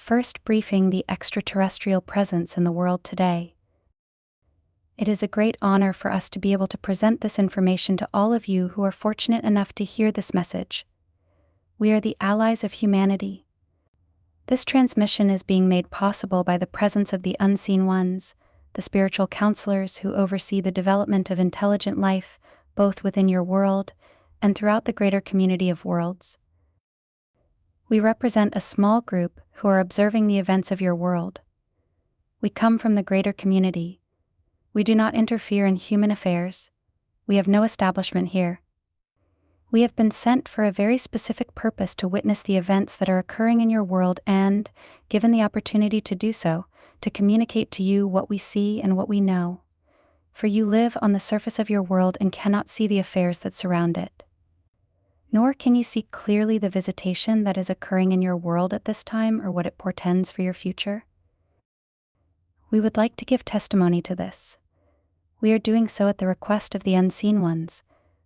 first briefing the extraterrestrial presence in the world today. It is a great honor for us to be able to present this information to all of you who are fortunate enough to hear this message. We are the Allies of Humanity. This transmission is being made possible by the presence of the unseen ones, the spiritual counselors who oversee the development of intelligent life, both within your world and throughout the greater community of worlds. We represent a small group who are observing the events of your world. We come from the greater community. We do not interfere in human affairs. We have no establishment here. We have been sent for a very specific purpose to witness the events that are occurring in your world and, given the opportunity to do so, to communicate to you what we see and what we know. For you live on the surface of your world and cannot see the affairs that surround it. Nor can you see clearly the visitation that is occurring in your world at this time or what it portends for your future. We would like to give testimony to this. We are doing so at the request of the unseen ones,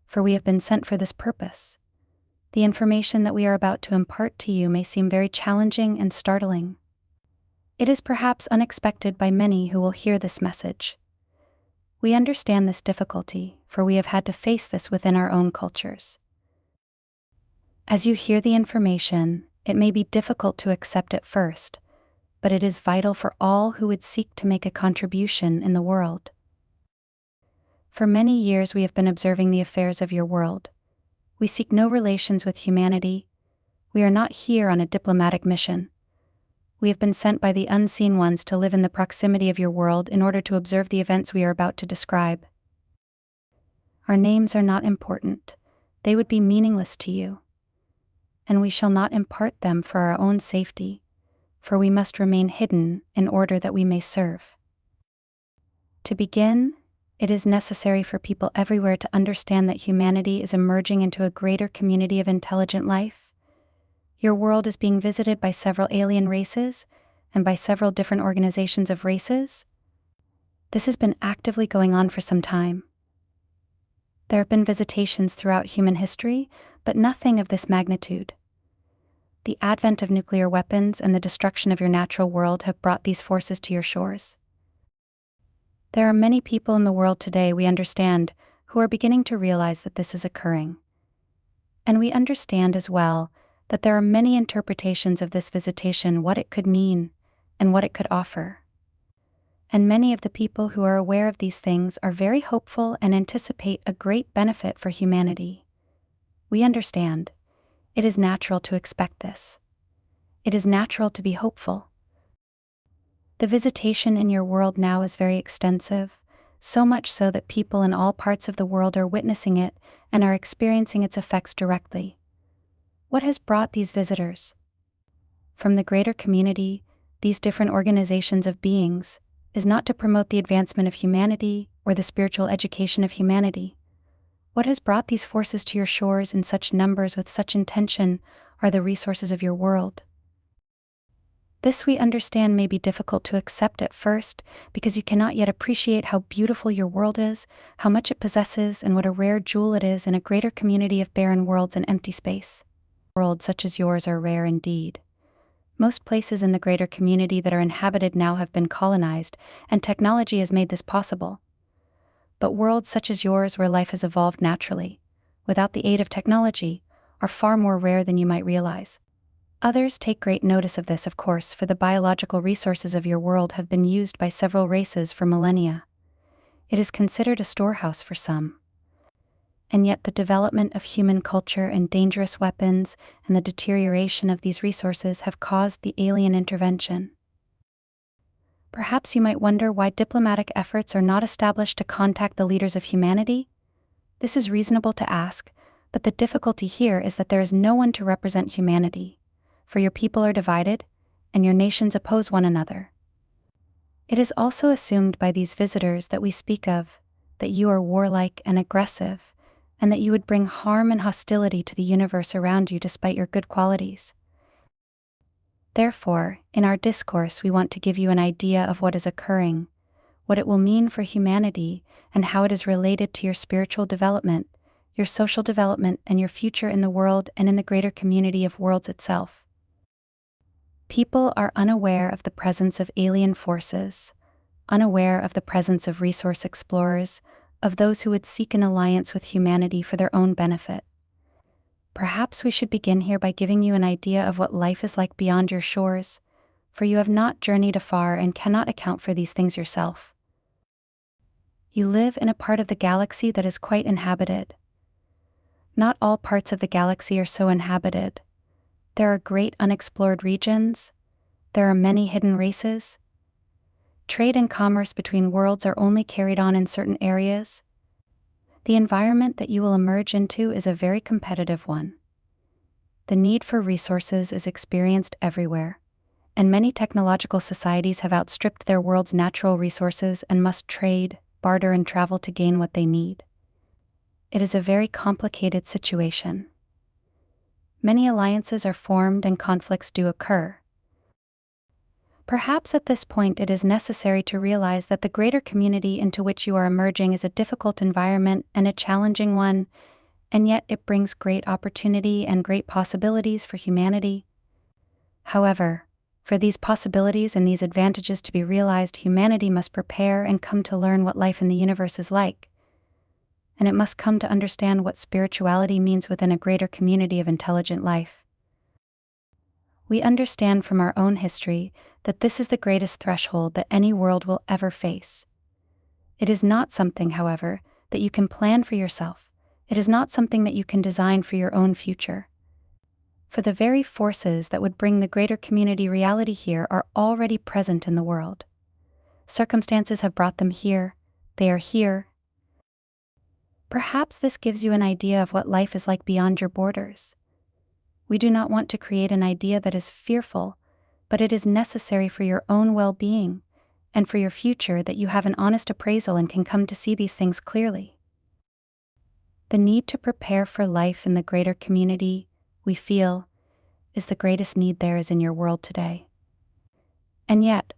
for we have been sent for this purpose. The information that we are about to impart to you may seem very challenging and startling. It is perhaps unexpected by many who will hear this message. We understand this difficulty, for we have had to face this within our own cultures. As you hear the information, it may be difficult to accept at first, but it is vital for all who would seek to make a contribution in the world. For many years we have been observing the affairs of your world. We seek no relations with humanity. We are not here on a diplomatic mission. We have been sent by the unseen ones to live in the proximity of your world in order to observe the events we are about to describe. Our names are not important. They would be meaningless to you. And we shall not impart them for our own safety, for we must remain hidden in order that we may serve. To begin, it is necessary for people everywhere to understand that humanity is emerging into a greater community of intelligent life. Your world is being visited by several alien races and by several different organizations of races. This has been actively going on for some time. There have been visitations throughout human history, but nothing of this magnitude. The advent of nuclear weapons and the destruction of your natural world have brought these forces to your shores. There are many people in the world today, we understand, who are beginning to realize that this is occurring. And we understand as well that there are many interpretations of this visitation, what it could mean, and what it could offer. And many of the people who are aware of these things are very hopeful and anticipate a great benefit for humanity. We understand. It is natural to expect this. It is natural to be hopeful. The visitation in your world now is very extensive, so much so that people in all parts of the world are witnessing it and are experiencing its effects directly. What has brought these visitors? From the greater community, these different organizations of beings, is not to promote the advancement of humanity or the spiritual education of humanity. What has brought these forces to your shores in such numbers with such intention are the resources of your world. This we understand may be difficult to accept at first because you cannot yet appreciate how beautiful your world is, how much it possesses, and what a rare jewel it is in a greater community of barren worlds and empty space. Worlds such as yours are rare indeed. Most places in the greater community that are inhabited now have been colonized, and technology has made this possible. But worlds such as yours, where life has evolved naturally, without the aid of technology, are far more rare than you might realize. Others take great notice of this, of course, for the biological resources of your world have been used by several races for millennia. It is considered a storehouse for some. And yet the development of human culture and dangerous weapons and the deterioration of these resources have caused the alien intervention. Perhaps you might wonder why diplomatic efforts are not established to contact the leaders of humanity. This is reasonable to ask, but the difficulty here is that there is no one to represent humanity, for your people are divided, and your nations oppose one another. It is also assumed by these visitors that we speak of, that you are warlike and aggressive, and that you would bring harm and hostility to the universe around you despite your good qualities. Therefore, in our discourse we want to give you an idea of what is occurring, what it will mean for humanity, and how it is related to your spiritual development, your social development, and your future in the world and in the greater community of worlds itself. People are unaware of the presence of alien forces, unaware of the presence of resource explorers, of those who would seek an alliance with humanity for their own benefit. Perhaps we should begin here by giving you an idea of what life is like beyond your shores, for you have not journeyed afar and cannot account for these things yourself. You live in a part of the galaxy that is quite inhabited. Not all parts of the galaxy are so inhabited. There are great unexplored regions. There are many hidden races. Trade and commerce between worlds are only carried on in certain areas. The environment that you will emerge into is a very competitive one. The need for resources is experienced everywhere, and many technological societies have outstripped their world's natural resources and must trade, barter, and travel to gain what they need. It is a very complicated situation. Many alliances are formed and conflicts do occur. Perhaps at this point it is necessary to realize that the greater community into which you are emerging is a difficult environment and a challenging one, and yet it brings great opportunity and great possibilities for humanity. However, for these possibilities and these advantages to be realized, humanity must prepare and come to learn what life in the universe is like. And it must come to understand what spirituality means within a greater community of intelligent life. We understand from our own history that this is the greatest threshold that any world will ever face. It is not something, however, that you can plan for yourself. It is not something that you can design for your own future. For the very forces that would bring the greater community reality here are already present in the world. Circumstances have brought them here. They are here. Perhaps this gives you an idea of what life is like beyond your borders. We do not want to create an idea that is fearful, but it is necessary for your own well-being and for your future that you have an honest appraisal and can come to see these things clearly. The need to prepare for life in the greater community, we feel, is the greatest need there is in your world today. And yet,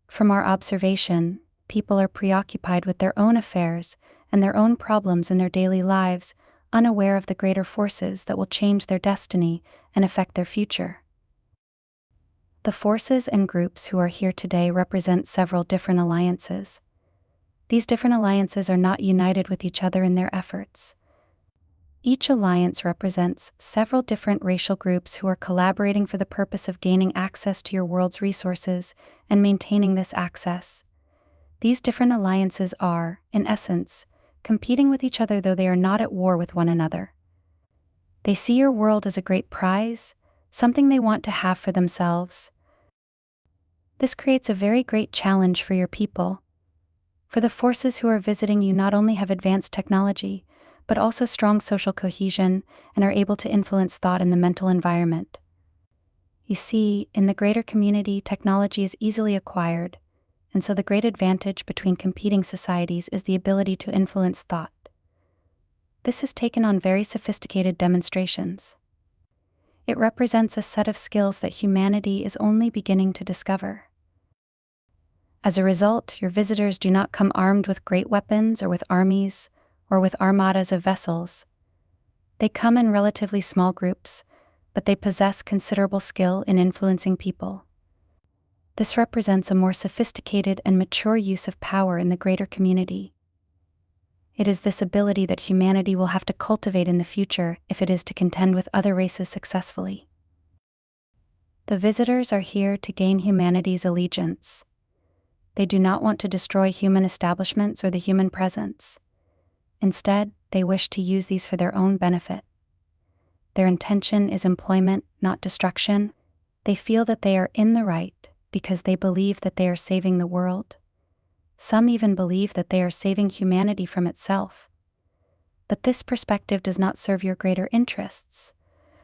from our observation, people are preoccupied with their own affairs and their own problems in their daily lives, unaware of the greater forces that will change their destiny and affect their future. The forces and groups who are here today represent several different alliances. These different alliances are not united with each other in their efforts. Each alliance represents several different racial groups who are collaborating for the purpose of gaining access to your world's resources and maintaining this access. These different alliances are, in essence, competing with each other, though they are not at war with one another. They see your world as a great prize, something they want to have for themselves. This creates a very great challenge for your people. For the forces who are visiting you not only have advanced technology, but also strong social cohesion and are able to influence thought in the mental environment. You see, in the greater community, technology is easily acquired, and so the great advantage between competing societies is the ability to influence thought. This is taken on very sophisticated demonstrations. It represents a set of skills that humanity is only beginning to discover. As a result, your visitors do not come armed with great weapons or with armies or with armadas of vessels. They come in relatively small groups, but they possess considerable skill in influencing people. This represents a more sophisticated and mature use of power in the greater community. It is this ability that humanity will have to cultivate in the future if it is to contend with other races successfully. The visitors are here to gain humanity's allegiance. They do not want to destroy human establishments or the human presence. Instead, they wish to use these for their own benefit. Their intention is employment, not destruction. They feel that they are in the right because they believe that they are saving the world. Some even believe that they are saving humanity from itself. But this perspective does not serve your greater interests,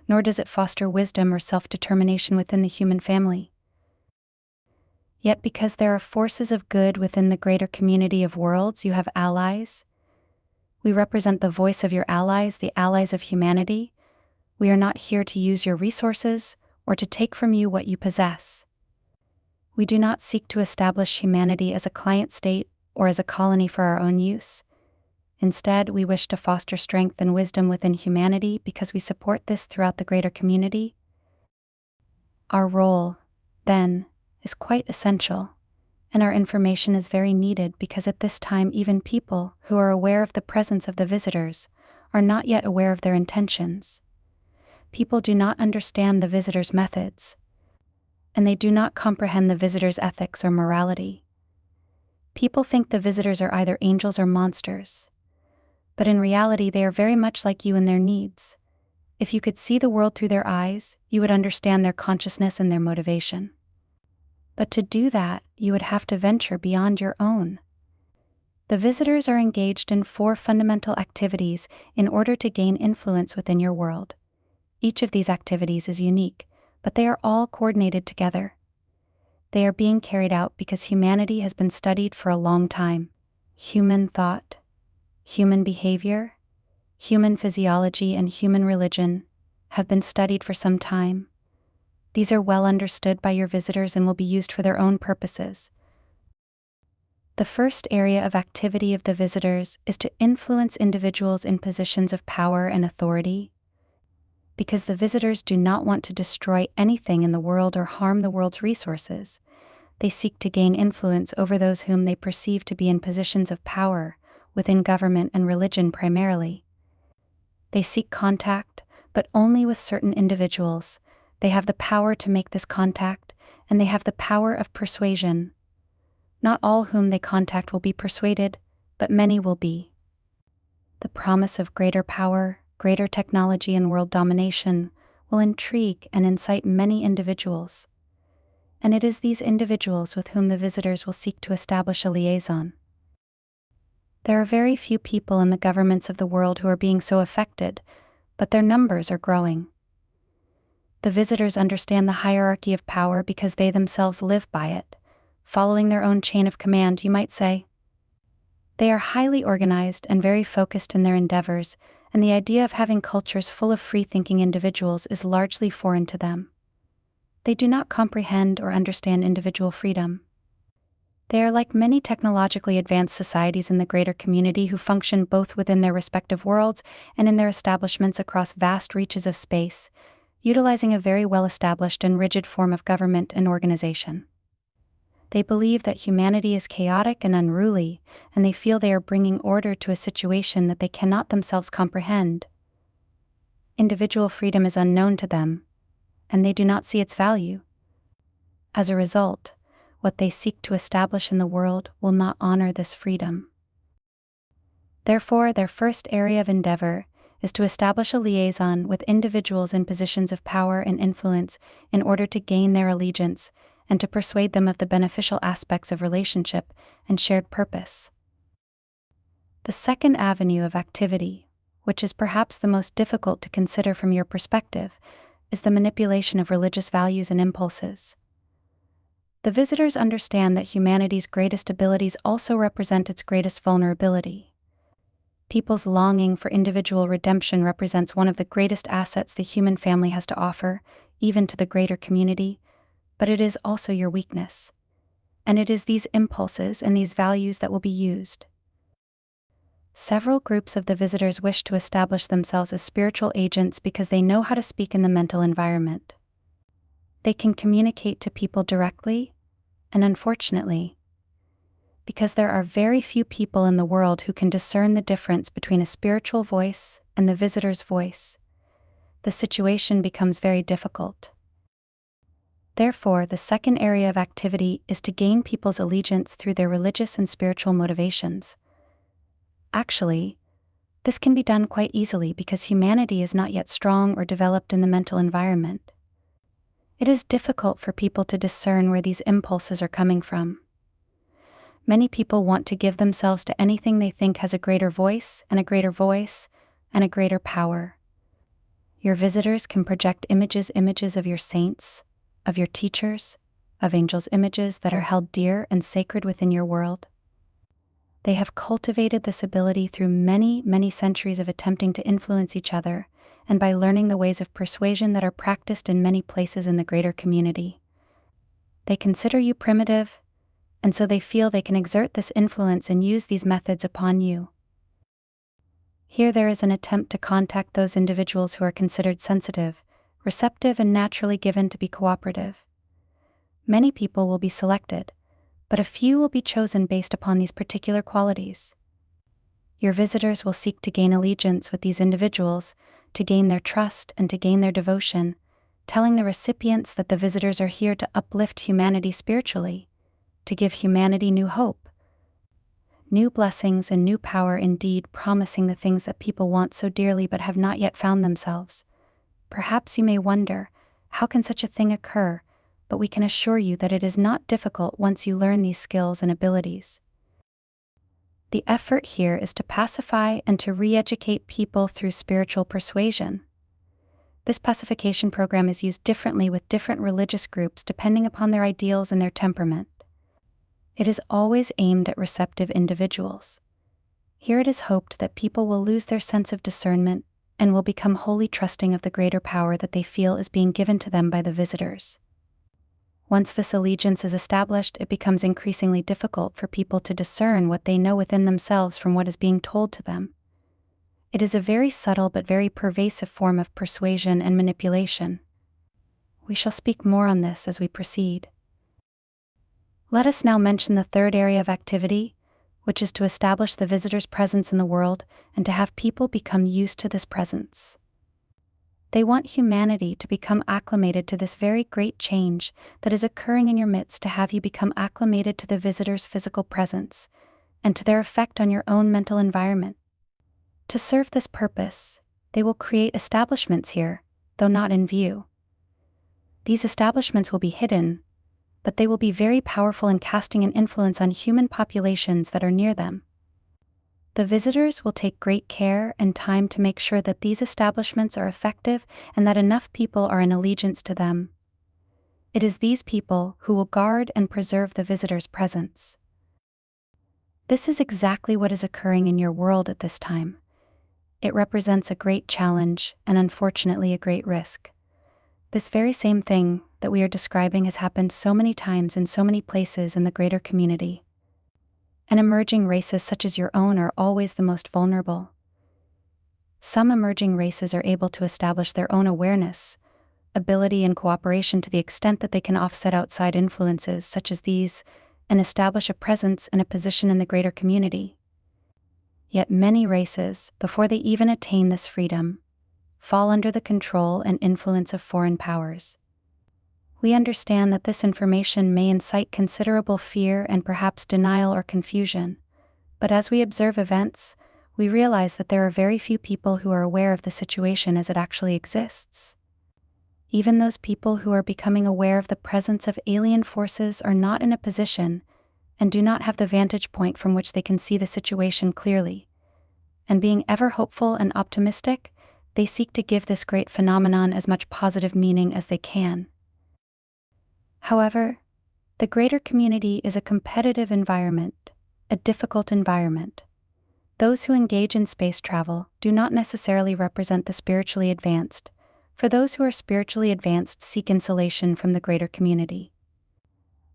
nor does it foster wisdom or self-determination within the human family. Yet because there are forces of good within the greater community of worlds, you have allies. We represent the voice of your allies, the Allies of Humanity. We are not here to use your resources or to take from you what you possess. We do not seek to establish humanity as a client state or as a colony for our own use. Instead, we wish to foster strength and wisdom within humanity because we support this throughout the greater community. Our role, then, is quite essential, and our information is very needed because at this time even people who are aware of the presence of the visitors are not yet aware of their intentions. People do not understand the visitors' methods, and they do not comprehend the visitors' ethics or morality. People think the visitors are either angels or monsters, but in reality they are very much like you in their needs. If you could see the world through their eyes, you would understand their consciousness and their motivation. But to do that, you would have to venture beyond your own. The visitors are engaged in 4 fundamental activities in order to gain influence within your world. Each of these activities is unique, but they are all coordinated together. They are being carried out because humanity has been studied for a long time. Human thought, human behavior, human physiology, and human religion have been studied for some time. These are well understood by your visitors and will be used for their own purposes. The first area of activity of the visitors is to influence individuals in positions of power and authority. Because the visitors do not want to destroy anything in the world or harm the world's resources, they seek to gain influence over those whom they perceive to be in positions of power, within government and religion primarily. They seek contact, but only with certain individuals. They have the power to make this contact, and they have the power of persuasion. Not all whom they contact will be persuaded, but many will be. The promise of greater power, greater technology, and world domination will intrigue and incite many individuals. And it is these individuals with whom the visitors will seek to establish a liaison. There are very few people in the governments of the world who are being so affected, but their numbers are growing. The visitors understand the hierarchy of power because they themselves live by it, following their own chain of command, you might say. They are highly organized and very focused in their endeavors, and the idea of having cultures full of free-thinking individuals is largely foreign to them. They do not comprehend or understand individual freedom. They are like many technologically advanced societies in the greater community who function both within their respective worlds and in their establishments across vast reaches of space, utilizing a very well-established and rigid form of government and organization. They believe that humanity is chaotic and unruly, and they feel they are bringing order to a situation that they cannot themselves comprehend. Individual freedom is unknown to them, and they do not see its value. As a result, what they seek to establish in the world will not honor this freedom. Therefore, their first area of endeavor is to establish a liaison with individuals in positions of power and influence in order to gain their allegiance and to persuade them of the beneficial aspects of relationship and shared purpose. The second avenue of activity, which is perhaps the most difficult to consider from your perspective, is the manipulation of religious values and impulses. The visitors understand that humanity's greatest abilities also represent its greatest vulnerability. People's longing for individual redemption represents one of the greatest assets the human family has to offer, even to the greater community, but it is also your weakness. And it is these impulses and these values that will be used. Several groups of the visitors wish to establish themselves as spiritual agents because they know how to speak in the mental environment. They can communicate to people directly, and unfortunately, because there are very few people in the world who can discern the difference between a spiritual voice and the visitor's voice, the situation becomes very difficult. Therefore, the second area of activity is to gain people's allegiance through their religious and spiritual motivations. Actually, this can be done quite easily because humanity is not yet strong or developed in the mental environment. It is difficult for people to discern where these impulses are coming from. Many people want to give themselves to anything they think has a greater voice and a greater voice and a greater power. Your visitors can project images of your saints, of your teachers, of angels, images that are held dear and sacred within your world. They have cultivated this ability through many, many centuries of attempting to influence each other, and by learning the ways of persuasion that are practiced in many places in the greater community. They consider you primitive, and so they feel they can exert this influence and use these methods upon you. Here there is an attempt to contact those individuals who are considered sensitive, receptive, and naturally given to be cooperative. Many people will be selected, but a few will be chosen based upon these particular qualities. Your visitors will seek to gain allegiance with these individuals, to gain their trust and to gain their devotion, telling the recipients that the visitors are here to uplift humanity spiritually, to give humanity new hope, new blessings and new power, indeed promising the things that people want so dearly but have not yet found themselves. Perhaps you may wonder, how can such a thing occur? But we can assure you that it is not difficult once you learn these skills and abilities. The effort here is to pacify and to re-educate people through spiritual persuasion. This pacification program is used differently with different religious groups depending upon their ideals and their temperament. It is always aimed at receptive individuals. Here it is hoped that people will lose their sense of discernment and will become wholly trusting of the greater power that they feel is being given to them by the visitors. Once this allegiance is established, it becomes increasingly difficult for people to discern what they know within themselves from what is being told to them. It is a very subtle but very pervasive form of persuasion and manipulation. We shall speak more on this as we proceed. Let us now mention the third area of activity, which is to establish the visitor's presence in the world and to have people become used to this presence. They want humanity to become acclimated to this very great change that is occurring in your midst, to have you become acclimated to the visitor's physical presence and to their effect on your own mental environment. To serve this purpose, they will create establishments here, though not in view. These establishments will be hidden, but they will be very powerful in casting an influence on human populations that are near them. The visitors will take great care and time to make sure that these establishments are effective and that enough people are in allegiance to them. It is these people who will guard and preserve the visitor's presence. This is exactly what is occurring in your world at this time. It represents a great challenge and unfortunately a great risk. This very same thing that we are describing has happened so many times in so many places in the greater community. And emerging races such as your own are always the most vulnerable. Some emerging races are able to establish their own awareness, ability, and cooperation to the extent that they can offset outside influences such as these and establish a presence and a position in the greater community. Yet many races, before they even attain this freedom, fall under the control and influence of foreign powers. We understand that this information may incite considerable fear and perhaps denial or confusion, but as we observe events, we realize that there are very few people who are aware of the situation as it actually exists. Even those people who are becoming aware of the presence of alien forces are not in a position and do not have the vantage point from which they can see the situation clearly. And being ever hopeful and optimistic, they seek to give this great phenomenon as much positive meaning as they can. However, the greater community is a competitive environment, a difficult environment. Those who engage in space travel do not necessarily represent the spiritually advanced, for those who are spiritually advanced seek insulation from the greater community.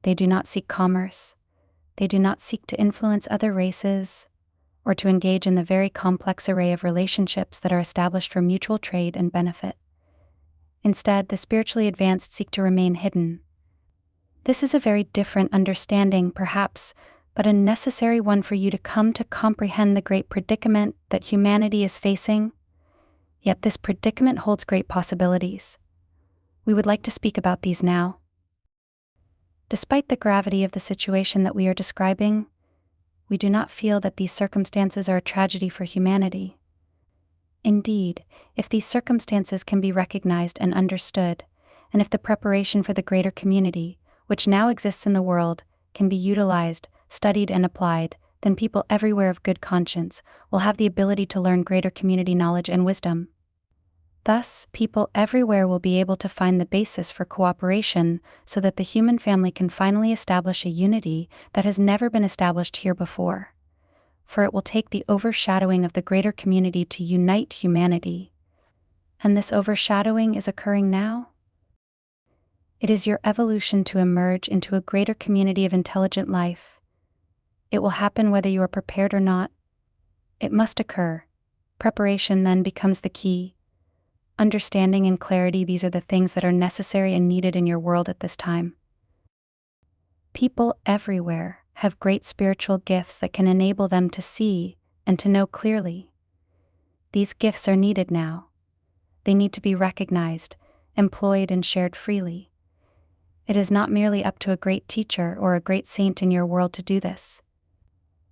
They do not seek commerce, they do not seek to influence other races, or to engage in the very complex array of relationships that are established for mutual trade and benefit. Instead, the spiritually advanced seek to remain hidden. This is a very different understanding, perhaps, but a necessary one for you to come to comprehend the great predicament that humanity is facing. Yet this predicament holds great possibilities. We would like to speak about these now. Despite the gravity of the situation that we are describing, we do not feel that these circumstances are a tragedy for humanity. Indeed, if these circumstances can be recognized and understood, and if the preparation for the greater community, which now exists in the world, can be utilized, studied, and applied, then people everywhere of good conscience will have the ability to learn greater community knowledge and wisdom. Thus, people everywhere will be able to find the basis for cooperation so that the human family can finally establish a unity that has never been established here before. For it will take the overshadowing of the greater community to unite humanity. And this overshadowing is occurring now. It is your evolution to emerge into a greater community of intelligent life. It will happen whether you are prepared or not. It must occur. Preparation then becomes the key. Understanding and clarity, these are the things that are necessary and needed in your world at this time. People everywhere have great spiritual gifts that can enable them to see and to know clearly. These gifts are needed now. They need to be recognized, employed, and shared freely. It is not merely up to a great teacher or a great saint in your world to do this.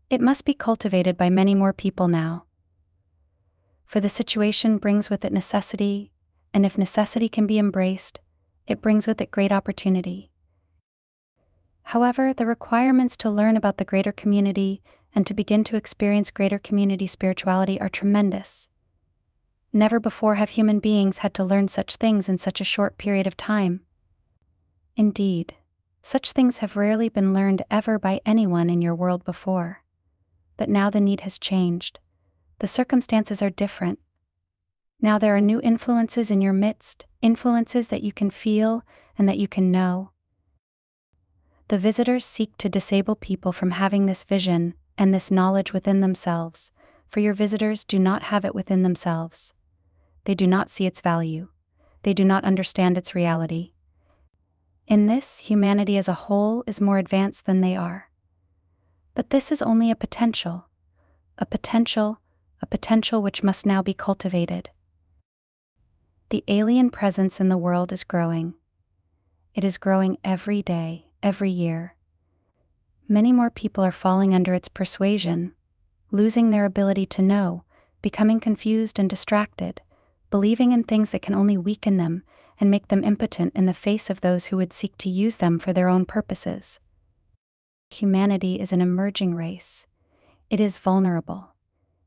It must be cultivated by many more people now. For the situation brings with it necessity, and if necessity can be embraced, it brings with it great opportunity. However, the requirements to learn about the greater community and to begin to experience greater community spirituality are tremendous. Never before have human beings had to learn such things in such a short period of time. Indeed, such things have rarely been learned ever by anyone in your world before. But now the need has changed. The circumstances are different. Now there are new influences in your midst, influences that you can feel and that you can know. The visitors seek to disable people from having this vision and this knowledge within themselves, for your visitors do not have it within themselves. They do not see its value. They do not understand its reality. In this, humanity as a whole is more advanced than they are. But this is only a potential which must now be cultivated. The alien presence in the world is growing. It is growing every day, every year. Many more people are falling under its persuasion, losing their ability to know, becoming confused and distracted, believing in things that can only weaken them and make them impotent in the face of those who would seek to use them for their own purposes. Humanity is an emerging race. It is vulnerable.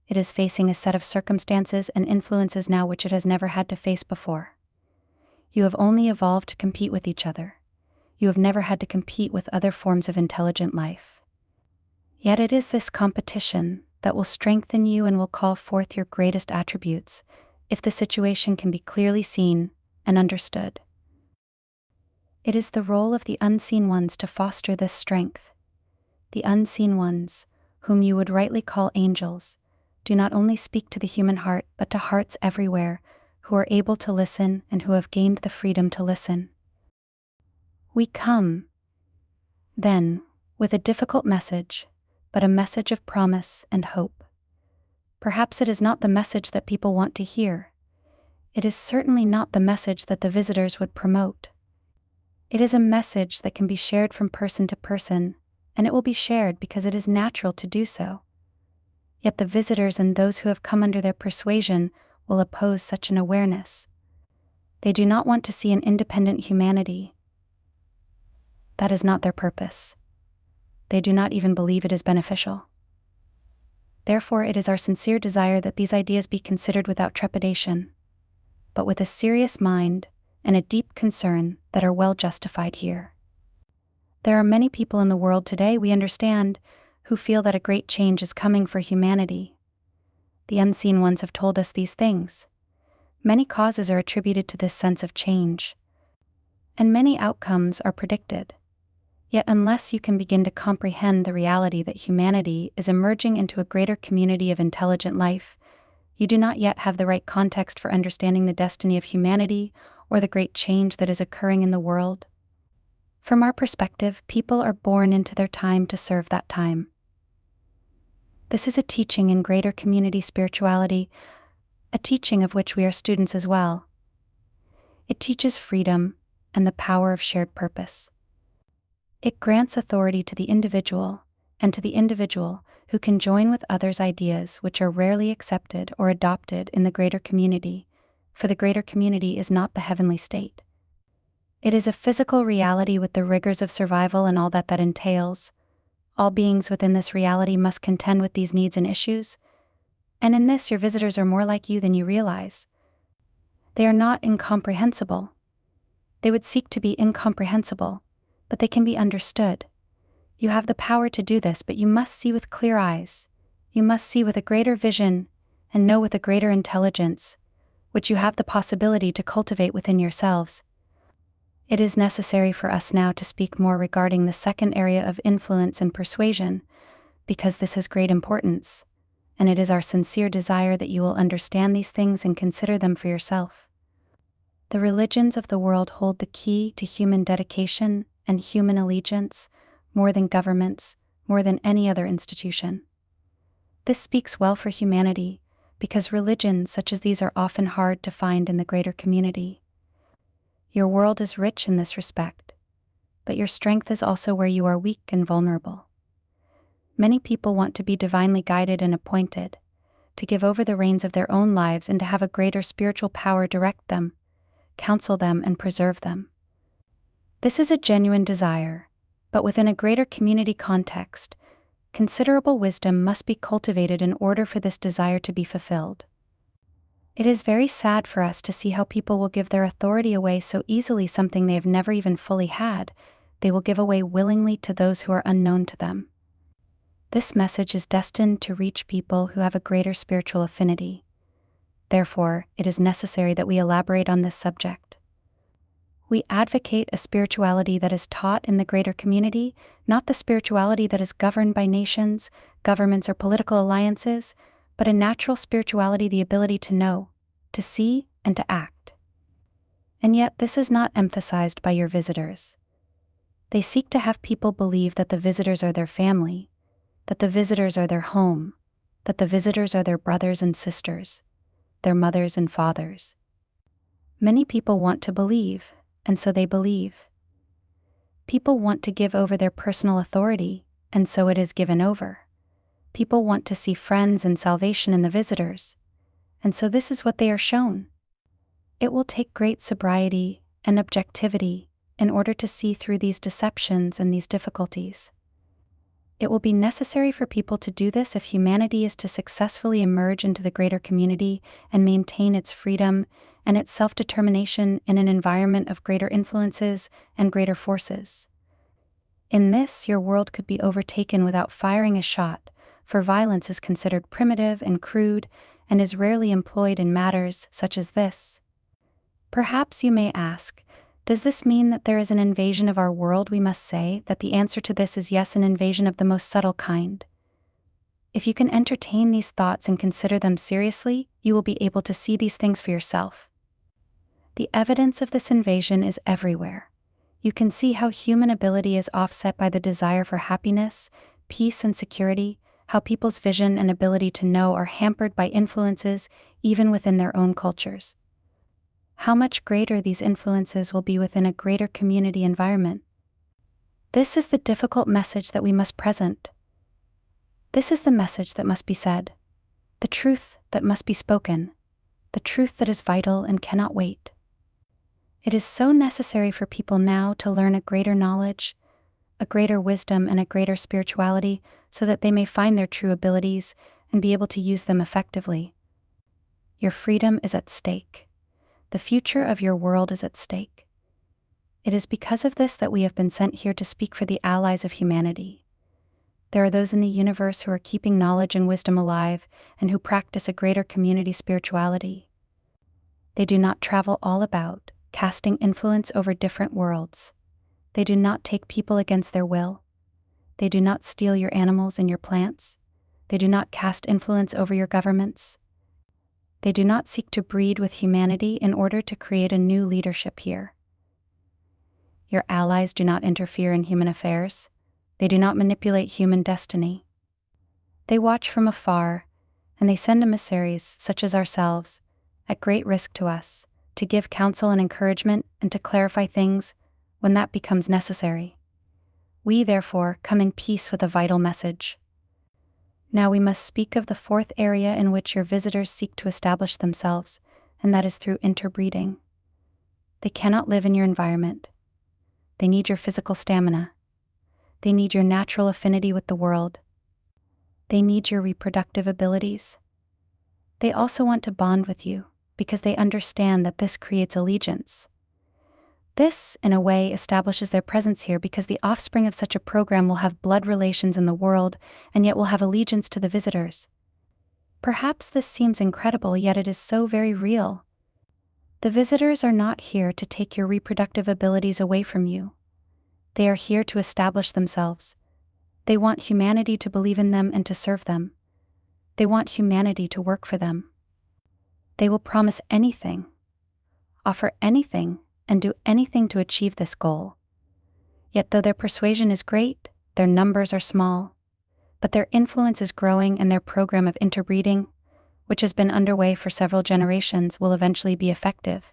It is facing a set of circumstances and influences now which it has never had to face before. You have only evolved to compete with each other. You have never had to compete with other forms of intelligent life. Yet it is this competition that will strengthen you and will call forth your greatest attributes, if the situation can be clearly seen and understood. It is the role of the unseen ones to foster this strength. The unseen ones, whom you would rightly call angels, do not only speak to the human heart but to hearts everywhere who are able to listen and who have gained the freedom to listen. We come, then, with a difficult message, but a message of promise and hope. Perhaps it is not the message that people want to hear. It is certainly not the message that the visitors would promote. It is a message that can be shared from person to person, and it will be shared because it is natural to do so. Yet the visitors and those who have come under their persuasion will oppose such an awareness. They do not want to see an independent humanity. That is not their purpose. They do not even believe it is beneficial. Therefore, it is our sincere desire that these ideas be considered without trepidation, but with a serious mind and a deep concern that are well justified here. There are many people in the world today, we understand, who feel that a great change is coming for humanity. The unseen ones have told us these things. Many causes are attributed to this sense of change, and many outcomes are predicted. Yet unless you can begin to comprehend the reality that humanity is emerging into a greater community of intelligent life, you do not yet have the right context for understanding the destiny of humanity or the great change that is occurring in the world. From our perspective, people are born into their time to serve that time. This is a teaching in greater community spirituality, a teaching of which we are students as well. It teaches freedom and the power of shared purpose. It grants authority to the individual, and to the individual who can join with others' ideas which are rarely accepted or adopted in the greater community, for the greater community is not the heavenly state. It is a physical reality with the rigors of survival and all that that entails. All beings within this reality must contend with these needs and issues, and in this your visitors are more like you than you realize. They are not incomprehensible. They would seek to be incomprehensible, but they can be understood. You have the power to do this, but you must see with clear eyes. You must see with a greater vision and know with a greater intelligence, which you have the possibility to cultivate within yourselves. It is necessary for us now to speak more regarding the second area of influence and persuasion, because this has great importance, and it is our sincere desire that you will understand these things and consider them for yourself. The religions of the world hold the key to human dedication and human allegiance, more than governments, more than any other institution. This speaks well for humanity, because religions such as these are often hard to find in the greater community. Your world is rich in this respect, but your strength is also where you are weak and vulnerable. Many people want to be divinely guided and appointed, to give over the reins of their own lives and to have a greater spiritual power direct them, counsel them, and preserve them. This is a genuine desire, but within a greater community context, considerable wisdom must be cultivated in order for this desire to be fulfilled. It is very sad for us to see how people will give their authority away so easily, something they have never even fully had, they will give away willingly to those who are unknown to them. This message is destined to reach people who have a greater spiritual affinity. Therefore, it is necessary that we elaborate on this subject. We advocate a spirituality that is taught in the greater community, not the spirituality that is governed by nations, governments, or political alliances, but a natural spirituality, the ability to know, to see, and to act. And yet, this is not emphasized by your visitors. They seek to have people believe that the visitors are their family, that the visitors are their home, that the visitors are their brothers and sisters, their mothers and fathers. Many people want to believe, and so they believe. People want to give over their personal authority, and so it is given over. People want to see friends and salvation in the visitors, and so this is what they are shown. It will take great sobriety and objectivity in order to see through these deceptions and these difficulties. It will be necessary for people to do this if humanity is to successfully emerge into the greater community and maintain its freedom and its self-determination in an environment of greater influences and greater forces. In this, your world could be overtaken without firing a shot, for violence is considered primitive and crude and is rarely employed in matters such as this. Perhaps you may ask, does this mean that there is an invasion of our world? We must say that the answer to this is yes, an invasion of the most subtle kind. If you can entertain these thoughts and consider them seriously, you will be able to see these things for yourself. The evidence of this invasion is everywhere. You can see how human ability is offset by the desire for happiness, peace, and security, how people's vision and ability to know are hampered by influences even within their own cultures. How much greater these influences will be within a greater community environment. This is the difficult message that we must present. This is the message that must be said, the truth that must be spoken, the truth that is vital and cannot wait. It is so necessary for people now to learn a greater knowledge, a greater wisdom, and a greater spirituality so that they may find their true abilities and be able to use them effectively. Your freedom is at stake. The future of your world is at stake. It is because of this that we have been sent here to speak for the Allies of Humanity. There are those in the universe who are keeping knowledge and wisdom alive and who practice a greater community spirituality. They do not travel all about, casting influence over different worlds. They do not take people against their will. They do not steal your animals and your plants. They do not cast influence over your governments. They do not seek to breed with humanity in order to create a new leadership here. Your allies do not interfere in human affairs. They do not manipulate human destiny. They watch from afar, and they send emissaries, such as ourselves, at great risk to us, to give counsel and encouragement and to clarify things when that becomes necessary. We, therefore, come in peace with a vital message. Now we must speak of the fourth area in which your visitors seek to establish themselves, and that is through interbreeding. They cannot live in your environment. They need your physical stamina. They need your natural affinity with the world. They need your reproductive abilities. They also want to bond with you, because they understand that this creates allegiance. This, in a way, establishes their presence here because the offspring of such a program will have blood relations in the world and yet will have allegiance to the visitors. Perhaps this seems incredible, yet it is so very real. The visitors are not here to take your reproductive abilities away from you. They are here to establish themselves. They want humanity to believe in them and to serve them. They want humanity to work for them. They will promise anything, offer anything, and do anything to achieve this goal. Yet though their persuasion is great, their numbers are small, but their influence is growing, and their program of interbreeding, which has been underway for several generations, will eventually be effective.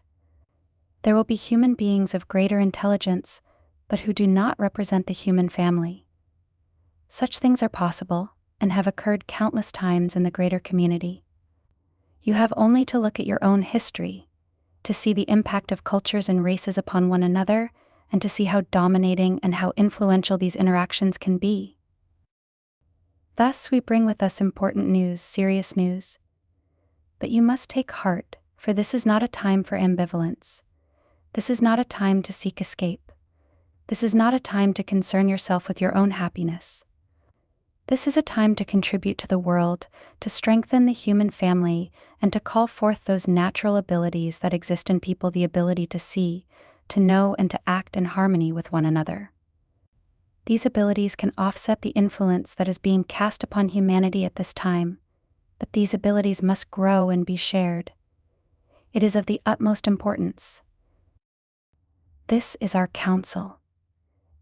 There will be human beings of greater intelligence, but who do not represent the human family. Such things are possible and have occurred countless times in the greater community. You have only to look at your own history to see the impact of cultures and races upon one another, and to see how dominating and how influential these interactions can be. Thus, we bring with us important news, serious news. But you must take heart, for this is not a time for ambivalence. This is not a time to seek escape. This is not a time to concern yourself with your own happiness. This is a time to contribute to the world, to strengthen the human family, and to call forth those natural abilities that exist in people, the ability to see, to know, and to act in harmony with one another. These abilities can offset the influence that is being cast upon humanity at this time, but these abilities must grow and be shared. It is of the utmost importance. This is our counsel.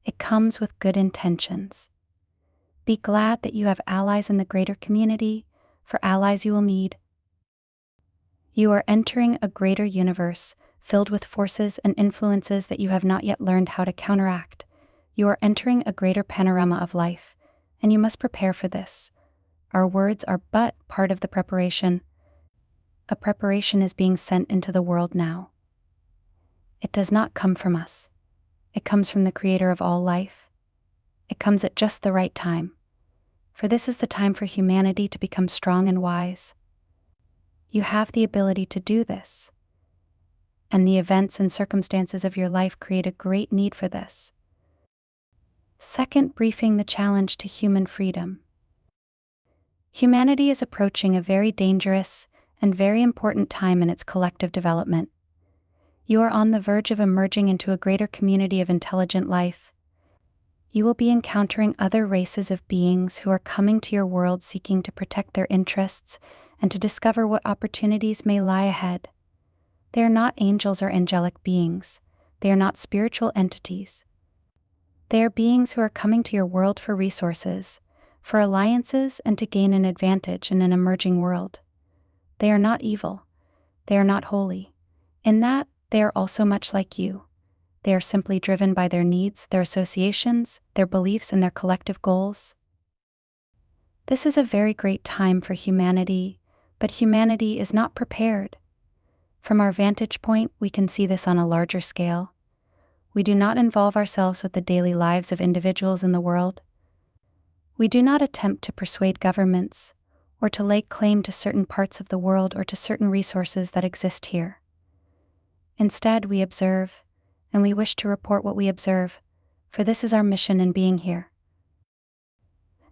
It comes with good intentions. Be glad that you have allies in the greater community, for allies you will need. You are entering a greater universe filled with forces and influences that you have not yet learned how to counteract. You are entering a greater panorama of life, and you must prepare for this. Our words are but part of the preparation. A preparation is being sent into the world now. It does not come from us. It comes from the Creator of all life. It comes at just the right time. For this is the time for humanity to become strong and wise. You have the ability to do this, and the events and circumstances of your life create a great need for this. Second, briefing the challenge to human freedom. Humanity is approaching a very dangerous and very important time in its collective development. You are on the verge of emerging into a greater community of intelligent life. You will be encountering other races of beings who are coming to your world seeking to protect their interests and to discover what opportunities may lie ahead. They are not angels or angelic beings. They are not spiritual entities. They are beings who are coming to your world for resources, for alliances, and to gain an advantage in an emerging world. They are not evil. They are not holy. In that, they are also much like you. They are simply driven by their needs, their associations, their beliefs, and their collective goals. This is a very great time for humanity, but humanity is not prepared. From our vantage point, we can see this on a larger scale. We do not involve ourselves with the daily lives of individuals in the world. We do not attempt to persuade governments, or to lay claim to certain parts of the world or to certain resources that exist here. Instead, we observe, and we wish to report what we observe, for this is our mission in being here.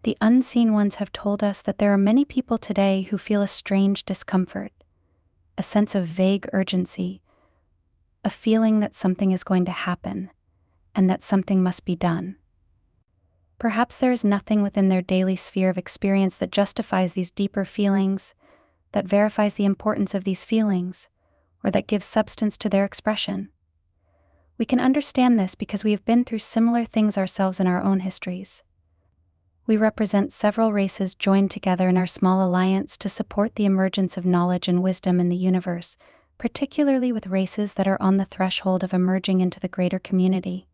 The unseen ones have told us that there are many people today who feel a strange discomfort, a sense of vague urgency, a feeling that something is going to happen, and that something must be done. Perhaps there is nothing within their daily sphere of experience that justifies these deeper feelings, that verifies the importance of these feelings, or that gives substance to their expression. We can understand this because we have been through similar things ourselves in our own histories. We represent several races joined together in our small alliance to support the emergence of knowledge and wisdom in the universe, particularly with races that are on the threshold of emerging into the greater community.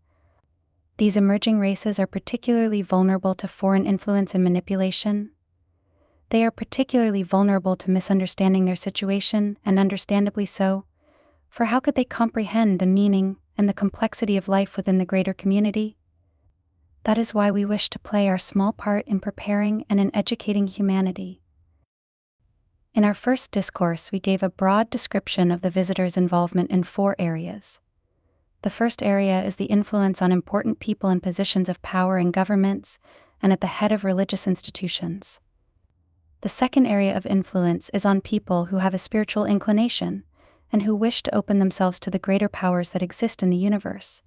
These emerging races are particularly vulnerable to foreign influence and manipulation. They are particularly vulnerable to misunderstanding their situation, and understandably so, for how could they comprehend the meaning and the complexity of life within the greater community? That is why we wish to play our small part in preparing and in educating humanity. In our first discourse, we gave a broad description of the visitor's involvement in 4 areas. The first area is the influence on important people in positions of power in governments and at the head of religious institutions. The second area of influence is on people who have a spiritual inclination and who wish to open themselves to the greater powers that exist in the universe.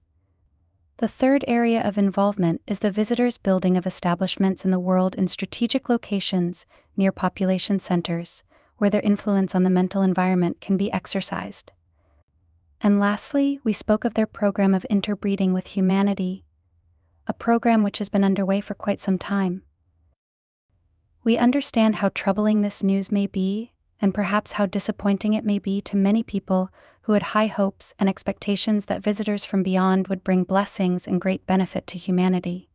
The third area of involvement is the visitor's building of establishments in the world in strategic locations near population centers, where their influence on the mental environment can be exercised. And lastly, we spoke of their program of interbreeding with humanity, a program which has been underway for quite some time. We understand how troubling this news may be, and perhaps how disappointing it may be to many people who had high hopes and expectations that visitors from beyond would bring blessings and great benefit to humanity.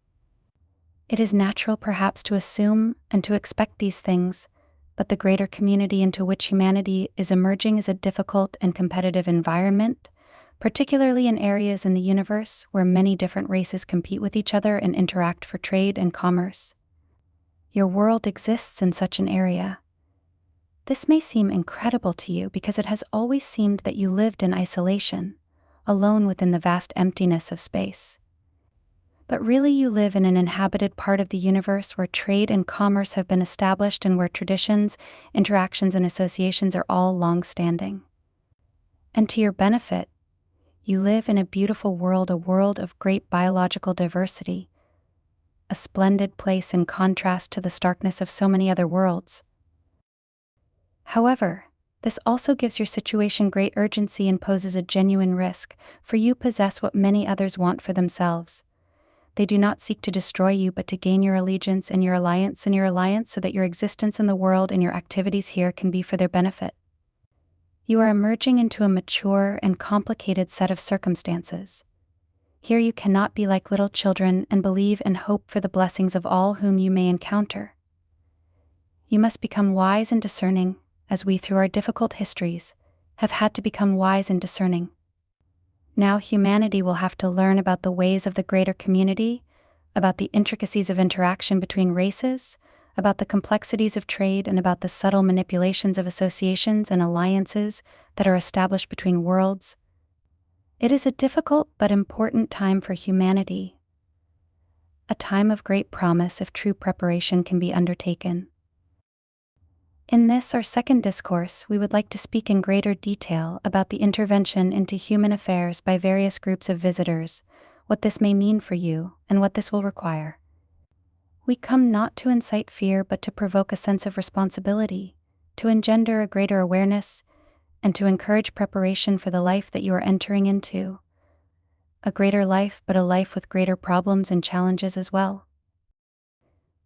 It is natural perhaps to assume and to expect these things, but the greater community into which humanity is emerging is a difficult and competitive environment, particularly in areas in the universe where many different races compete with each other and interact for trade and commerce. Your world exists in such an area. This may seem incredible to you because it has always seemed that you lived in isolation, alone within the vast emptiness of space. But really you live in an inhabited part of the universe where trade and commerce have been established and where traditions, interactions, and associations are all long-standing. And to your benefit, you live in a beautiful world, a world of great biological diversity, a splendid place in contrast to the starkness of so many other worlds. However, this also gives your situation great urgency and poses a genuine risk, for you possess what many others want for themselves. They do not seek to destroy you but to gain your allegiance and your alliance so that your existence in the world and your activities here can be for their benefit. You are emerging into a mature and complicated set of circumstances. Here you cannot be like little children and believe and hope for the blessings of all whom you may encounter. You must become wise and discerning, as we through our difficult histories have had to become wise and discerning. Now humanity will have to learn about the ways of the greater community, about the intricacies of interaction between races, about the complexities of trade, and about the subtle manipulations of associations and alliances that are established between worlds. It is a difficult but important time for humanity, a time of great promise if true preparation can be undertaken. In this, our second discourse, we would like to speak in greater detail about the intervention into human affairs by various groups of visitors, what this may mean for you, and what this will require. We come not to incite fear but to provoke a sense of responsibility, to engender a greater awareness, and to encourage preparation for the life that you are entering into. A greater life, but a life with greater problems and challenges as well.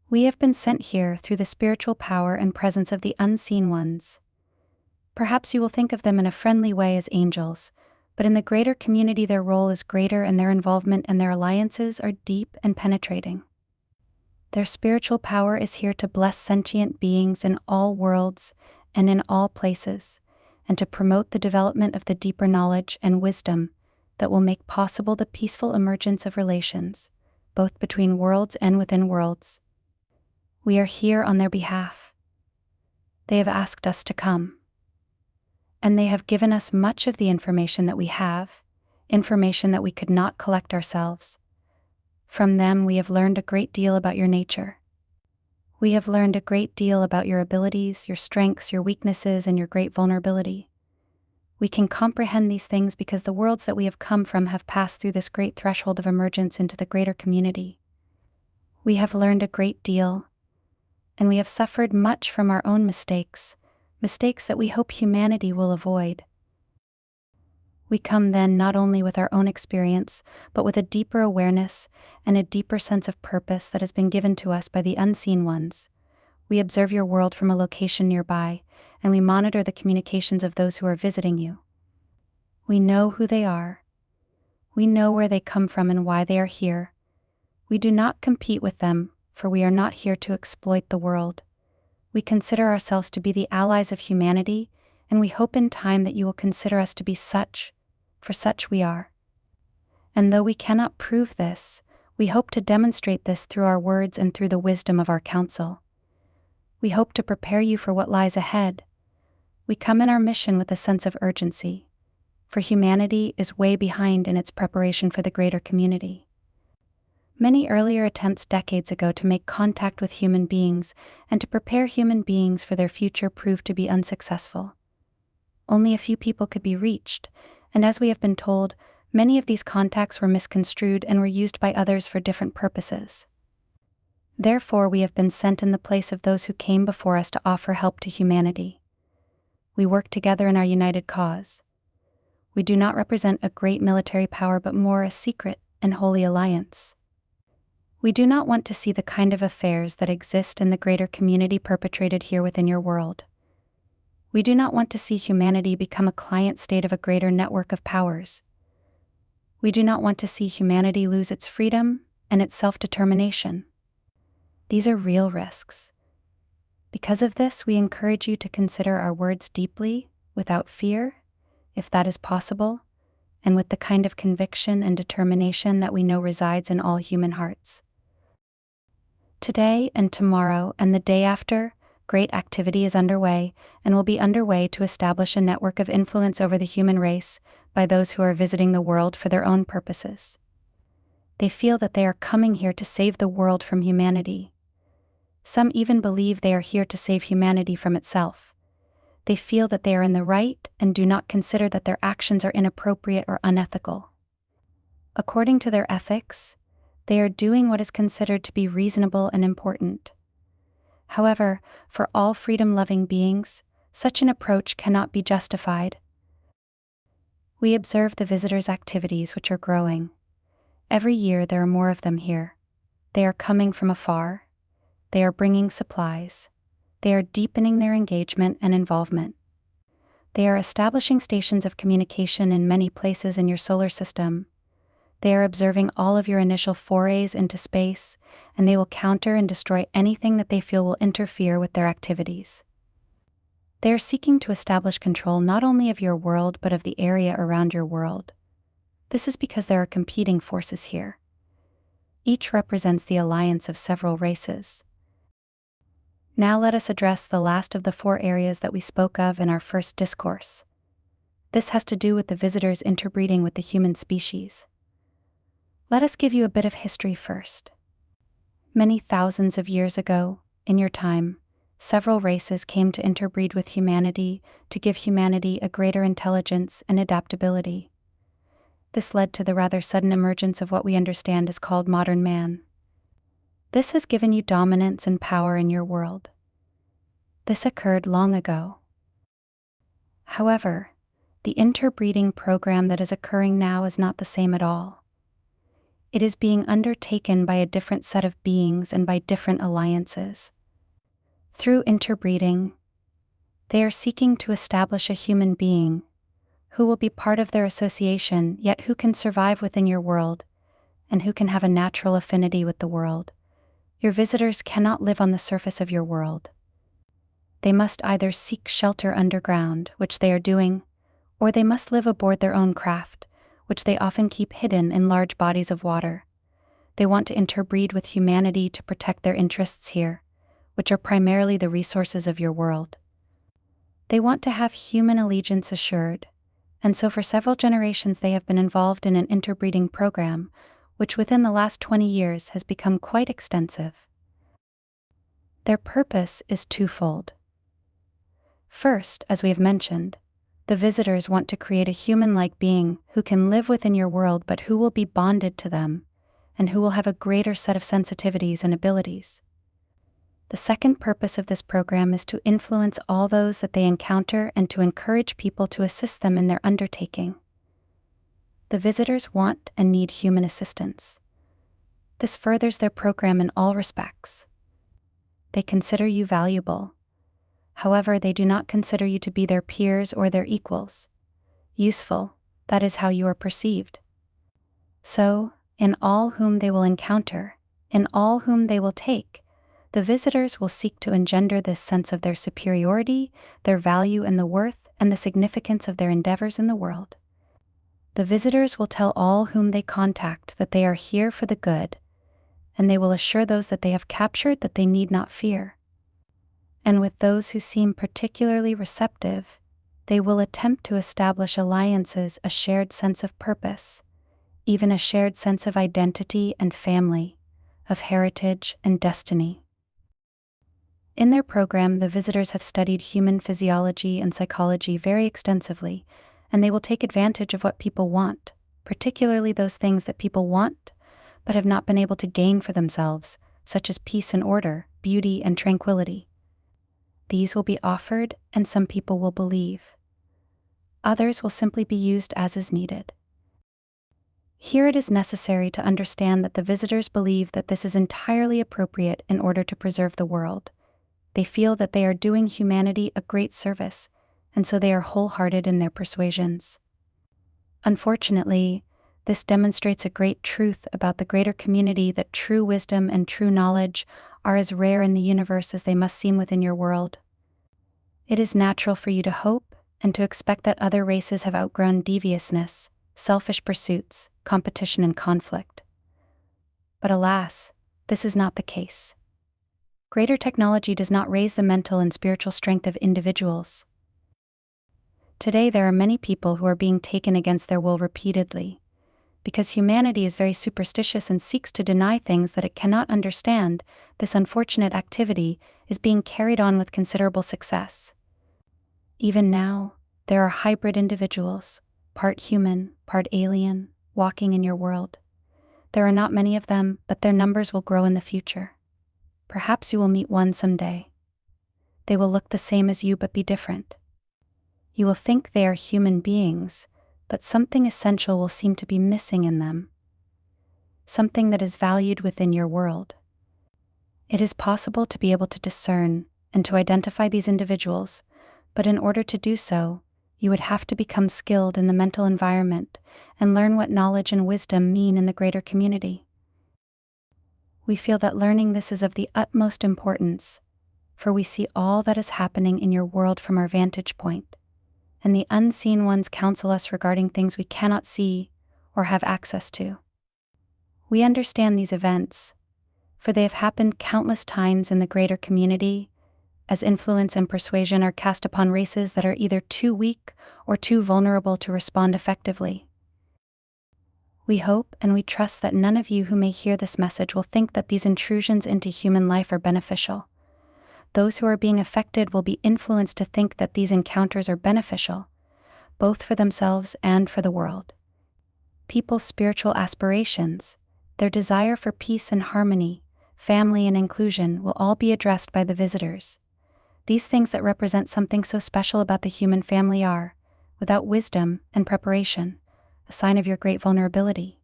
We have been sent here through the spiritual power and presence of the unseen ones. Perhaps you will think of them in a friendly way as angels, but in the greater community their role is greater and their involvement and their alliances are deep and penetrating. Their spiritual power is here to bless sentient beings in all worlds and in all places, and to promote the development of the deeper knowledge and wisdom that will make possible the peaceful emergence of relations, both between worlds and within worlds. We are here on their behalf. They have asked us to come. And they have given us much of the information that we have, information that we could not collect ourselves. From them we have learned a great deal about your nature. We have learned a great deal about your abilities, your strengths, your weaknesses, and your great vulnerability. We can comprehend these things because the worlds that we have come from have passed through this great threshold of emergence into the greater community. We have learned a great deal, and we have suffered much from our own mistakes that we hope humanity will avoid. We come then not only with our own experience, but with a deeper awareness and a deeper sense of purpose that has been given to us by the unseen ones. We observe your world from a location nearby, and we monitor the communications of those who are visiting you. We know who they are. We know where they come from and why they are here. We do not compete with them, for we are not here to exploit the world. We consider ourselves to be the allies of humanity, and we hope in time that you will consider us to be such, for such we are. And though we cannot prove this, we hope to demonstrate this through our words and through the wisdom of our counsel. We hope to prepare you for what lies ahead. We come in our mission with a sense of urgency, for humanity is way behind in its preparation for the greater community. Many earlier attempts decades ago to make contact with human beings and to prepare human beings for their future proved to be unsuccessful. Only a few people could be reached, and as we have been told, many of these contacts were misconstrued and were used by others for different purposes. Therefore, we have been sent in the place of those who came before us to offer help to humanity. We work together in our united cause. We do not represent a great military power but more a secret and holy alliance. We do not want to see the kind of affairs that exist in the greater community perpetrated here within your world. We do not want to see humanity become a client state of a greater network of powers. We do not want to see humanity lose its freedom and its self-determination. These are real risks. Because of this, we encourage you to consider our words deeply, without fear, if that is possible, and with the kind of conviction and determination that we know resides in all human hearts. Today and tomorrow and the day after, great activity is underway and will be underway to establish a network of influence over the human race by those who are visiting the world for their own purposes. They feel that they are coming here to save the world from humanity. Some even believe they are here to save humanity from itself. They feel that they are in the right and do not consider that their actions are inappropriate or unethical. According to their ethics, they are doing what is considered to be reasonable and important. However, for all freedom-loving beings, such an approach cannot be justified. We observe the visitors' activities, which are growing. Every year there are more of them here. They are coming from afar. They are bringing supplies. They are deepening their engagement and involvement. They are establishing stations of communication in many places in your solar system. They are observing all of your initial forays into space, and they will counter and destroy anything that they feel will interfere with their activities. They are seeking to establish control not only of your world but of the area around your world. This is because there are competing forces here. Each represents the alliance of several races. Now let us address the last of the 4 areas that we spoke of in our first discourse. This has to do with the visitors interbreeding with the human species. Let us give you a bit of history first. Many thousands of years ago, in your time, several races came to interbreed with humanity to give humanity a greater intelligence and adaptability. This led to the rather sudden emergence of what we understand is called modern man. This has given you dominance and power in your world. This occurred long ago. However, the interbreeding program that is occurring now is not the same at all. It is being undertaken by a different set of beings and by different alliances. Through interbreeding, they are seeking to establish a human being who will be part of their association, yet who can survive within your world and who can have a natural affinity with the world. Your visitors cannot live on the surface of your world. They must either seek shelter underground, which they are doing, or they must live aboard their own craft, which they often keep hidden in large bodies of water. They want to interbreed with humanity to protect their interests here, which are primarily the resources of your world. They want to have human allegiance assured, and so for several generations they have been involved in an interbreeding program, which within the last 20 years has become quite extensive. Their purpose is twofold. First, as we have mentioned, the visitors want to create a human-like being who can live within your world but who will be bonded to them, and who will have a greater set of sensitivities and abilities. The second purpose of this program is to influence all those that they encounter and to encourage people to assist them in their undertaking. The visitors want and need human assistance. This furthers their program in all respects. They consider you valuable. However, they do not consider you to be their peers or their equals. Useful, that is how you are perceived. So, in all whom they will encounter, in all whom they will take, the visitors will seek to engender this sense of their superiority, their value and the worth and the significance of their endeavors in the world. The visitors will tell all whom they contact that they are here for the good, and they will assure those that they have captured that they need not fear. And with those who seem particularly receptive, they will attempt to establish alliances, a shared sense of purpose, even a shared sense of identity and family, of heritage and destiny. In their program, the visitors have studied human physiology and psychology very extensively, and they will take advantage of what people want, particularly those things that people want but have not been able to gain for themselves, such as peace and order, beauty and tranquility. These will be offered, and some people will believe. Others will simply be used as is needed. Here it is necessary to understand that the visitors believe that this is entirely appropriate in order to preserve the world. They feel that they are doing humanity a great service, and so they are wholehearted in their persuasions. Unfortunately, this demonstrates a great truth about the greater community, that true wisdom and true knowledge are as rare in the universe as they must seem within your world. It is natural for you to hope and to expect that other races have outgrown deviousness, selfish pursuits, competition, and conflict. But alas, this is not the case. Greater technology does not raise the mental and spiritual strength of individuals. Today there are many people who are being taken against their will repeatedly, because humanity is very superstitious and seeks to deny things that it cannot understand. This unfortunate activity is being carried on with considerable success. Even now, there are hybrid individuals, part human, part alien, walking in your world. There are not many of them, but their numbers will grow in the future. Perhaps you will meet one someday. They will look the same as you but be different. You will think they are human beings, but something essential will seem to be missing in them. Something that is valued within your world. It is possible to be able to discern and to identify these individuals, but in order to do so, you would have to become skilled in the mental environment and learn what knowledge and wisdom mean in the greater community. We feel that learning this is of the utmost importance, for we see all that is happening in your world from our vantage point, and the unseen ones counsel us regarding things we cannot see or have access to. We understand these events, for they have happened countless times in the greater community, as influence and persuasion are cast upon races that are either too weak or too vulnerable to respond effectively. We hope and we trust that none of you who may hear this message will think that these intrusions into human life are beneficial. Those who are being affected will be influenced to think that these encounters are beneficial, both for themselves and for the world. People's spiritual aspirations, their desire for peace and harmony, family and inclusion will all be addressed by the visitors. These things that represent something so special about the human family are, without wisdom and preparation, a sign of your great vulnerability.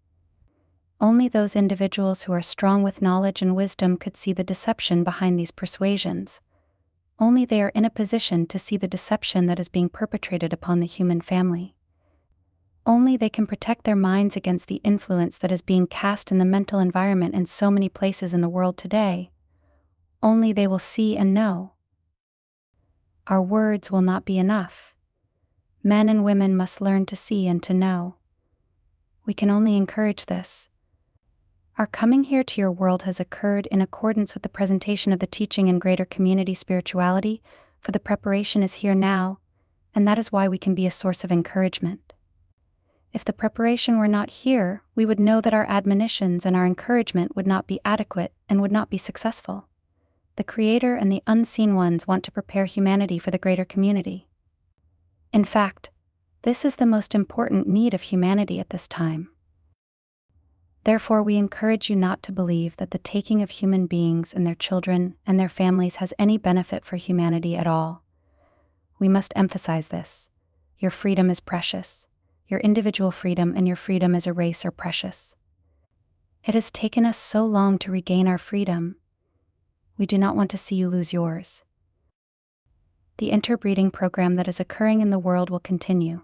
Only those individuals who are strong with knowledge and wisdom could see the deception behind these persuasions. Only they are in a position to see the deception that is being perpetrated upon the human family. Only they can protect their minds against the influence that is being cast in the mental environment in so many places in the world today. Only they will see and know. Our words will not be enough. Men and women must learn to see and to know. We can only encourage this. Our coming here to your world has occurred in accordance with the presentation of the teaching in greater community spirituality, for the preparation is here now, and that is why we can be a source of encouragement. If the preparation were not here, we would know that our admonitions and our encouragement would not be adequate and would not be successful. The Creator and the unseen ones want to prepare humanity for the greater community. In fact, this is the most important need of humanity at this time. Therefore, we encourage you not to believe that the taking of human beings and their children and their families has any benefit for humanity at all. We must emphasize this. Your freedom is precious. Your individual freedom and your freedom as a race are precious. It has taken us so long to regain our freedom. We do not want to see you lose yours. The interbreeding program that is occurring in the world will continue.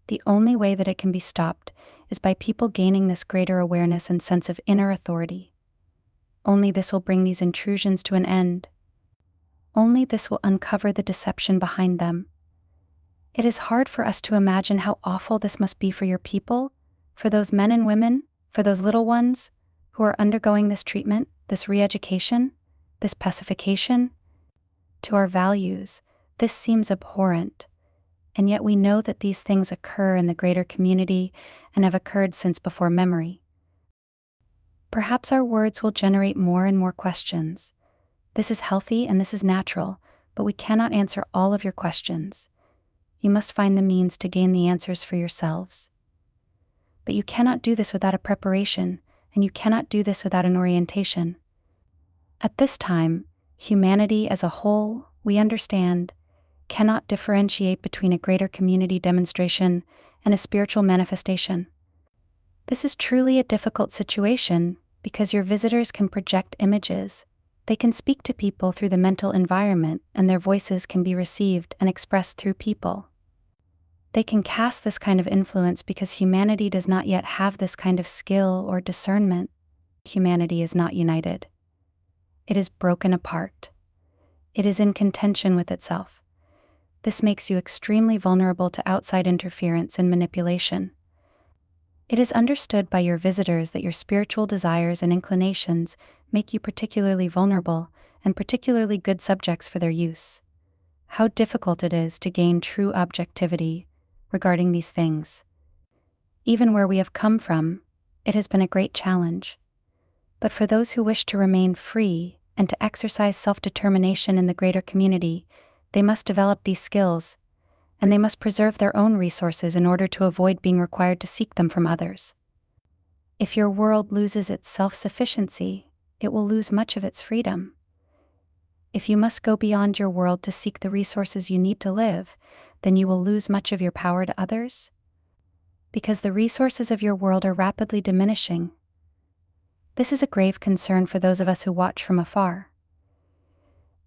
The only way that it can be stopped is by people gaining this greater awareness and sense of inner authority. Only this will bring these intrusions to an end. Only this will uncover the deception behind them. It is hard for us to imagine how awful this must be for your people, for those men and women, for those little ones who are undergoing this treatment, this re-education, this pacification. To our values, this seems abhorrent. And yet we know that these things occur in the greater community and have occurred since before memory. Perhaps our words will generate more and more questions. This is healthy and this is natural, but we cannot answer all of your questions. You must find the means to gain the answers for yourselves. But you cannot do this without a preparation, and you cannot do this without an orientation. At this time, humanity as a whole, we understand, cannot differentiate between a greater community demonstration and a spiritual manifestation. This is truly a difficult situation because your visitors can project images. They can speak to people through the mental environment, and their voices can be received and expressed through people. They can cast this kind of influence because humanity does not yet have this kind of skill or discernment. Humanity is not united. It is broken apart. It is in contention with itself. This makes you extremely vulnerable to outside interference and manipulation. It is understood by your visitors that your spiritual desires and inclinations make you particularly vulnerable and particularly good subjects for their use. How difficult it is to gain true objectivity regarding these things. Even where we have come from, it has been a great challenge. But for those who wish to remain free and to exercise self-determination in the greater community, they must develop these skills, and they must preserve their own resources in order to avoid being required to seek them from others. If your world loses its self-sufficiency, it will lose much of its freedom. If you must go beyond your world to seek the resources you need to live, then you will lose much of your power to others. Because the resources of your world are rapidly diminishing. This is a grave concern for those of us who watch from afar.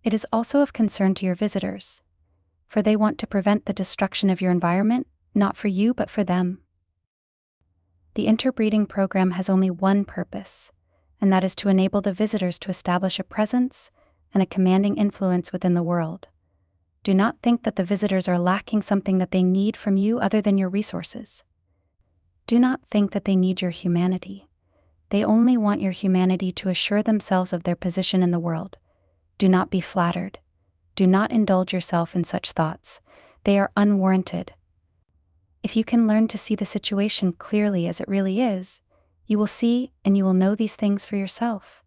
It is also of concern to your visitors, for they want to prevent the destruction of your environment, not for you but for them. The interbreeding program has only one purpose, and that is to enable the visitors to establish a presence and a commanding influence within the world. Do not think that the visitors are lacking something that they need from you other than your resources. Do not think that they need your humanity. They only want your humanity to assure themselves of their position in the world. Do not be flattered. Do not indulge yourself in such thoughts. They are unwarranted. If you can learn to see the situation clearly as it really is, you will see and you will know these things for yourself.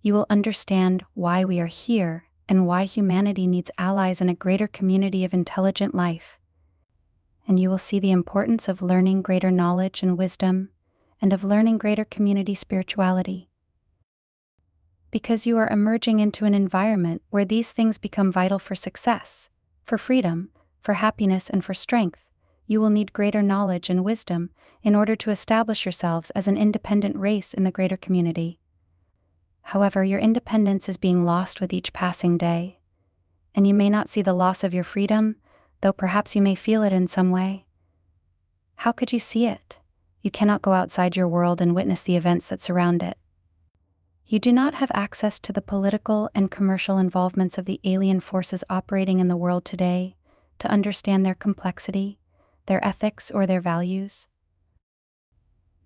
You will understand why we are here and why humanity needs allies in a greater community of intelligent life. And you will see the importance of learning greater knowledge and wisdom, and of learning greater community spirituality. Because you are emerging into an environment where these things become vital for success, for freedom, for happiness, and for strength, you will need greater knowledge and wisdom in order to establish yourselves as an independent race in the greater community. However, your independence is being lost with each passing day, and you may not see the loss of your freedom, though perhaps you may feel it in some way. How could you see it? You cannot go outside your world and witness the events that surround it. You do not have access to the political and commercial involvements of the alien forces operating in the world today to understand their complexity, their ethics, or their values.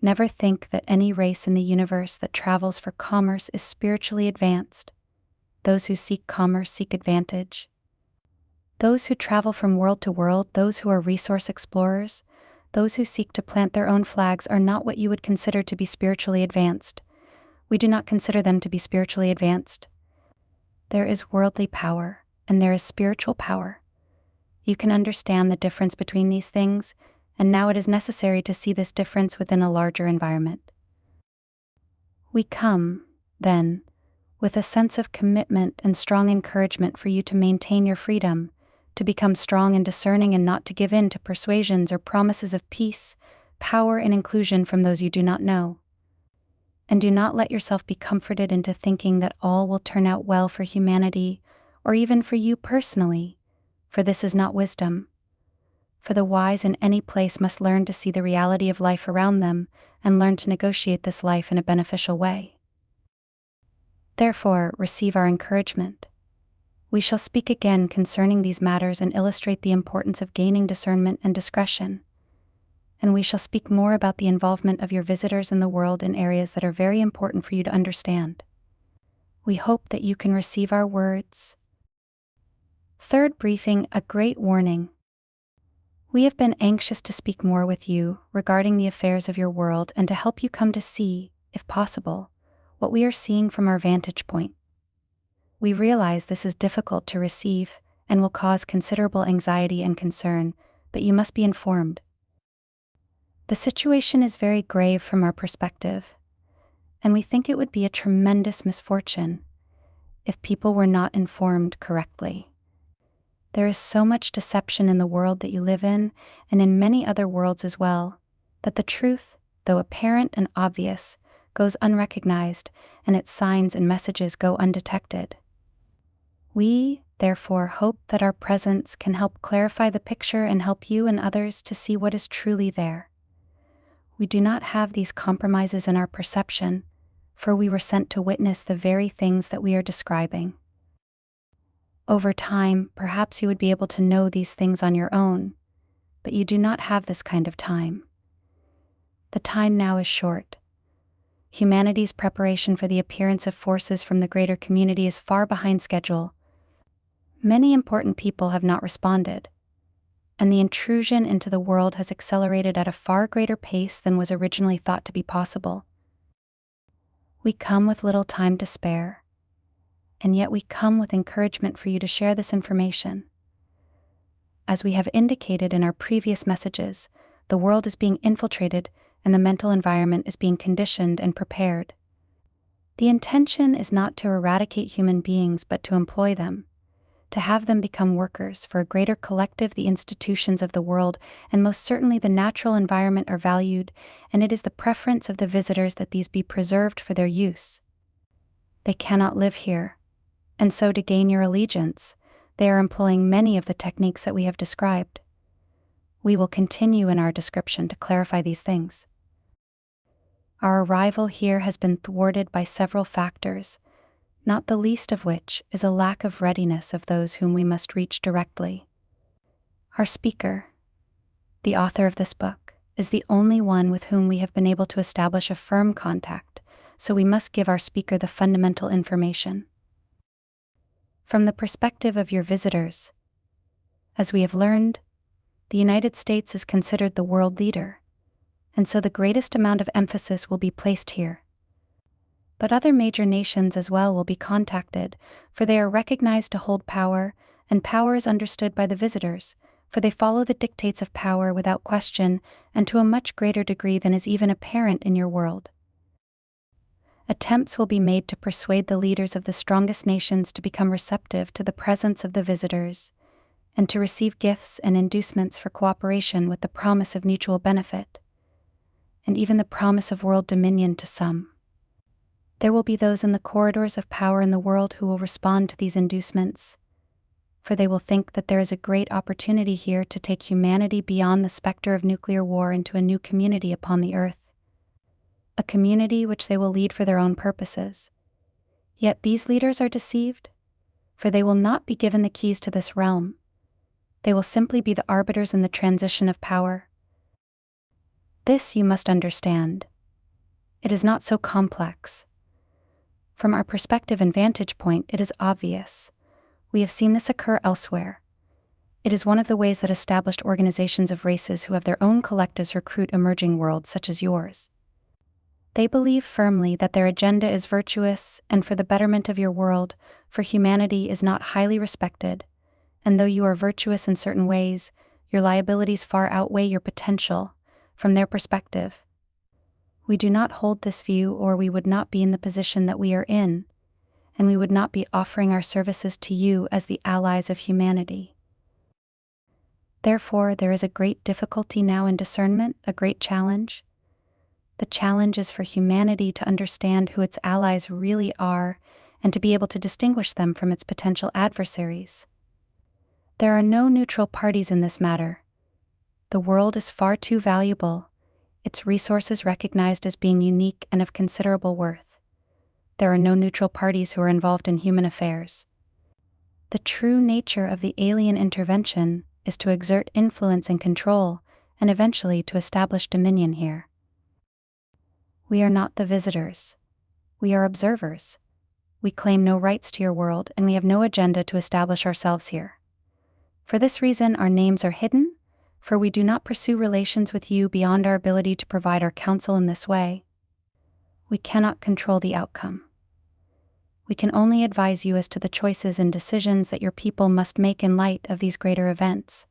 Never think that any race in the universe that travels for commerce is spiritually advanced. Those who seek commerce seek advantage. Those who travel from world to world, those who are resource explorers, those who seek to plant their own flags are not what you would consider to be spiritually advanced. We do not consider them to be spiritually advanced. There is worldly power, and there is spiritual power. You can understand the difference between these things, and now it is necessary to see this difference within a larger environment. We come, then, with a sense of commitment and strong encouragement for you to maintain your freedom, to become strong and discerning and not to give in to persuasions or promises of peace, power, and inclusion from those you do not know. And do not let yourself be comforted into thinking that all will turn out well for humanity, or even for you personally, for this is not wisdom. For the wise in any place must learn to see the reality of life around them and learn to negotiate this life in a beneficial way. Therefore, receive our encouragement. We shall speak again concerning these matters and illustrate the importance of gaining discernment and discretion. And we shall speak more about the involvement of your visitors in the world in areas that are very important for you to understand. We hope that you can receive our words. Third briefing, a great warning. We have been anxious to speak more with you regarding the affairs of your world and to help you come to see, if possible, what we are seeing from our vantage point. We realize this is difficult to receive and will cause considerable anxiety and concern, but you must be informed. The situation is very grave from our perspective, and we think it would be a tremendous misfortune if people were not informed correctly. There is so much deception in the world that you live in, and in many other worlds as well, that the truth though apparent and obvious, goes unrecognized, and its signs and messages go undetected. We, therefore, hope that our presence can help clarify the picture and help you and others to see what is truly there. We do not have these compromises in our perception, for we were sent to witness the very things that we are describing. Over time, perhaps you would be able to know these things on your own, but you do not have this kind of time. The time now is short. Humanity's preparation for the appearance of forces from the greater community is far behind schedule. Many important people have not responded, and the intrusion into the world has accelerated at a far greater pace than was originally thought to be possible. We come with little time to spare, and yet we come with encouragement for you to share this information. As we have indicated in our previous messages, the world is being infiltrated and the mental environment is being conditioned and prepared. The intention is not to eradicate human beings but to employ them, to have them become workers for a greater collective. The institutions of the world and most certainly the natural environment are valued, and it is the preference of the visitors that these be preserved for their use. They cannot live here, and so to gain your allegiance, they are employing many of the techniques that we have described. We will continue in our description to clarify these things. Our arrival here has been thwarted by several factors, not the least of which is a lack of readiness of those whom we must reach directly. Our speaker, the author of this book, is the only one with whom we have been able to establish a firm contact, so we must give our speaker the fundamental information. From the perspective of your visitors, as we have learned, the United States is considered the world leader, and so the greatest amount of emphasis will be placed here. But other major nations as well will be contacted, for they are recognized to hold power, and power is understood by the visitors, for they follow the dictates of power without question and to a much greater degree than is even apparent in your world. Attempts will be made to persuade the leaders of the strongest nations to become receptive to the presence of the visitors, and to receive gifts and inducements for cooperation with the promise of mutual benefit, and even the promise of world dominion to some. There will be those in the corridors of power in the world who will respond to these inducements, for they will think that there is a great opportunity here to take humanity beyond the specter of nuclear war into a new community upon the earth, a community which they will lead for their own purposes. Yet these leaders are deceived, for they will not be given the keys to this realm. They will simply be the arbiters in the transition of power. This you must understand. It is not so complex. From our perspective and vantage point, it is obvious. We have seen this occur elsewhere. It is one of the ways that established organizations of races who have their own collectives recruit emerging worlds such as yours. They believe firmly that their agenda is virtuous and for the betterment of your world, for humanity is not highly respected, and though you are virtuous in certain ways, your liabilities far outweigh your potential. From their perspective, we do not hold this view, or we would not be in the position that we are in, and we would not be offering our services to you as the allies of humanity. Therefore, there is a great difficulty now in discernment, a great challenge. The challenge is for humanity to understand who its allies really are and to be able to distinguish them from its potential adversaries. There are no neutral parties in this matter. The world is far too valuable, its resources recognized as being unique and of considerable worth. There are no neutral parties who are involved in human affairs. The true nature of the alien intervention is to exert influence and control, and eventually to establish dominion here. We are not the visitors. We are observers. We claim no rights to your world, and we have no agenda to establish ourselves here. For this reason, our names are hidden, for we do not pursue relations with you beyond our ability to provide our counsel in this way. We cannot control the outcome. We can only advise you as to the choices and decisions that your people must make in light of these greater events.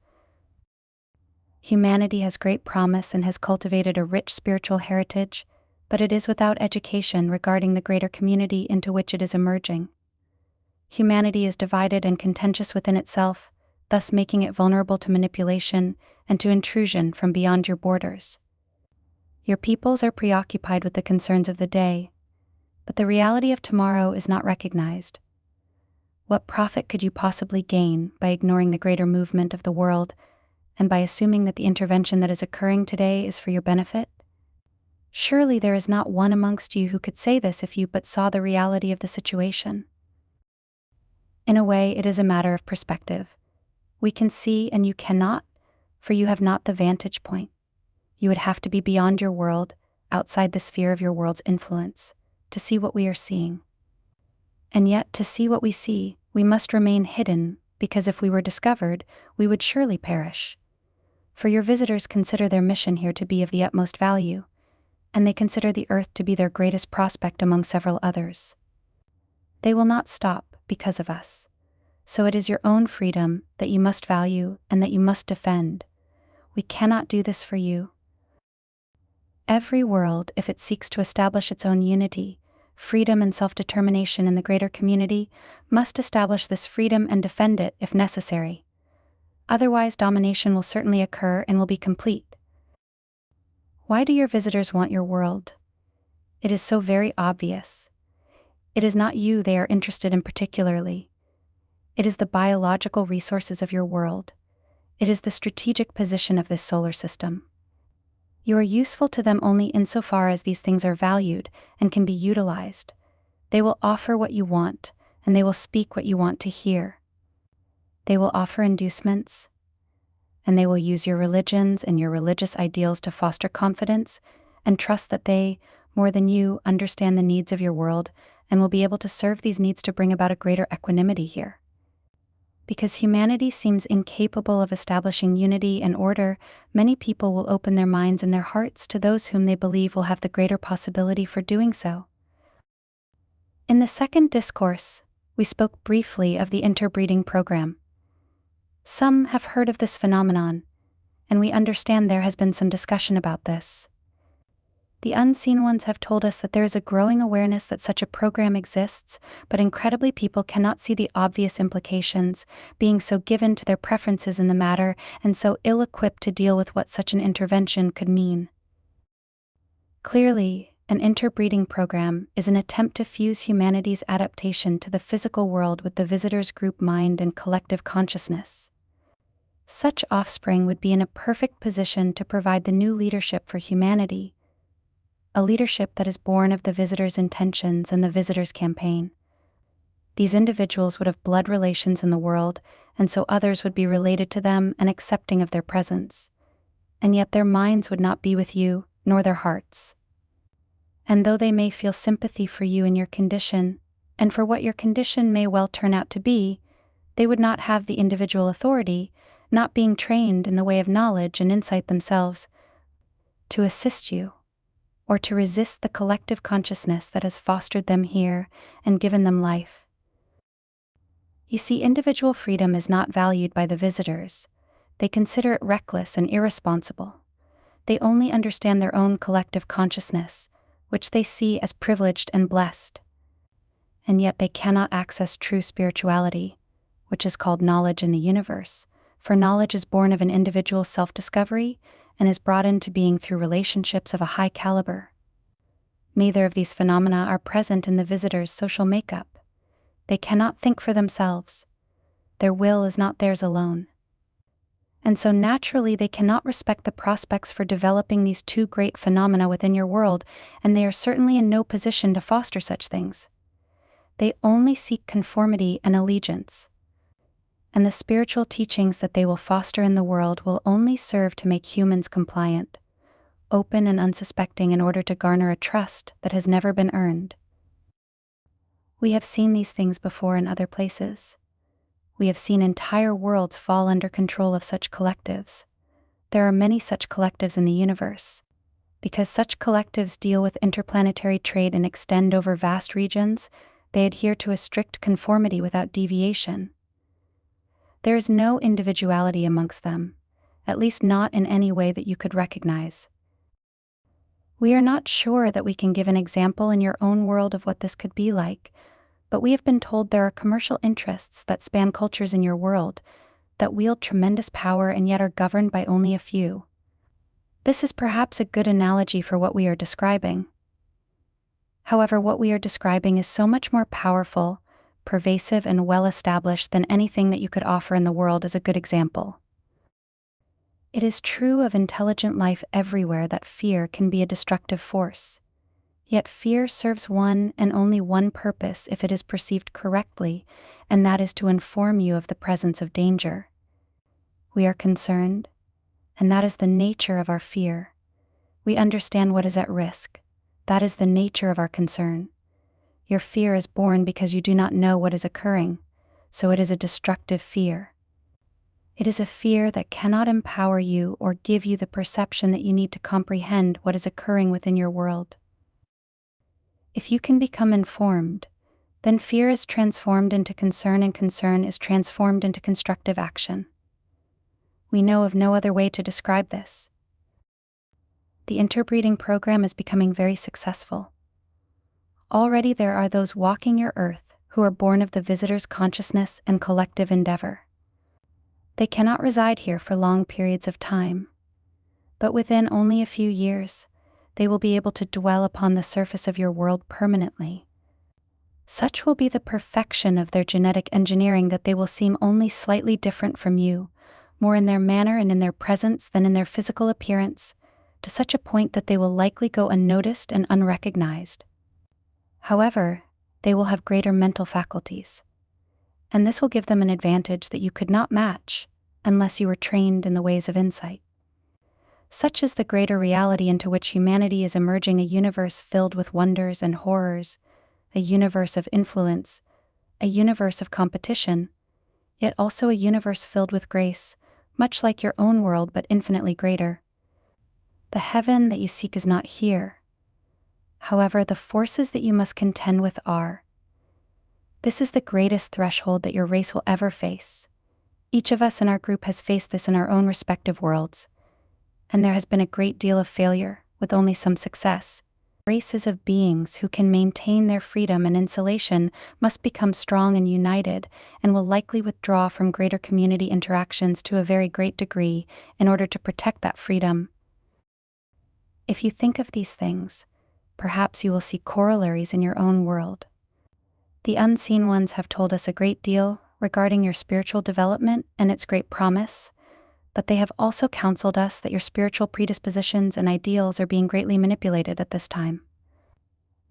Humanity has great promise and has cultivated a rich spiritual heritage, but it is without education regarding the greater community into which it is emerging. Humanity is divided and contentious within itself, thus making it vulnerable to manipulation and to intrusion from beyond your borders. Your peoples are preoccupied with the concerns of the day, but the reality of tomorrow is not recognized. What profit could you possibly gain by ignoring the greater movement of the world and by assuming that the intervention that is occurring today is for your benefit? Surely there is not one amongst you who could say this if you but saw the reality of the situation. In a way, it is a matter of perspective. We can see and you cannot, for you have not the vantage point. You would have to be beyond your world, outside the sphere of your world's influence, to see what we are seeing. And yet, to see what we see, we must remain hidden, because if we were discovered, we would surely perish. For your visitors consider their mission here to be of the utmost value, and they consider the earth to be their greatest prospect among several others. They will not stop because of us. So it is your own freedom that you must value and that you must defend. We cannot do this for you. Every world, if it seeks to establish its own unity, freedom and self-determination in the greater community, must establish this freedom and defend it if necessary. Otherwise, domination will certainly occur and will be complete. Why do your visitors want your world? It is so very obvious. It is not you they are interested in particularly. It is the biological resources of your world. It is the strategic position of this solar system. You are useful to them only insofar as these things are valued and can be utilized. They will offer what you want, and they will speak what you want to hear. They will offer inducements, and they will use your religions and your religious ideals to foster confidence and trust that they, more than you, understand the needs of your world and will be able to serve these needs to bring about a greater equanimity here. Because humanity seems incapable of establishing unity and order, many people will open their minds and their hearts to those whom they believe will have the greater possibility for doing so. In the second discourse, we spoke briefly of the interbreeding program. Some have heard of this phenomenon, and we understand there has been some discussion about this. The unseen ones have told us that there is a growing awareness that such a program exists, but incredibly people cannot see the obvious implications, being so given to their preferences in the matter and so ill-equipped to deal with what such an intervention could mean. Clearly, an interbreeding program is an attempt to fuse humanity's adaptation to the physical world with the visitor's group mind and collective consciousness. Such offspring would be in a perfect position to provide the new leadership for humanity, a leadership that is born of the visitor's intentions and the visitor's campaign. These individuals would have blood relations in the world, and so others would be related to them and accepting of their presence. And yet their minds would not be with you, nor their hearts. And though they may feel sympathy for you in your condition, and for what your condition may well turn out to be, they would not have the individual authority, not being trained in the way of knowledge and insight themselves, to assist you, or to resist the collective consciousness that has fostered them here and given them life. You see, individual freedom is not valued by the visitors. They consider it reckless and irresponsible. They only understand their own collective consciousness, which they see as privileged and blessed. And yet they cannot access true spirituality, which is called knowledge in the universe, for knowledge is born of an individual's self-discovery and is brought into being through relationships of a high caliber. Neither of these phenomena are present in the visitor's social makeup. They cannot think for themselves. Their will is not theirs alone. And so naturally they cannot respect the prospects for developing these two great phenomena within your world, and they are certainly in no position to foster such things. They only seek conformity and allegiance. And the spiritual teachings that they will foster in the world will only serve to make humans compliant, open and unsuspecting in order to garner a trust that has never been earned. We have seen these things before in other places. We have seen entire worlds fall under control of such collectives. There are many such collectives in the universe. Because such collectives deal with interplanetary trade and extend over vast regions, they adhere to a strict conformity without deviation. There is no individuality amongst them, at least not in any way that you could recognize. We are not sure that we can give an example in your own world of what this could be like, but we have been told there are commercial interests that span cultures in your world, that wield tremendous power and yet are governed by only a few. This is perhaps a good analogy for what we are describing. However, what we are describing is so much more powerful, pervasive, and well-established than anything that you could offer in the world as a good example. It is true of intelligent life everywhere that fear can be a destructive force. Yet fear serves one and only one purpose if it is perceived correctly, and that is to inform you of the presence of danger. We are concerned, and that is the nature of our fear. We understand what is at risk. That is the nature of our concern. Your fear is born because you do not know what is occurring, so it is a destructive fear. It is a fear that cannot empower you or give you the perception that you need to comprehend what is occurring within your world. If you can become informed, then fear is transformed into concern, and concern is transformed into constructive action. We know of no other way to describe this. The interbreeding program is becoming very successful. Already there are those walking your earth who are born of the visitor's consciousness and collective endeavor. They cannot reside here for long periods of time, but within only a few years, they will be able to dwell upon the surface of your world permanently. Such will be the perfection of their genetic engineering that they will seem only slightly different from you, more in their manner and in their presence than in their physical appearance, to such a point that they will likely go unnoticed and unrecognized. However, they will have greater mental faculties, and this will give them an advantage that you could not match unless you were trained in the ways of insight. Such is the greater reality into which humanity is emerging, a universe filled with wonders and horrors, a universe of influence, a universe of competition, yet also a universe filled with grace, much like your own world but infinitely greater. The heaven that you seek is not here. However, the forces that you must contend with are. This is the greatest threshold that your race will ever face. Each of us in our group has faced this in our own respective worlds, and there has been a great deal of failure, with only some success. Races of beings who can maintain their freedom and insulation must become strong and united, and will likely withdraw from greater community interactions to a very great degree in order to protect that freedom. If you think of these things, perhaps you will see corollaries in your own world. The unseen ones have told us a great deal regarding your spiritual development and its great promise, but they have also counseled us that your spiritual predispositions and ideals are being greatly manipulated at this time.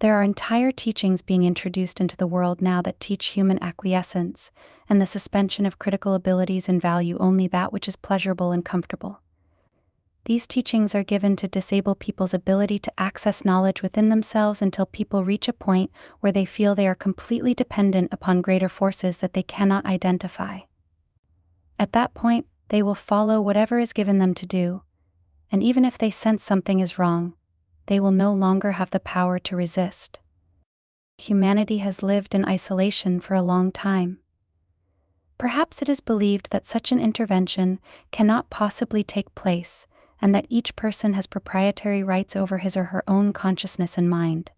There are entire teachings being introduced into the world now that teach human acquiescence and the suspension of critical abilities and value only that which is pleasurable and comfortable. These teachings are given to disable people's ability to access knowledge within themselves until people reach a point where they feel they are completely dependent upon greater forces that they cannot identify. At that point, they will follow whatever is given them to do, and even if they sense something is wrong, they will no longer have the power to resist. Humanity has lived in isolation for a long time. Perhaps it is believed that such an intervention cannot possibly take place, and that each person has proprietary rights over his or her own consciousness and mind.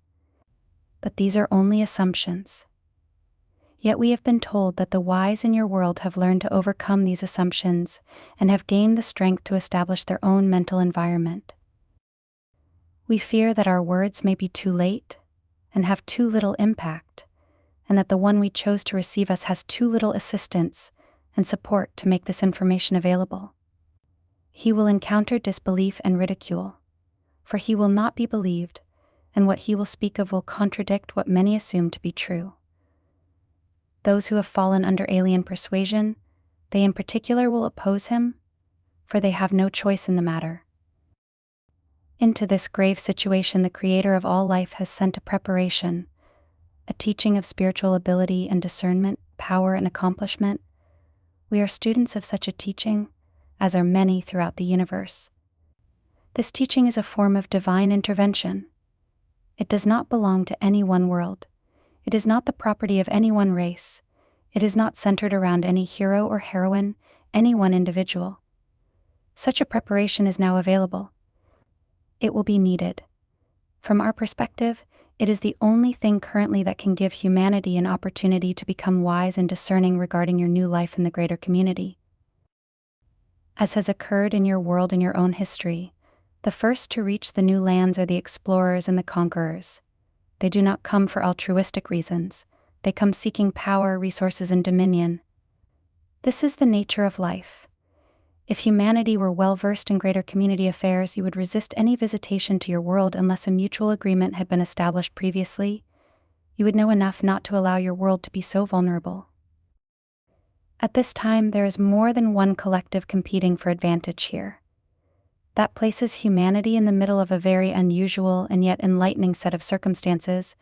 But these are only assumptions. Yet we have been told that the wise in your world have learned to overcome these assumptions and have gained the strength to establish their own mental environment. We fear that our words may be too late and have too little impact, and that the one we chose to receive us has too little assistance and support to make this information available. He will encounter disbelief and ridicule, for he will not be believed, and what he will speak of will contradict what many assume to be true. Those who have fallen under alien persuasion, they in particular will oppose him, for they have no choice in the matter. Into this grave situation the Creator of all life has sent a preparation, a teaching of spiritual ability and discernment, power and accomplishment. We are students of such a teaching, as are many throughout the universe. This teaching is a form of divine intervention. It does not belong to any one world. It is not the property of any one race. It is not centered around any hero or heroine, any one individual. Such a preparation is now available. It will be needed. From our perspective, it is the only thing currently that can give humanity an opportunity to become wise and discerning regarding your new life in the greater community. As has occurred in your world in your own history, The first to reach the new lands are the explorers and the conquerors. They do not come for altruistic reasons. They come seeking power, resources, and dominion. This is the nature of life. If humanity were well-versed in greater community affairs, you would resist any visitation to your world unless a mutual agreement had been established previously. You would know enough not to allow your world to be so vulnerable. At this time, there is more than one collective competing for advantage here. That places humanity in the middle of a very unusual and yet enlightening set of circumstances.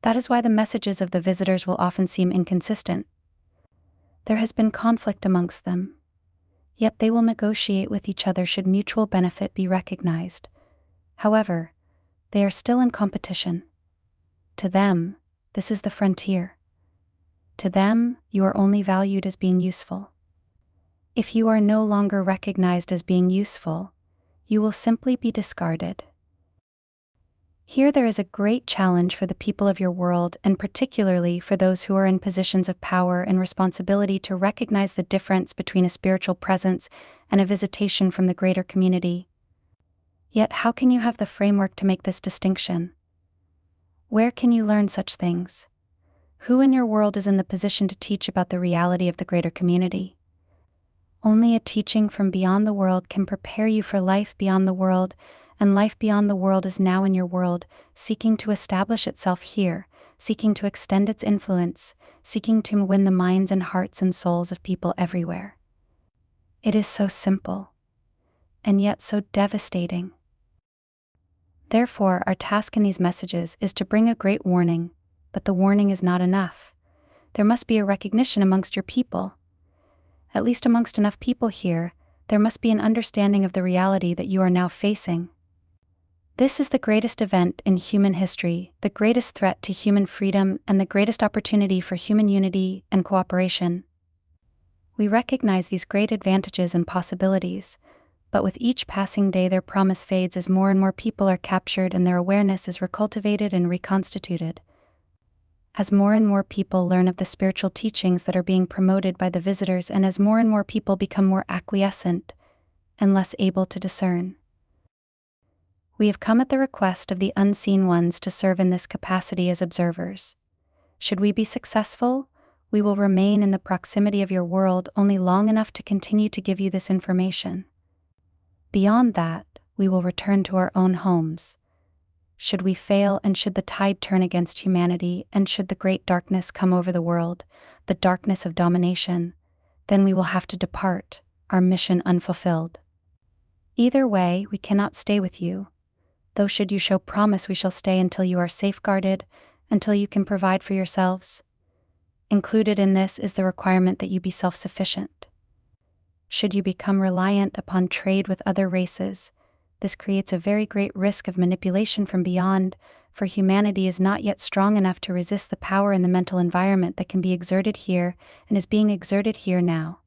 That is why the messages of the visitors will often seem inconsistent. There has been conflict amongst them, yet they will negotiate with each other should mutual benefit be recognized. However, they are still in competition. To them, this is the frontier. To them, you are only valued as being useful. If you are no longer recognized as being useful, you will simply be discarded. Here there is a great challenge for the people of your world, and particularly for those who are in positions of power and responsibility, to recognize the difference between a spiritual presence and a visitation from the greater community. Yet how can you have the framework to make this distinction? Where can you learn such things? Who in your world is in the position to teach about the reality of the greater community? Only a teaching from beyond the world can prepare you for life beyond the world, and life beyond the world is now in your world, seeking to establish itself here, seeking to extend its influence, seeking to win the minds and hearts and souls of people everywhere. It is so simple, and yet so devastating. Therefore, our task in these messages is to bring a great warning, but the warning is not enough. There must be a recognition amongst your people. At least amongst enough people here, there must be an understanding of the reality that you are now facing. This is the greatest event in human history, the greatest threat to human freedom, and the greatest opportunity for human unity and cooperation. We recognize these great advantages and possibilities, but with each passing day their promise fades as more and more people are captured and their awareness is recultivated and reconstituted. As more and more people learn of the spiritual teachings that are being promoted by the visitors, and as more and more people become more acquiescent and less able to discern. We have come at the request of the unseen ones to serve in this capacity as observers. Should we be successful, we will remain in the proximity of your world only long enough to continue to give you this information. Beyond that, we will return to our own homes. Should we fail, and should the tide turn against humanity, and should the great darkness come over the world, the darkness of domination, then we will have to depart, our mission unfulfilled. Either way, we cannot stay with you, though should you show promise we shall stay until you are safeguarded, until you can provide for yourselves. Included in this is the requirement that you be self-sufficient. Should you become reliant upon trade with other races, this creates a very great risk of manipulation from beyond, for humanity is not yet strong enough to resist the power in the mental environment that can be exerted here and is being exerted here now.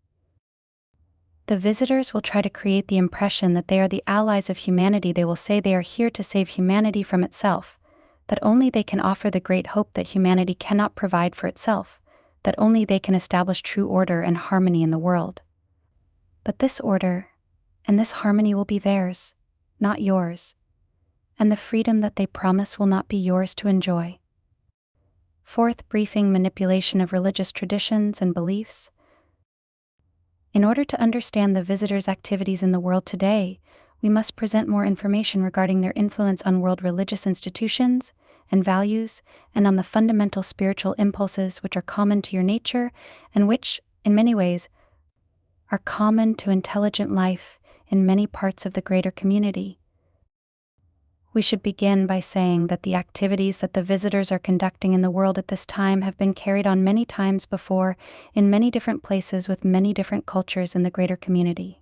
The visitors will try to create the impression that they are the allies of humanity. They will say they are here to save humanity from itself, that only they can offer the great hope that humanity cannot provide for itself, that only they can establish true order and harmony in the world. But this order and this harmony will be theirs, not yours, and the freedom that they promise will not be yours to enjoy. Fourth briefing: manipulation of religious traditions and beliefs. In order to understand the visitors' activities in the world today, we must present more information regarding their influence on world religious institutions and values, and on the fundamental spiritual impulses which are common to your nature, and which, in many ways, are common to intelligent life in many parts of the greater community. We should begin by saying that the activities that the visitors are conducting in the world at this time have been carried on many times before, in many different places with many different cultures in the greater community.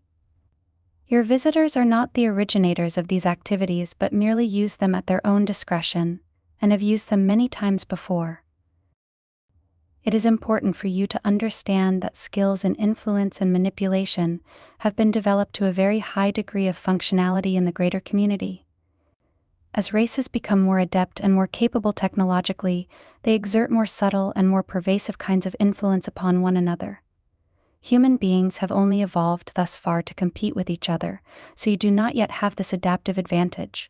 Your visitors are not the originators of these activities, but merely use them at their own discretion, and have used them many times before. It is important for you to understand that skills in influence and manipulation have been developed to a very high degree of functionality in the greater community. As races become more adept and more capable technologically, they exert more subtle and more pervasive kinds of influence upon one another. Human beings have only evolved thus far to compete with each other, so you do not yet have this adaptive advantage.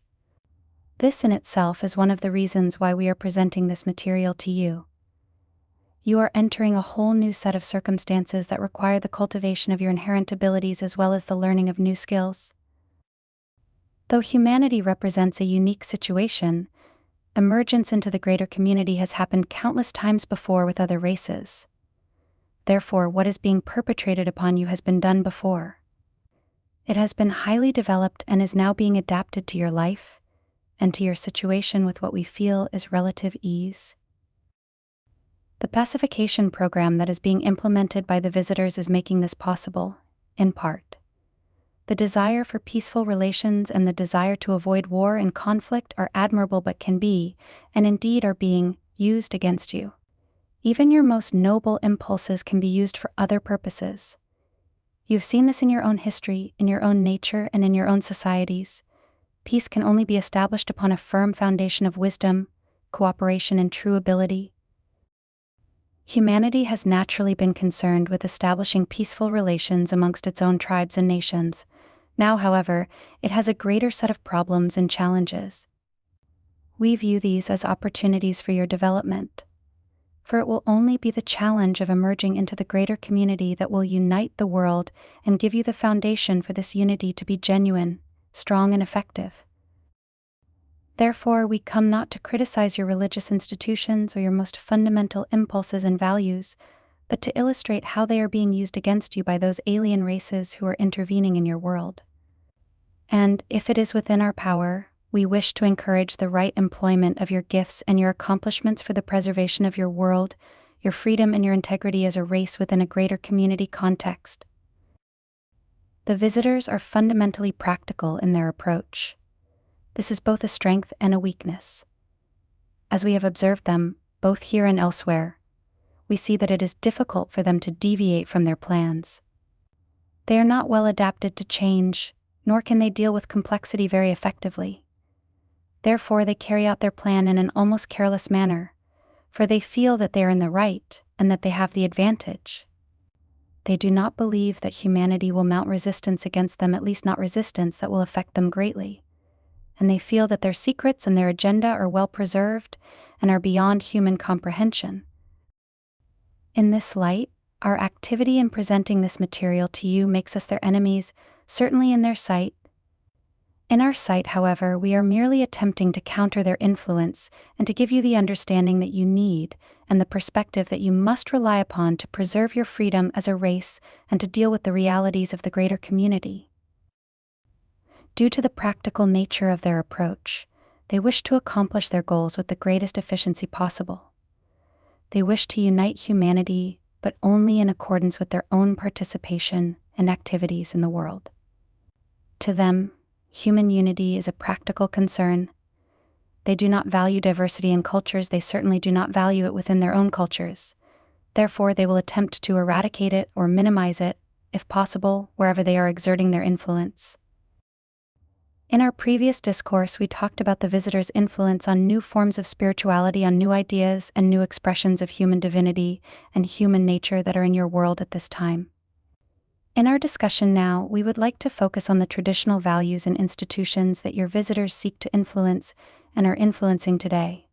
This in itself is one of the reasons why we are presenting this material to you. You are entering a whole new set of circumstances that require the cultivation of your inherent abilities as well as the learning of new skills. Though humanity represents a unique situation, emergence into the greater community has happened countless times before with other races. Therefore, what is being perpetrated upon you has been done before. It has been highly developed and is now being adapted to your life and to your situation with what we feel is relative ease. The pacification program that is being implemented by the visitors is making this possible, in part. The desire for peaceful relations and the desire to avoid war and conflict are admirable but can be, and indeed are being, used against you. Even your most noble impulses can be used for other purposes. You've seen this in your own history, in your own nature, and in your own societies. Peace can only be established upon a firm foundation of wisdom, cooperation, and true ability. Humanity has naturally been concerned with establishing peaceful relations amongst its own tribes and nations. Now, however, it has a greater set of problems and challenges. We view these as opportunities for your development, for it will only be the challenge of emerging into the greater community that will unite the world and give you the foundation for this unity to be genuine, strong, and effective. Therefore, we come not to criticize your religious institutions or your most fundamental impulses and values, but to illustrate how they are being used against you by those alien races who are intervening in your world. And, if it is within our power, we wish to encourage the right employment of your gifts and your accomplishments for the preservation of your world, your freedom and your integrity as a race within a greater community context. The visitors are fundamentally practical in their approach. This is both a strength and a weakness. As we have observed them, both here and elsewhere, we see that it is difficult for them to deviate from their plans. They are not well adapted to change, nor can they deal with complexity very effectively. Therefore, they carry out their plan in an almost careless manner, for they feel that they are in the right and that they have the advantage. They do not believe that humanity will mount resistance against them, at least not resistance that will affect them greatly. And they feel that their secrets and their agenda are well preserved and are beyond human comprehension. In this light, our activity in presenting this material to you makes us their enemies, certainly in their sight. In our sight, however, we are merely attempting to counter their influence and to give you the understanding that you need and the perspective that you must rely upon to preserve your freedom as a race and to deal with the realities of the greater community. Due to the practical nature of their approach, they wish to accomplish their goals with the greatest efficiency possible. They wish to unite humanity, but only in accordance with their own participation and activities in the world. To them, human unity is a practical concern. They do not value diversity in cultures. They certainly do not value it within their own cultures. Therefore, they will attempt to eradicate it or minimize it, if possible, wherever they are exerting their influence. In our previous discourse, we talked about the visitors' influence on new forms of spirituality, on new ideas and new expressions of human divinity and human nature that are in your world at this time. In our discussion now, we would like to focus on the traditional values and institutions that your visitors seek to influence and are influencing today.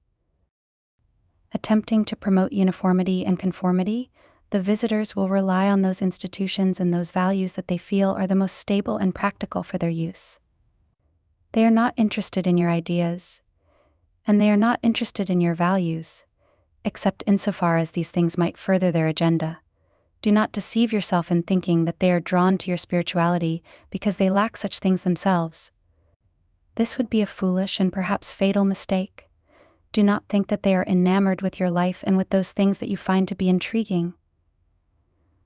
Attempting to promote uniformity and conformity, the visitors will rely on those institutions and those values that they feel are the most stable and practical for their use. They are not interested in your ideas, and they are not interested in your values, except insofar as these things might further their agenda. Do not deceive yourself in thinking that they are drawn to your spirituality because they lack such things themselves. This would be a foolish and perhaps fatal mistake. Do not think that they are enamored with your life and with those things that you find to be intriguing.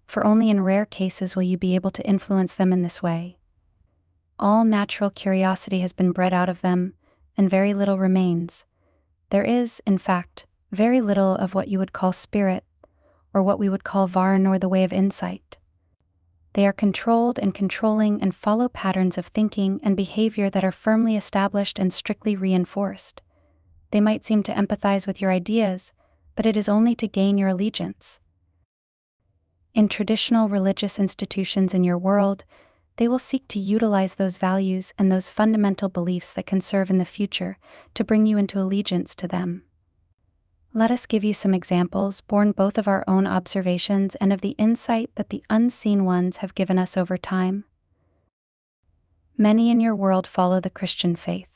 For only in rare cases will you be able to influence them in this way. All natural curiosity has been bred out of them, and very little remains. There is, in fact, very little of what you would call spirit, or what we would call varn or the way of insight. They are controlled and controlling and follow patterns of thinking and behavior that are firmly established and strictly reinforced. They might seem to empathize with your ideas, but it is only to gain your allegiance. In traditional religious institutions in your world, they will seek to utilize those values and those fundamental beliefs that can serve in the future to bring you into allegiance to them. Let us give you some examples, born both of our own observations and of the insight that the unseen ones have given us over time. Many in your world follow the Christian faith.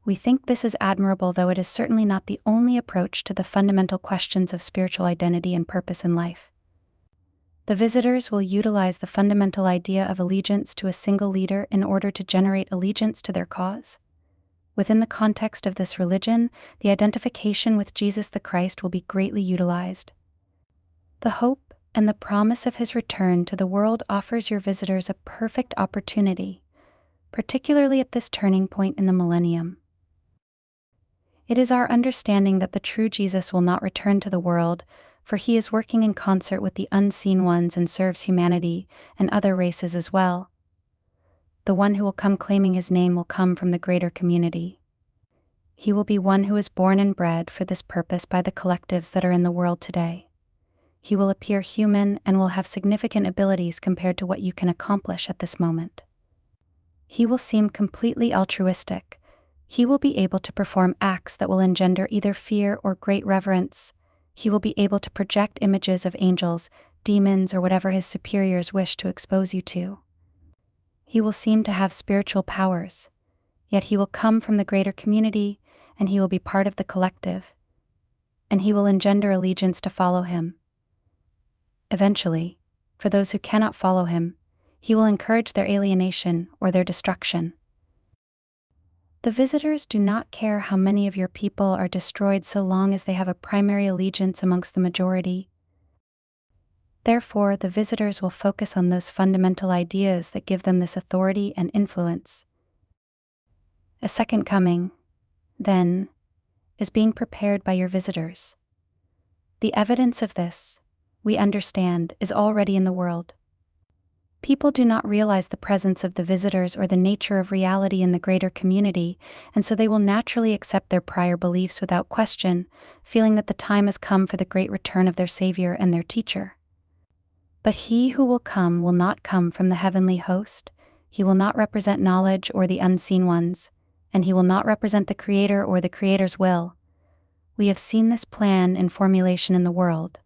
We think this is admirable, though it is certainly not the only approach to the fundamental questions of spiritual identity and purpose in life. The visitors will utilize the fundamental idea of allegiance to a single leader in order to generate allegiance to their cause. Within the context of this religion, the identification with Jesus the Christ will be greatly utilized. The hope and the promise of his return to the world offers your visitors a perfect opportunity, particularly at this turning point in the millennium. It is our understanding that the true Jesus will not return to the world, for he is working in concert with the unseen ones and serves humanity and other races as well. The one who will come claiming his name will come from the greater community. He will be one who is born and bred for this purpose by the collectives that are in the world today. He will appear human and will have significant abilities compared to what you can accomplish at this moment. He will seem completely altruistic. He will be able to perform acts that will engender either fear or great reverence. He will be able to project images of angels, demons, or whatever his superiors wish to expose you to. He will seem to have spiritual powers, yet he will come from the greater community, and he will be part of the collective, and he will engender allegiance to follow him. Eventually, for those who cannot follow him, he will encourage their alienation or their destruction. The visitors do not care how many of your people are destroyed so long as they have a primary allegiance amongst the majority. Therefore, the visitors will focus on those fundamental ideas that give them this authority and influence. A second coming, then, is being prepared by your visitors. The evidence of this, we understand, is already in the world. People do not realize the presence of the visitors or the nature of reality in the greater community, and so they will naturally accept their prior beliefs without question, feeling that the time has come for the great return of their Savior and their teacher. But he who will not come from the heavenly host. He will not represent knowledge or the unseen ones, and he will not represent the Creator or the Creator's will. We have seen this plan in formulation in the world.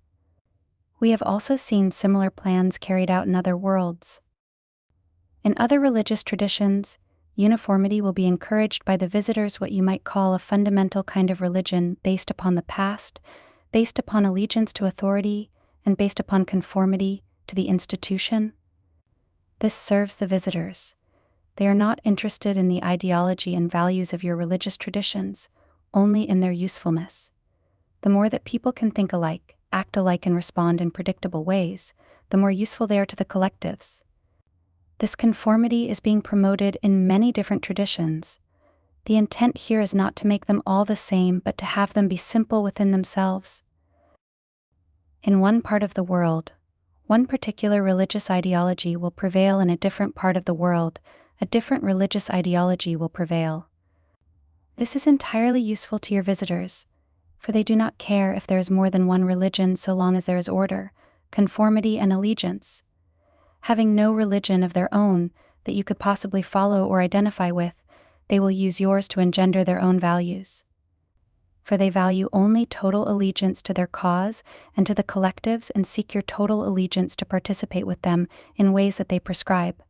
We have also seen similar plans carried out in other worlds. In other religious traditions, uniformity will be encouraged by the visitors, what you might call a fundamental kind of religion based upon the past, based upon allegiance to authority, and based upon conformity to the institution. This serves the visitors. They are not interested in the ideology and values of your religious traditions, only in their usefulness. The more that people can think alike, act alike, and respond in predictable ways, the more useful they are to the collectives. This conformity is being promoted in many different traditions. The intent here is not to make them all the same, but to have them be simple within themselves. In one part of the world, one particular religious ideology will prevail. In a different part of the world, a different religious ideology will prevail. This is entirely useful to your visitors, for they do not care if there is more than one religion so long as there is order, conformity, and allegiance. Having no religion of their own that you could possibly follow or identify with, they will use yours to engender their own values. For they value only total allegiance to their cause and to the collectives, and seek your total allegiance to participate with them in ways that they prescribe.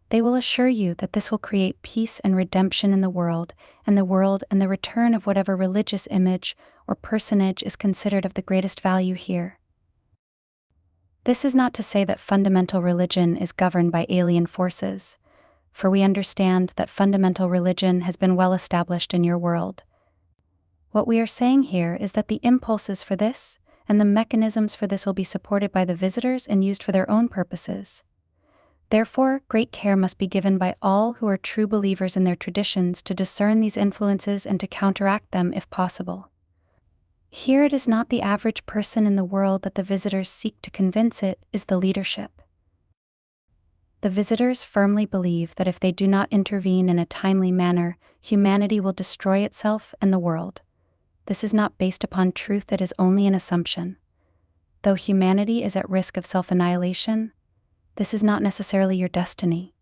They will assure you that this will create peace and redemption in the world and the return of whatever religious image or personage is considered of the greatest value here. This is not to say that fundamental religion is governed by alien forces, for we understand that fundamental religion has been well established in your world. What we are saying here is that the impulses for this and the mechanisms for this will be supported by the visitors and used for their own purposes. Therefore, great care must be given by all who are true believers in their traditions to discern these influences and to counteract them if possible. Here it is not the average person in the world that the visitors seek to convince, it is the leadership. The visitors firmly believe that if they do not intervene in a timely manner, humanity will destroy itself and the world. This is not based upon truth, it is only an assumption. Though humanity is at risk of self-annihilation, this is not necessarily your destiny.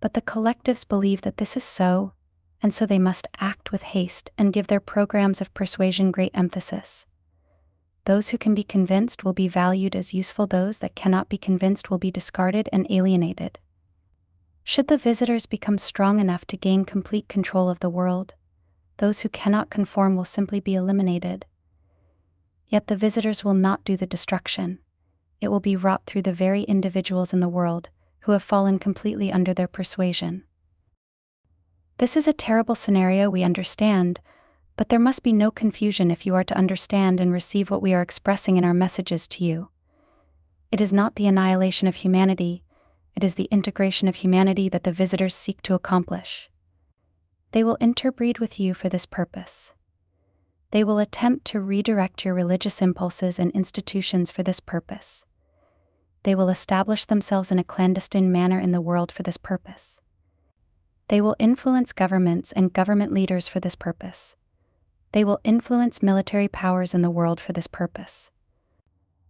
But the collectives believe that this is so, and so they must act with haste and give their programs of persuasion great emphasis. Those who can be convinced will be valued as useful, those that cannot be convinced will be discarded and alienated. Should the visitors become strong enough to gain complete control of the world, those who cannot conform will simply be eliminated. Yet the visitors will not do the destruction. It will be wrought through the very individuals in the world who have fallen completely under their persuasion. This is a terrible scenario, we understand, but there must be no confusion if you are to understand and receive what we are expressing in our messages to you. It is not the annihilation of humanity, it is the integration of humanity that the visitors seek to accomplish. They will interbreed with you for this purpose. They will attempt to redirect your religious impulses and institutions for this purpose. They will establish themselves in a clandestine manner in the world for this purpose. They will influence governments and government leaders for this purpose. They will influence military powers in the world for this purpose.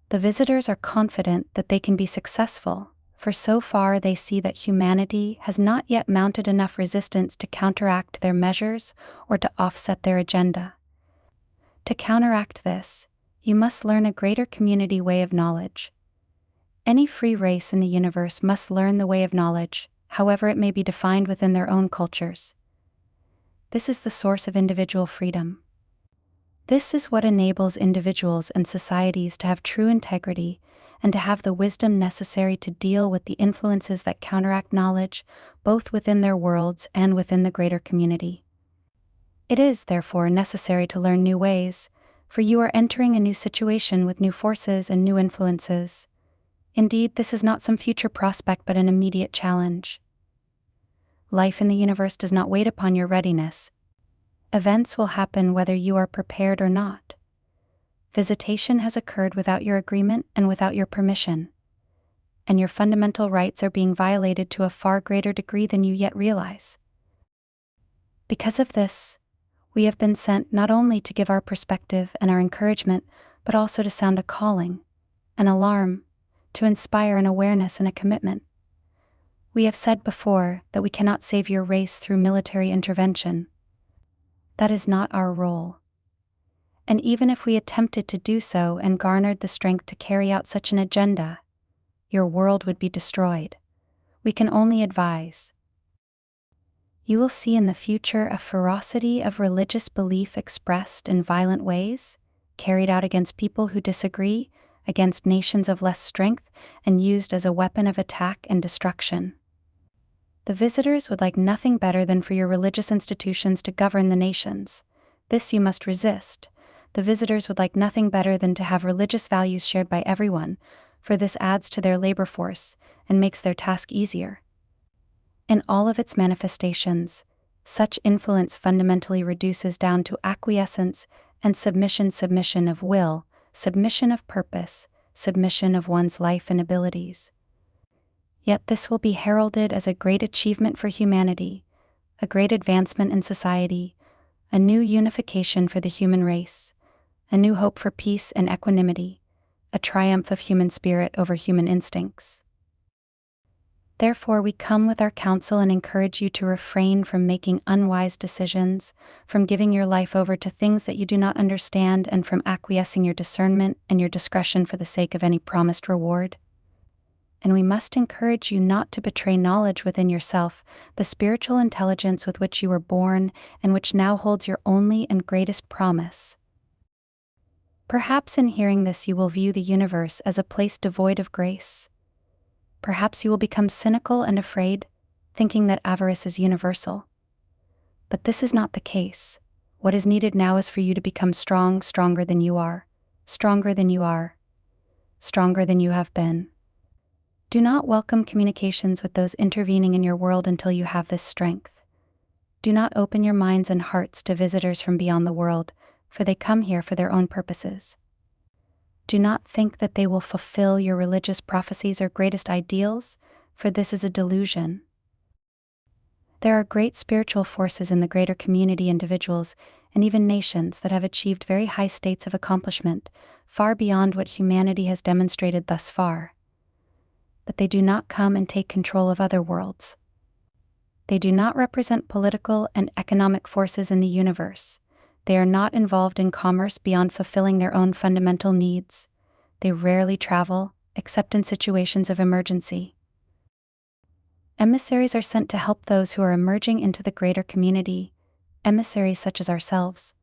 The visitors are confident that they can be successful, for so far they see that humanity has not yet mounted enough resistance to counteract their measures or to offset their agenda. To counteract this, you must learn a greater community way of knowledge. Any free race in the universe must learn the way of knowledge, however it may be defined within their own cultures. This is the source of individual freedom. This is what enables individuals and societies to have true integrity and to have the wisdom necessary to deal with the influences that counteract knowledge, both within their worlds and within the greater community. It is, therefore, necessary to learn new ways, for you are entering a new situation with new forces and new influences. Indeed, this is not some future prospect but an immediate challenge. Life in the universe does not wait upon your readiness. Events will happen whether you are prepared or not. Visitation has occurred without your agreement and without your permission, and your fundamental rights are being violated to a far greater degree than you yet realize. Because of this, we have been sent not only to give our perspective and our encouragement, but also to sound a calling, an alarm, to inspire an awareness and a commitment. We have said before that we cannot save your race through military intervention. That is not our role. And even if we attempted to do so and garnered the strength to carry out such an agenda, your world would be destroyed. We can only advise. You will see in the future a ferocity of religious belief expressed in violent ways, carried out against people who disagree, against nations of less strength, and used as a weapon of attack and destruction. The visitors would like nothing better than for your religious institutions to govern the nations. This you must resist. The visitors would like nothing better than to have religious values shared by everyone, for this adds to their labor force and makes their task easier. In all of its manifestations, such influence fundamentally reduces down to acquiescence and submission of will, submission of purpose, submission of one's life and abilities. Yet this will be heralded as a great achievement for humanity, a great advancement in society, a new unification for the human race, a new hope for peace and equanimity, a triumph of human spirit over human instincts. Therefore, we come with our counsel and encourage you to refrain from making unwise decisions, from giving your life over to things that you do not understand, and from acquiescing your discernment and your discretion for the sake of any promised reward. And we must encourage you not to betray knowledge within yourself, the spiritual intelligence with which you were born and which now holds your only and greatest promise. Perhaps in hearing this you will view the universe as a place devoid of grace. Perhaps you will become cynical and afraid, thinking that avarice is universal. But this is not the case. What is needed now is for you to become stronger than you are, stronger than you are, stronger than you have been. Do not welcome communications with those intervening in your world until you have this strength. Do not open your minds and hearts to visitors from beyond the world, for they come here for their own purposes. Do not think that they will fulfill your religious prophecies or greatest ideals, for this is a delusion. There are great spiritual forces in the greater community, individuals, and even nations that have achieved very high states of accomplishment, far beyond what humanity has demonstrated thus far. But they do not come and take control of other worlds. They do not represent political and economic forces in the universe. They are not involved in commerce beyond fulfilling their own fundamental needs. They rarely travel, except in situations of emergency. Emissaries are sent to help those who are emerging into the greater community, emissaries such as ourselves.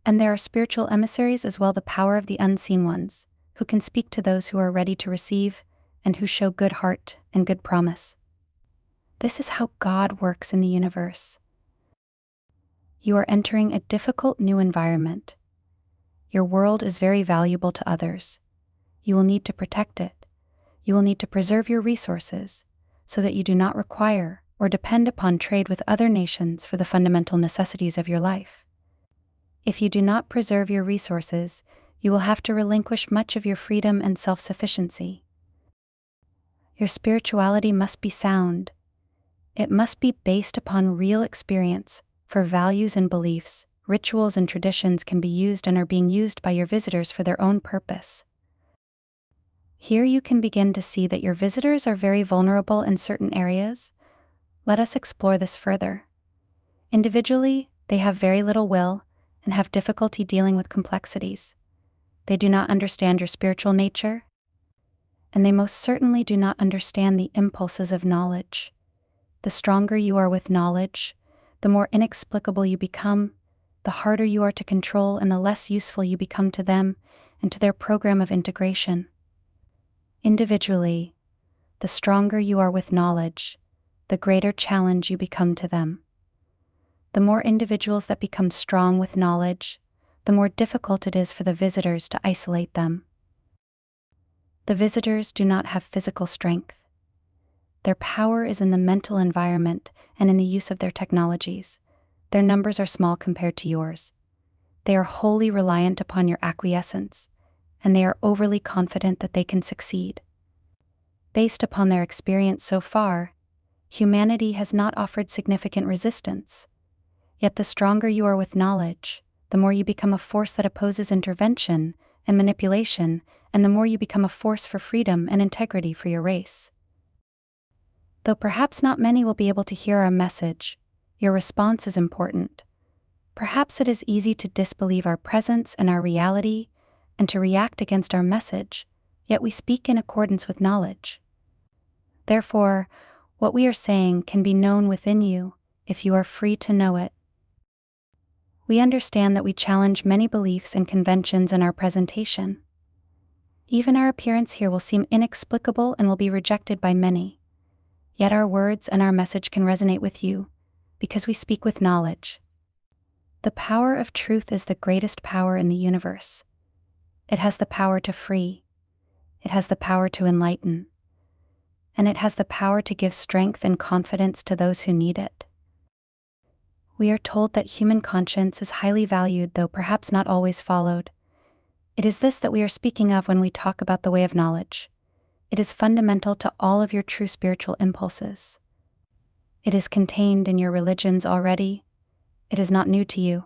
And there are spiritual emissaries as well, the power of the unseen ones, who can speak to those who are ready to receive and who show good heart and good promise. This is how God works in the universe. You are entering a difficult new environment. Your world is very valuable to others. You will need to protect it. You will need to preserve your resources so that you do not require or depend upon trade with other nations for the fundamental necessities of your life. If you do not preserve your resources, you will have to relinquish much of your freedom and self-sufficiency. Your spirituality must be sound. It must be based upon real experience, for values and beliefs, rituals and traditions can be used and are being used by your visitors for their own purpose. Here you can begin to see that your visitors are very vulnerable in certain areas. Let us explore this further. Individually, they have very little will and have difficulty dealing with complexities. They do not understand your spiritual nature, and they most certainly do not understand the impulses of knowledge. The stronger you are with knowledge, the more inexplicable you become, the harder you are to control, and the less useful you become to them and to their program of integration. Individually, the stronger you are with knowledge, the greater challenge you become to them. The more individuals that become strong with knowledge, the more difficult it is for the visitors to isolate them. The visitors do not have physical strength. Their power is in the mental environment and in the use of their technologies. Their numbers are small compared to yours. They are wholly reliant upon your acquiescence, and they are overly confident that they can succeed. Based upon their experience so far, humanity has not offered significant resistance. Yet the stronger you are with knowledge, the more you become a force that opposes intervention and manipulation, and the more you become a force for freedom and integrity for your race. Though perhaps not many will be able to hear our message, your response is important. Perhaps it is easy to disbelieve our presence and our reality, and to react against our message, yet we speak in accordance with knowledge. Therefore, what we are saying can be known within you if you are free to know it. We understand that we challenge many beliefs and conventions in our presentation. Even our appearance here will seem inexplicable and will be rejected by many. Yet our words and our message can resonate with you, because we speak with knowledge. The power of truth is the greatest power in the universe. It has the power to free. It has the power to enlighten. And it has the power to give strength and confidence to those who need it. We are told that human conscience is highly valued, though perhaps not always followed. It is this that we are speaking of when we talk about the way of knowledge. It is fundamental to all of your true spiritual impulses. It is contained in your religions already. It is not new to you.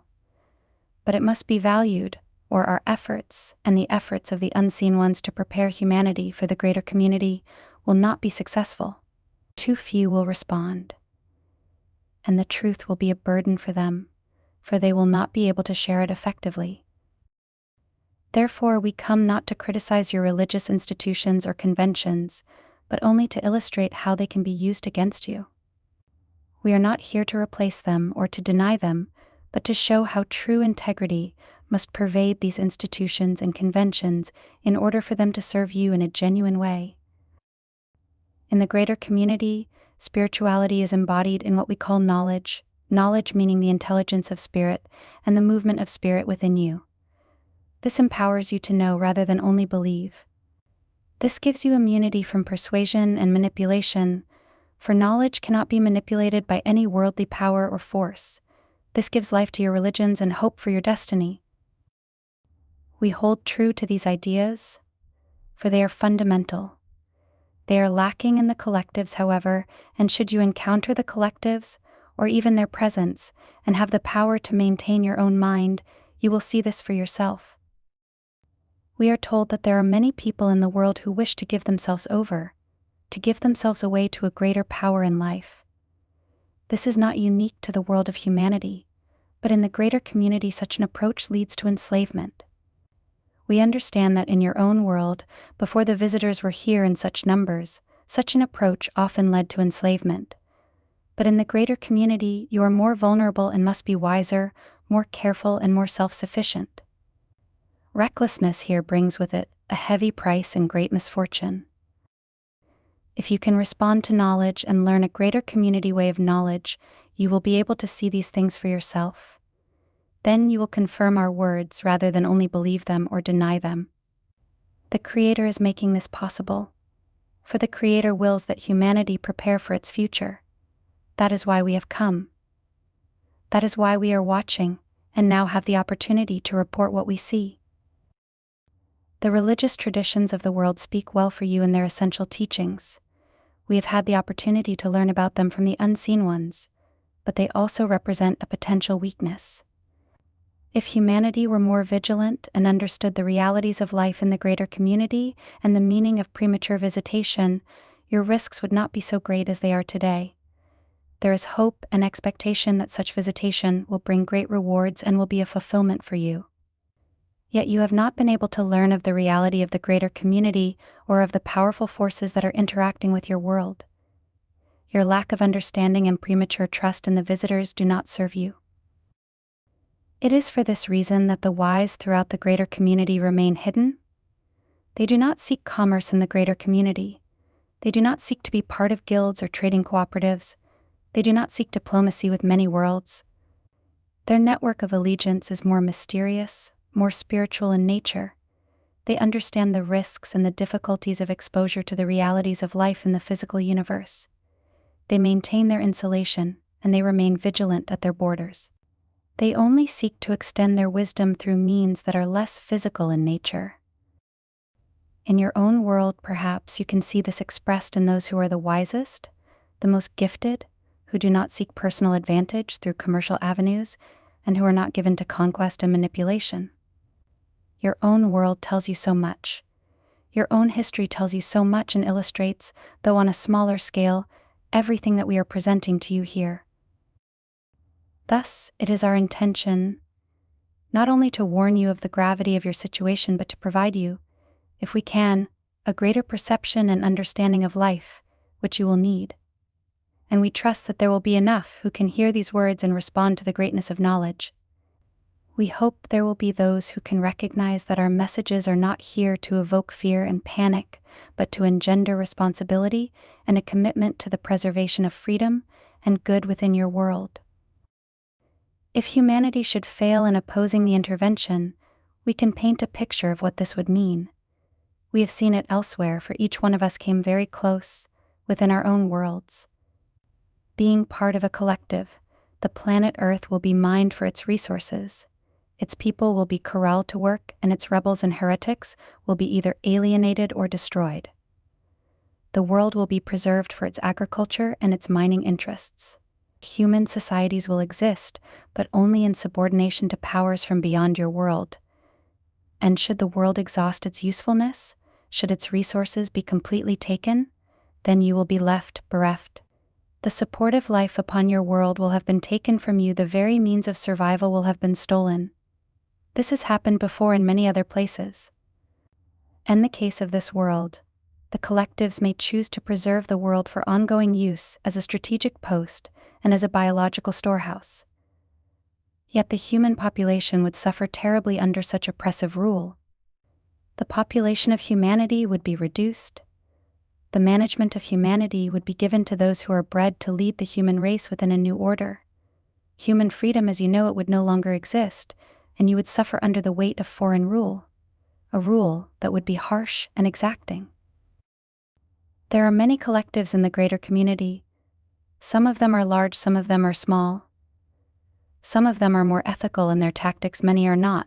But it must be valued, or our efforts and the efforts of the unseen ones to prepare humanity for the greater community will not be successful. Too few will respond. And the truth will be a burden for them, for they will not be able to share it effectively. Therefore, we come not to criticize your religious institutions or conventions, but only to illustrate how they can be used against you. We are not here to replace them or to deny them, but to show how true integrity must pervade these institutions and conventions in order for them to serve you in a genuine way. In the greater community, spirituality is embodied in what we call knowledge, knowledge meaning the intelligence of spirit and the movement of spirit within you. This empowers you to know rather than only believe. This gives you immunity from persuasion and manipulation, for knowledge cannot be manipulated by any worldly power or force. This gives life to your religions and hope for your destiny. We hold true to these ideas, for they are fundamental. They are lacking in the collectives, however, and should you encounter the collectives, or even their presence, and have the power to maintain your own mind, you will see this for yourself. We are told that there are many people in the world who wish to give themselves over, to give themselves away to a greater power in life. This is not unique to the world of humanity, but in the greater community such an approach leads to enslavement. We understand that in your own world, before the visitors were here in such numbers, such an approach often led to enslavement. But in the greater community, you are more vulnerable and must be wiser, more careful, and more self-sufficient. Recklessness here brings with it a heavy price and great misfortune. If you can respond to knowledge and learn a greater community way of knowledge, you will be able to see these things for yourself. Then you will confirm our words rather than only believe them or deny them. The Creator is making this possible, for the Creator wills that humanity prepare for its future. That is why we have come. That is why we are watching, and now have the opportunity to report what we see. The religious traditions of the world speak well for you in their essential teachings. We have had the opportunity to learn about them from the unseen ones, but they also represent a potential weakness. If humanity were more vigilant and understood the realities of life in the greater community and the meaning of premature visitation, your risks would not be so great as they are today. There is hope and expectation that such visitation will bring great rewards and will be a fulfillment for you. Yet you have not been able to learn of the reality of the greater community or of the powerful forces that are interacting with your world. Your lack of understanding and premature trust in the visitors do not serve you. It is for this reason that the wise throughout the greater community remain hidden. They do not seek commerce in the greater community. They do not seek to be part of guilds or trading cooperatives. They do not seek diplomacy with many worlds. Their network of allegiance is more mysterious, more spiritual in nature. They understand the risks and the difficulties of exposure to the realities of life in the physical universe. They maintain their insulation, and they remain vigilant at their borders. They only seek to extend their wisdom through means that are less physical in nature. In your own world, perhaps, you can see this expressed in those who are the wisest, the most gifted, who do not seek personal advantage through commercial avenues, and who are not given to conquest and manipulation. Your own world tells you so much. Your own history tells you so much and illustrates, though on a smaller scale, everything that we are presenting to you here. Thus, it is our intention not only to warn you of the gravity of your situation, but to provide you, if we can, a greater perception and understanding of life, which you will need. And we trust that there will be enough who can hear these words and respond to the greatness of knowledge. We hope there will be those who can recognize that our messages are not here to evoke fear and panic, but to engender responsibility and a commitment to the preservation of freedom and good within your world. If humanity should fail in opposing the intervention, we can paint a picture of what this would mean. We have seen it elsewhere, for each one of us came very close, within our own worlds. Being part of a collective, the planet Earth will be mined for its resources. Its people will be corralled to work, and its rebels and heretics will be either alienated or destroyed. The world will be preserved for its agriculture and its mining interests. Human societies will exist, but only in subordination to powers from beyond your world. And should the world exhaust its usefulness, should its resources be completely taken, then you will be left bereft. The supportive life upon your world will have been taken from you, the very means of survival will have been stolen. This has happened before in many other places. In the case of this world, the collectives may choose to preserve the world for ongoing use as a strategic post and as a biological storehouse. Yet the human population would suffer terribly under such oppressive rule. The population of humanity would be reduced. The management of humanity would be given to those who are bred to lead the human race within a new order. Human freedom as you know it would no longer exist, and you would suffer under the weight of foreign rule, a rule that would be harsh and exacting. There are many collectives in the greater community. Some of them are large, some of them are small. Some of them are more ethical in their tactics, many are not.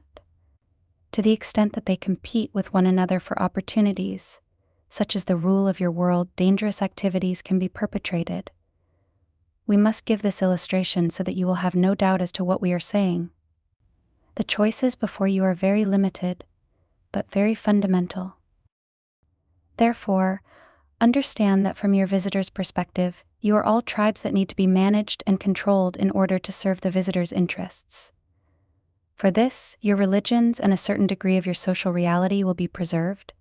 To the extent that they compete with one another for opportunities, such as the rule of your world, dangerous activities can be perpetrated. We must give this illustration so that you will have no doubt as to what we are saying. The choices before you are very limited, but very fundamental. Therefore, understand that from your visitor's perspective, you are all tribes that need to be managed and controlled in order to serve the visitor's interests. For this, your religions and a certain degree of your social reality will be preserved,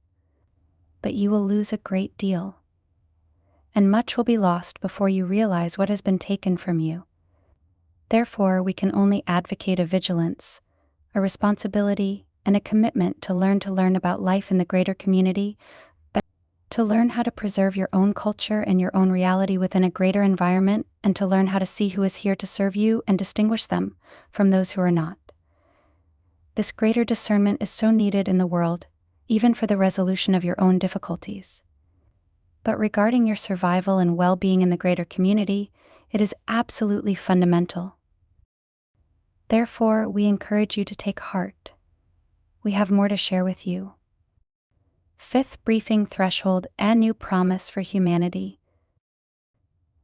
but you will lose a great deal. And much will be lost before you realize what has been taken from you. Therefore, we can only advocate a vigilance, a responsibility, and a commitment to learn about life in the greater community, but to learn how to preserve your own culture and your own reality within a greater environment, and to learn how to see who is here to serve you and distinguish them from those who are not. This greater discernment is so needed in the world, even for the resolution of your own difficulties. But regarding your survival and well-being in the greater community, it is absolutely fundamental. Therefore, we encourage you to take heart. We have more to share with you. Fifth briefing threshold and new promise for humanity.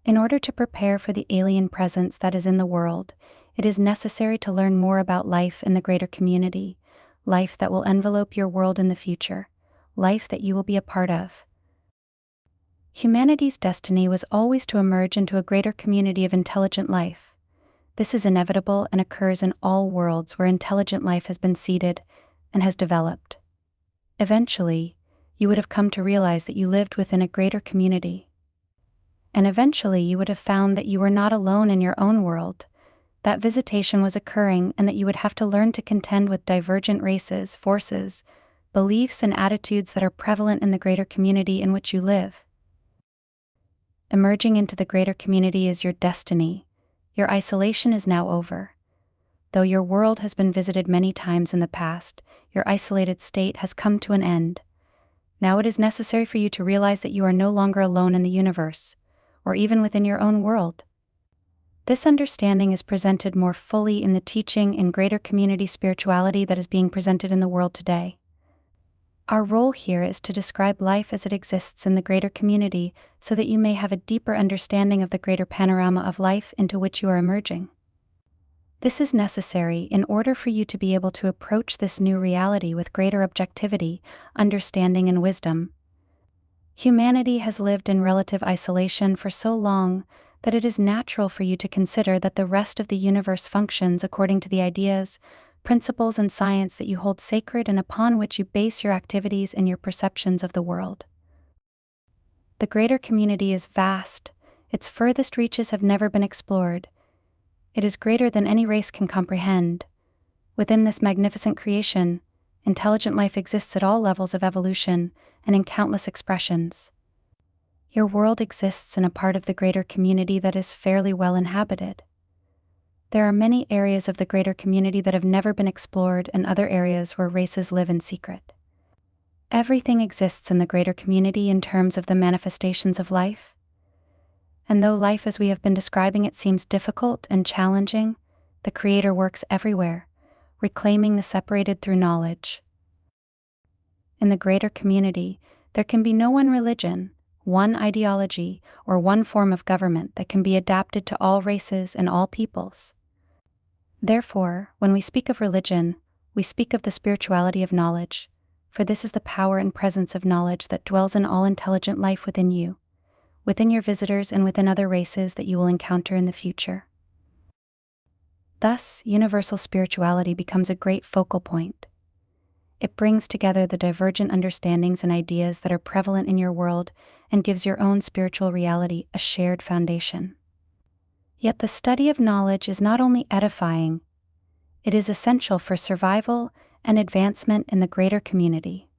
In order to prepare for the alien presence that is in the world, it is necessary to learn more about life in the greater community, life that will envelope your world in the future, life that you will be a part of. Humanity's destiny was always to emerge into a greater community of intelligent life. This is inevitable and occurs in all worlds where intelligent life has been seeded and has developed. Eventually, you would have come to realize that you lived within a greater community. And eventually you would have found that you were not alone in your own world, that visitation was occurring, and that you would have to learn to contend with divergent races, forces, beliefs, and attitudes that are prevalent in the greater community in which you live. Emerging into the greater community is your destiny. Your isolation is now over. Though your world has been visited many times in the past, your isolated state has come to an end. Now it is necessary for you to realize that you are no longer alone in the universe, or even within your own world. This understanding is presented more fully in the teaching in greater community spirituality that is being presented in the world today. Our role here is to describe life as it exists in the greater community so that you may have a deeper understanding of the greater panorama of life into which you are emerging. This is necessary in order for you to be able to approach this new reality with greater objectivity, understanding, and wisdom. Humanity has lived in relative isolation for so long that it is natural for you to consider that the rest of the universe functions according to the ideas, principles, and science that you hold sacred and upon which you base your activities and your perceptions of the world. The greater community is vast. Its furthest reaches have never been explored. It is greater than any race can comprehend. Within this magnificent creation, intelligent life exists at all levels of evolution and in countless expressions. Your world exists in a part of the greater community that is fairly well inhabited. There are many areas of the greater community that have never been explored and other areas where races live in secret. Everything exists in the greater community in terms of the manifestations of life. And though life as we have been describing it seems difficult and challenging, the Creator works everywhere, reclaiming the separated through knowledge. In the greater community, there can be no one religion, one ideology, or one form of government that can be adapted to all races and all peoples. Therefore, when we speak of religion, we speak of the spirituality of knowledge, for this is the power and presence of knowledge that dwells in all intelligent life within you, within your visitors, and within other races that you will encounter in the future. Thus, universal spirituality becomes a great focal point. It brings together the divergent understandings and ideas that are prevalent in your world and gives your own spiritual reality a shared foundation. Yet the study of knowledge is not only edifying, it is essential for survival and advancement in the greater community.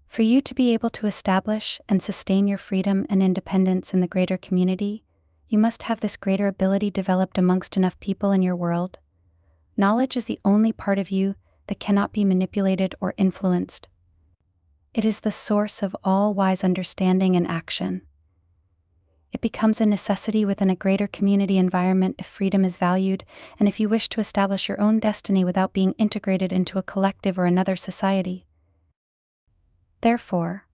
For you to be able to establish and sustain your freedom and independence in the greater community, you must have this greater ability developed amongst enough people in your world. Knowledge is the only part of you that cannot be manipulated or influenced. It is the source of all wise understanding and action. It becomes a necessity within a greater community environment if freedom is valued, and if you wish to establish your own destiny without being integrated into a collective or another society. Therefore,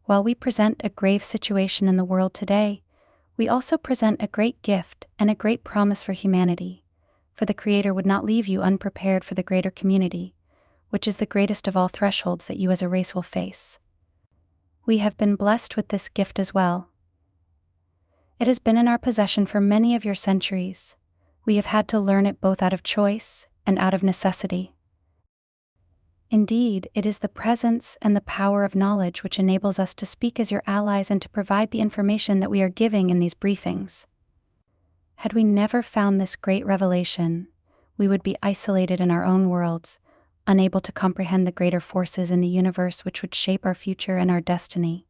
while we present a grave situation in the world today, we also present a great gift and a great promise for humanity, for the Creator would not leave you unprepared for the greater community, which is the greatest of all thresholds that you as a race will face. We have been blessed with this gift as well. It has been in our possession for many of your centuries. We have had to learn it both out of choice and out of necessity. Indeed, it is the presence and the power of knowledge which enables us to speak as your allies and to provide the information that we are giving in these briefings. Had we never found this great revelation, we would be isolated in our own worlds, unable to comprehend the greater forces in the universe which would shape our future and our destiny.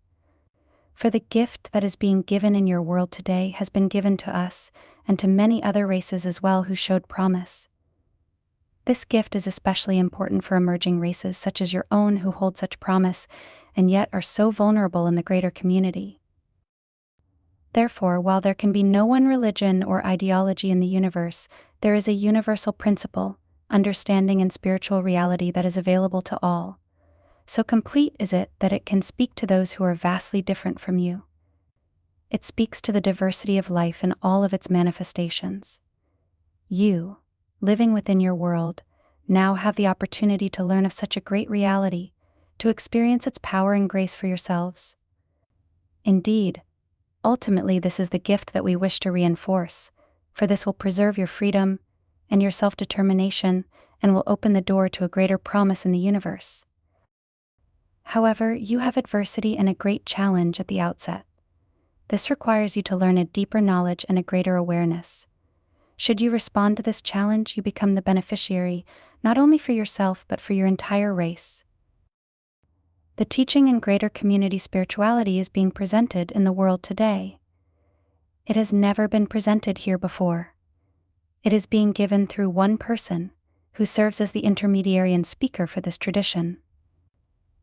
For the gift that is being given in your world today has been given to us and to many other races as well who showed promise. This gift is especially important for emerging races such as your own who hold such promise and yet are so vulnerable in the greater community. Therefore, while there can be no one religion or ideology in the universe, there is a universal principle, understanding and spiritual reality that is available to all. So complete is it that it can speak to those who are vastly different from you. It speaks to the diversity of life in all of its manifestations. You, living within your world, now have the opportunity to learn of such a great reality, to experience its power and grace for yourselves. Indeed, ultimately this is the gift that we wish to reinforce, for this will preserve your freedom and your self-determination and will open the door to a greater promise in the universe. However, you have adversity and a great challenge at the outset. This requires you to learn a deeper knowledge and a greater awareness. Should you respond to this challenge, you become the beneficiary, not only for yourself but for your entire race. The teaching in greater community spirituality is being presented in the world today. It has never been presented here before. It is being given through one person, who serves as the intermediary and speaker for this tradition.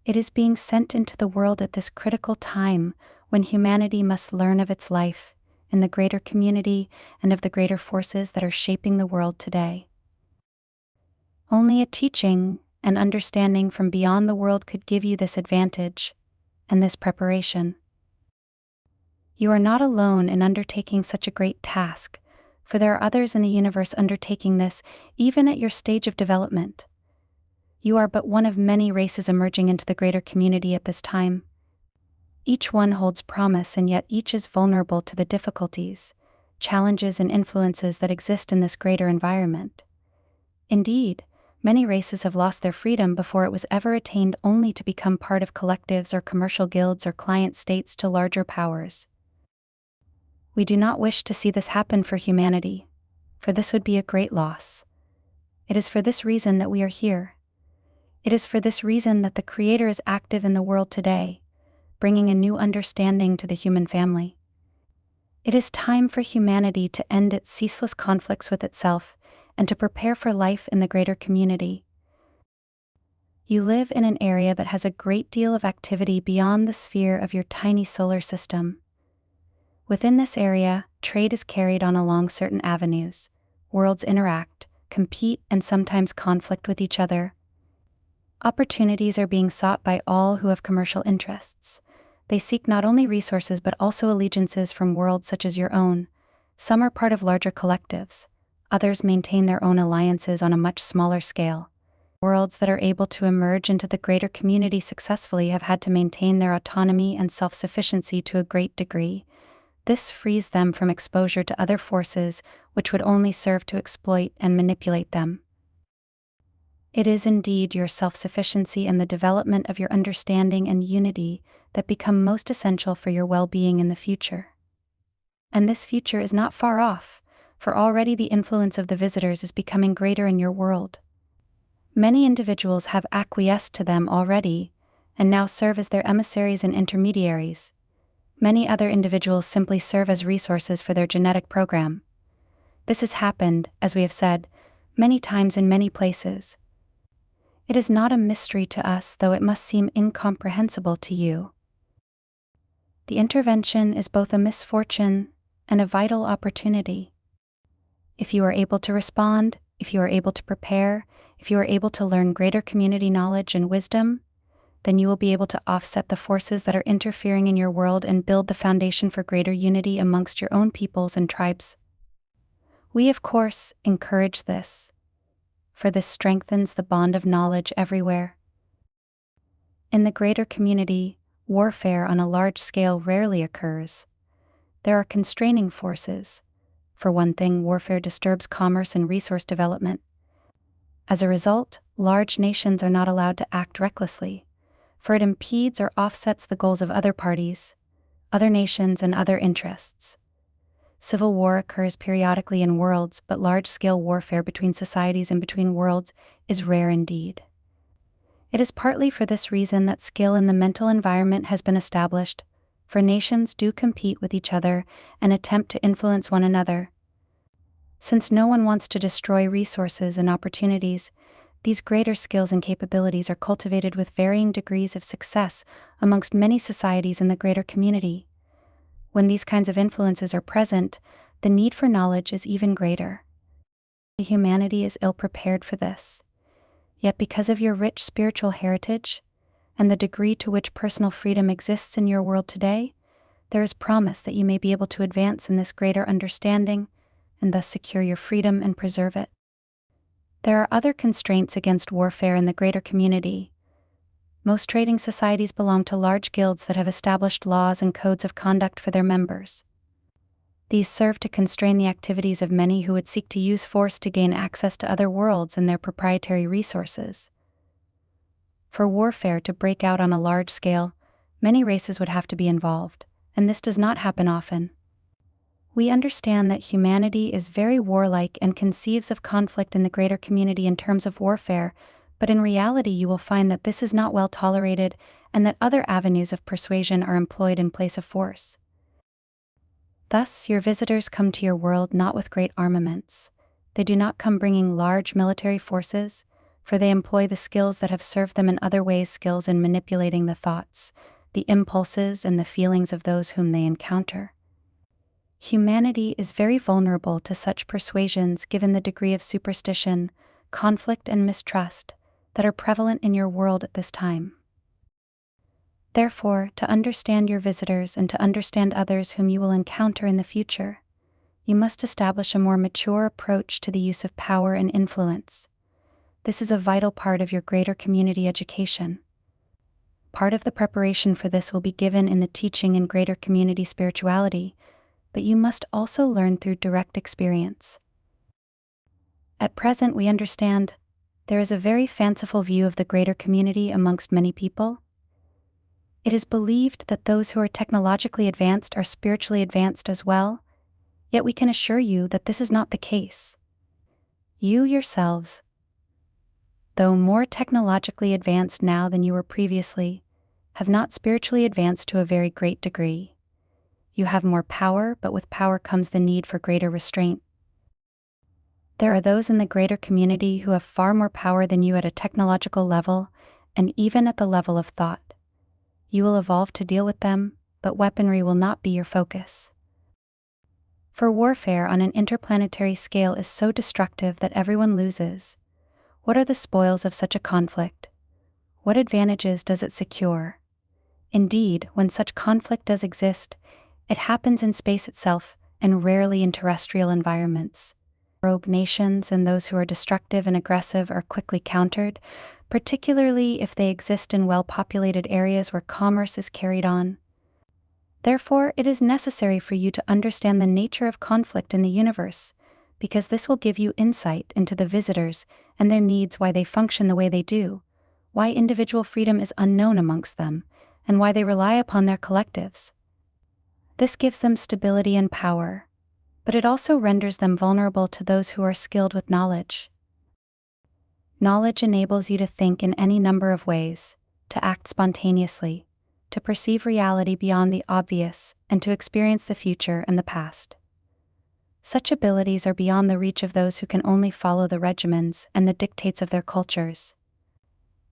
It is being sent into the world at this critical time when humanity must learn of its life in the greater community and of the greater forces that are shaping the world today. Only a teaching and understanding from beyond the world could give you this advantage and this preparation. You are not alone in undertaking such a great task, for there are others in the universe undertaking this even at your stage of development. You are but one of many races emerging into the greater community at this time. Each one holds promise and yet each is vulnerable to the difficulties, challenges and influences that exist in this greater environment. Indeed, many races have lost their freedom before it was ever attained only to become part of collectives or commercial guilds or client states to larger powers. We do not wish to see this happen for humanity, for this would be a great loss. It is for this reason that we are here. It is for this reason that the Creator is active in the world today, bringing a new understanding to the human family. It is time for humanity to end its ceaseless conflicts with itself and to prepare for life in the greater community. You live in an area that has a great deal of activity beyond the sphere of your tiny solar system. Within this area, trade is carried on along certain avenues. Worlds interact, compete, and sometimes conflict with each other. Opportunities are being sought by all who have commercial interests. They seek not only resources but also allegiances from worlds such as your own. Some are part of larger collectives. Others maintain their own alliances on a much smaller scale. Worlds that are able to emerge into the greater community successfully have had to maintain their autonomy and self-sufficiency to a great degree. This frees them from exposure to other forces which would only serve to exploit and manipulate them. It is indeed your self-sufficiency and the development of your understanding and unity that become most essential for your well-being in the future. And this future is not far off, for already the influence of the visitors is becoming greater in your world. Many individuals have acquiesced to them already, and now serve as their emissaries and intermediaries. Many other individuals simply serve as resources for their genetic program. This has happened, as we have said, many times in many places. It is not a mystery to us, though it must seem incomprehensible to you. The intervention is both a misfortune and a vital opportunity. If you are able to respond, if you are able to prepare, if you are able to learn greater community knowledge and wisdom, then you will be able to offset the forces that are interfering in your world and build the foundation for greater unity amongst your own peoples and tribes. We, of course, encourage this. for this strengthens the bond of knowledge everywhere. In the greater community, warfare on a large scale rarely occurs. There are constraining forces. For one thing, warfare disturbs commerce and resource development. As a result, large nations are not allowed to act recklessly, for it impedes or offsets the goals of other parties, other nations, and other interests. Civil war occurs periodically in worlds, but large-scale warfare between societies and between worlds is rare indeed. It is partly for this reason that skill in the mental environment has been established, for nations do compete with each other and attempt to influence one another. Since no one wants to destroy resources and opportunities, these greater skills and capabilities are cultivated with varying degrees of success amongst many societies in the greater community. When these kinds of influences are present, the need for knowledge is even greater. Humanity is ill-prepared for this. Yet because of your rich spiritual heritage, and the degree to which personal freedom exists in your world today, there is promise that you may be able to advance in this greater understanding, and thus secure your freedom and preserve it. There are other constraints against warfare in the greater community. Most trading societies belong to large guilds that have established laws and codes of conduct for their members. These serve to constrain the activities of many who would seek to use force to gain access to other worlds and their proprietary resources. For warfare to break out on a large scale, many races would have to be involved, and this does not happen often. We understand that humanity is very warlike and conceives of conflict in the greater community in terms of warfare, but in reality you will find that this is not well tolerated and that other avenues of persuasion are employed in place of force. Thus, your visitors come to your world not with great armaments. They do not come bringing large military forces, for they employ the skills that have served them in other ways, skills in manipulating the thoughts, the impulses, and the feelings of those whom they encounter. Humanity is very vulnerable to such persuasions given the degree of superstition, conflict, and mistrust that are prevalent in your world at this time. Therefore, to understand your visitors and to understand others whom you will encounter in the future, you must establish a more mature approach to the use of power and influence. This is a vital part of your greater community education. Part of the preparation for this will be given in the teaching in greater community spirituality, but you must also learn through direct experience. At present, we understand there is a very fanciful view of the greater community amongst many people. It is believed that those who are technologically advanced are spiritually advanced as well, yet we can assure you that this is not the case. You yourselves, though more technologically advanced now than you were previously, have not spiritually advanced to a very great degree. You have more power, but with power comes the need for greater restraint. There are those in the greater community who have far more power than you at a technological level, and even at the level of thought. You will evolve to deal with them, but weaponry will not be your focus. For warfare on an interplanetary scale is so destructive that everyone loses. What are the spoils of such a conflict? What advantages does it secure? Indeed, when such conflict does exist, it happens in space itself and rarely in terrestrial environments. Rogue nations and those who are destructive and aggressive are quickly countered, particularly if they exist in well-populated areas where commerce is carried on. Therefore, it is necessary for you to understand the nature of conflict in the universe, because this will give you insight into the visitors and their needs, why they function the way they do, why individual freedom is unknown amongst them, and why they rely upon their collectives. This gives them stability and power, but it also renders them vulnerable to those who are skilled with knowledge. Knowledge enables you to think in any number of ways, to act spontaneously, to perceive reality beyond the obvious, and to experience the future and the past. Such abilities are beyond the reach of those who can only follow the regimens and the dictates of their cultures.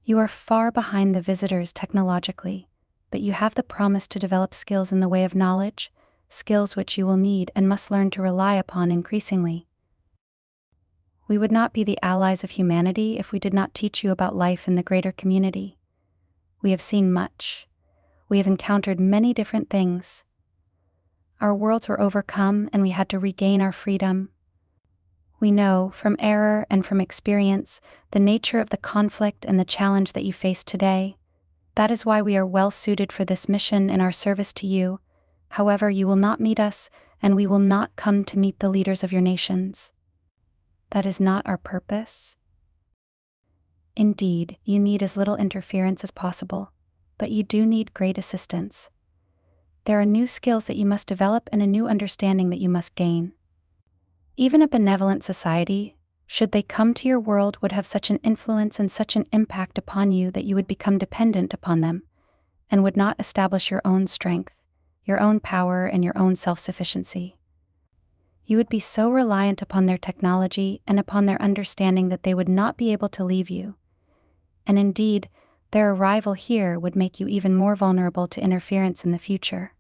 You are far behind the visitors technologically, but you have the promise to develop skills in the way of knowledge, skills which you will need and must learn to rely upon increasingly. We would not be the allies of humanity if we did not teach you about life in the greater community. We have seen much. We have encountered many different things. Our worlds were overcome and we had to regain our freedom. We know, from error and from experience, the nature of the conflict and the challenge that you face today. That is why we are well suited for this mission in our service to you. However, you will not meet us, and we will not come to meet the leaders of your nations. That is not our purpose. Indeed, you need as little interference as possible, but you do need great assistance. There are new skills that you must develop and a new understanding that you must gain. Even a benevolent society, should they come to your world, would have such an influence and such an impact upon you that you would become dependent upon them, and would not establish your own strength, your own power, and your own self-sufficiency. You would be so reliant upon their technology and upon their understanding that they would not be able to leave you. And indeed, their arrival here would make you even more vulnerable to interference in the future.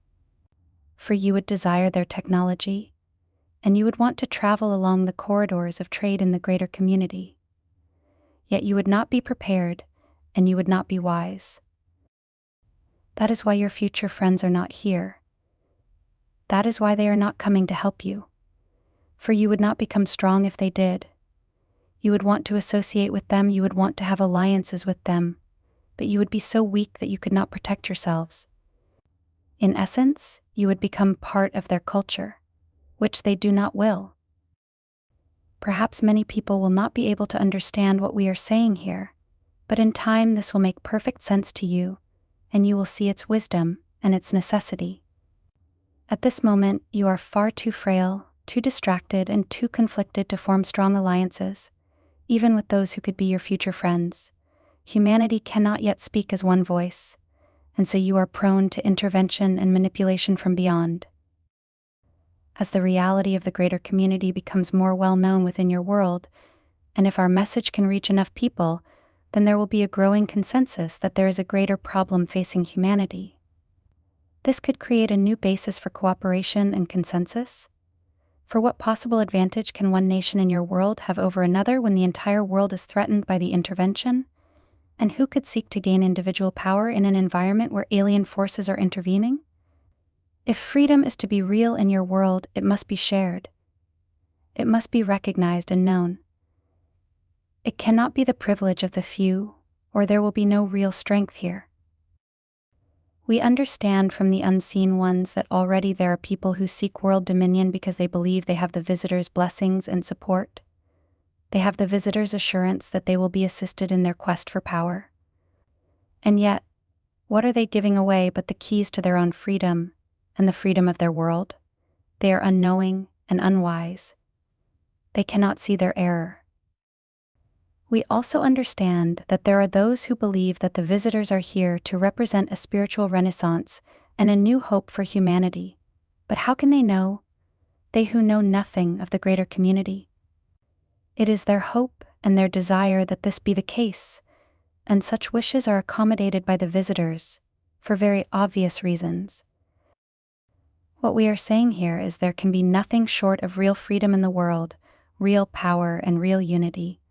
For you would desire their technology, and you would want to travel along the corridors of trade in the greater community. Yet you would not be prepared, and you would not be wise. That is why your future friends are not here. That is why they are not coming to help you. For you would not become strong if they did. You would want to associate with them, you would want to have alliances with them, but you would be so weak that you could not protect yourselves. In essence, you would become part of their culture, which they do not will. Perhaps many people will not be able to understand what we are saying here, but in time this will make perfect sense to you, and you will see its wisdom and its necessity. At this moment, you are far too frail, too distracted, and too conflicted to form strong alliances, even with those who could be your future friends. Humanity cannot yet speak as one voice, and so you are prone to intervention and manipulation from beyond. As the reality of the greater community becomes more well known within your world, and if our message can reach enough people, then there will be a growing consensus that there is a greater problem facing humanity. This could create a new basis for cooperation and consensus. For what possible advantage can one nation in your world have over another when the entire world is threatened by the intervention? And who could seek to gain individual power in an environment where alien forces are intervening? If freedom is to be real in your world, it must be shared. It must be recognized and known. It cannot be the privilege of the few, or there will be no real strength here. We understand from the unseen ones that already there are people who seek world dominion because they believe they have the visitor's blessings and support. They have the visitor's assurance that they will be assisted in their quest for power. And yet, what are they giving away but the keys to their own freedom and the freedom of their world? They are unknowing and unwise. They cannot see their error. We also understand that there are those who believe that the visitors are here to represent a spiritual renaissance and a new hope for humanity. But how can they know? They who know nothing of the greater community. It is their hope and their desire that this be the case, and such wishes are accommodated by the visitors, for very obvious reasons. What we are saying here is there can be nothing short of real freedom in the world, real power, and real unity.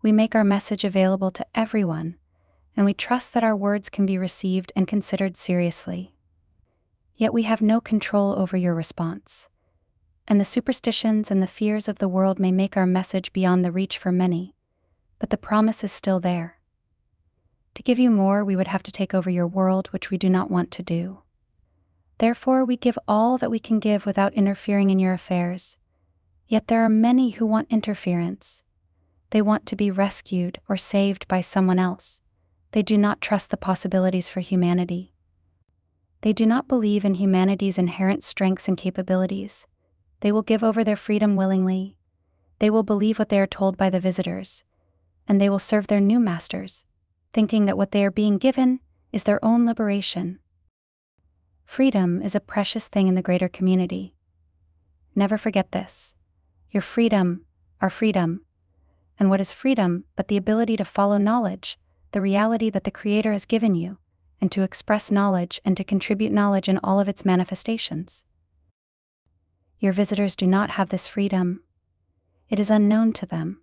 We make our message available to everyone, and we trust that our words can be received and considered seriously. Yet we have no control over your response, and the superstitions and the fears of the world may make our message beyond the reach for many, but the promise is still there. To give you more, we would have to take over your world, which we do not want to do. Therefore, we give all that we can give without interfering in your affairs. Yet there are many who want interference. They want to be rescued or saved by someone else. They do not trust the possibilities for humanity. They do not believe in humanity's inherent strengths and capabilities. They will give over their freedom willingly. They will believe what they are told by the visitors, and they will serve their new masters, thinking that what they are being given is their own liberation. Freedom is a precious thing in the greater community. Never forget this. Your freedom, our freedom. And what is freedom but the ability to follow knowledge, the reality that the Creator has given you, and to express knowledge and to contribute knowledge in all of its manifestations? Your visitors do not have this freedom. It is unknown to them.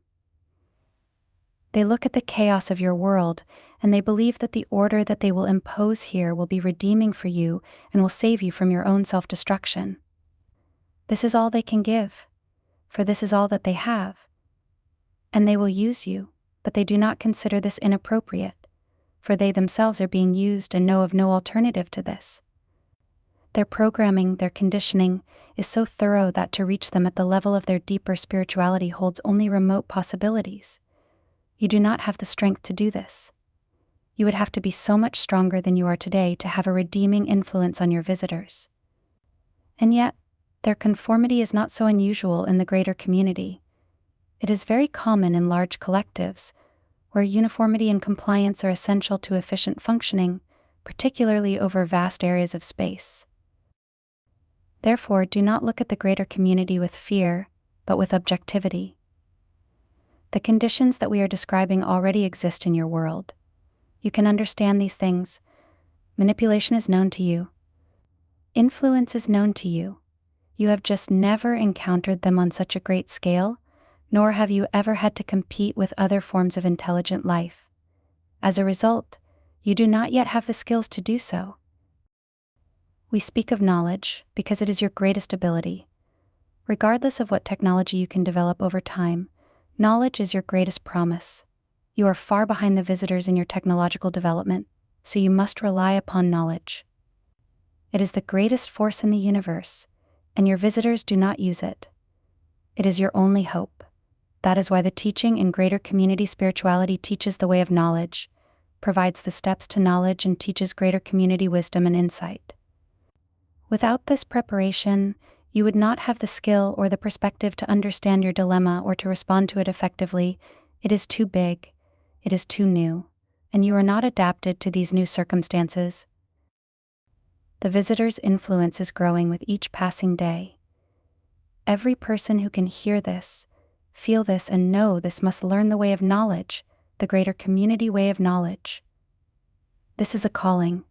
They look at the chaos of your world, and they believe that the order that they will impose here will be redeeming for you and will save you from your own self-destruction. This is all they can give. for this is all that they have. And they will use you, but they do not consider this inappropriate, for they themselves are being used and know of no alternative to this. Their programming, their conditioning, is so thorough that to reach them at the level of their deeper spirituality holds only remote possibilities. You do not have the strength to do this. You would have to be so much stronger than you are today to have a redeeming influence on your visitors. And yet, their conformity is not so unusual in the greater community. It is very common in large collectives, where uniformity and compliance are essential to efficient functioning, particularly over vast areas of space. Therefore, do not look at the greater community with fear, but with objectivity. The conditions that we are describing already exist in your world. You can understand these things. Manipulation is known to you. Influence is known to you. You have just never encountered them on such a great scale, nor have you ever had to compete with other forms of intelligent life. As a result, you do not yet have the skills to do so. We speak of knowledge because it is your greatest ability. Regardless of what technology you can develop over time, knowledge is your greatest promise. You are far behind the visitors in your technological development, so you must rely upon knowledge. It is the greatest force in the universe, and your visitors do not use it. It is your only hope. That is why the teaching in greater community spirituality teaches the way of knowledge, provides the steps to knowledge, and teaches greater community wisdom and insight. Without this preparation, you would not have the skill or the perspective to understand your dilemma or to respond to it effectively. It is too big, it is too new, and you are not adapted to these new circumstances. The visitor's influence is growing with each passing day. Every person who can hear this, feel this, and know this must learn the way of knowledge, the greater community way of knowledge. This is a calling.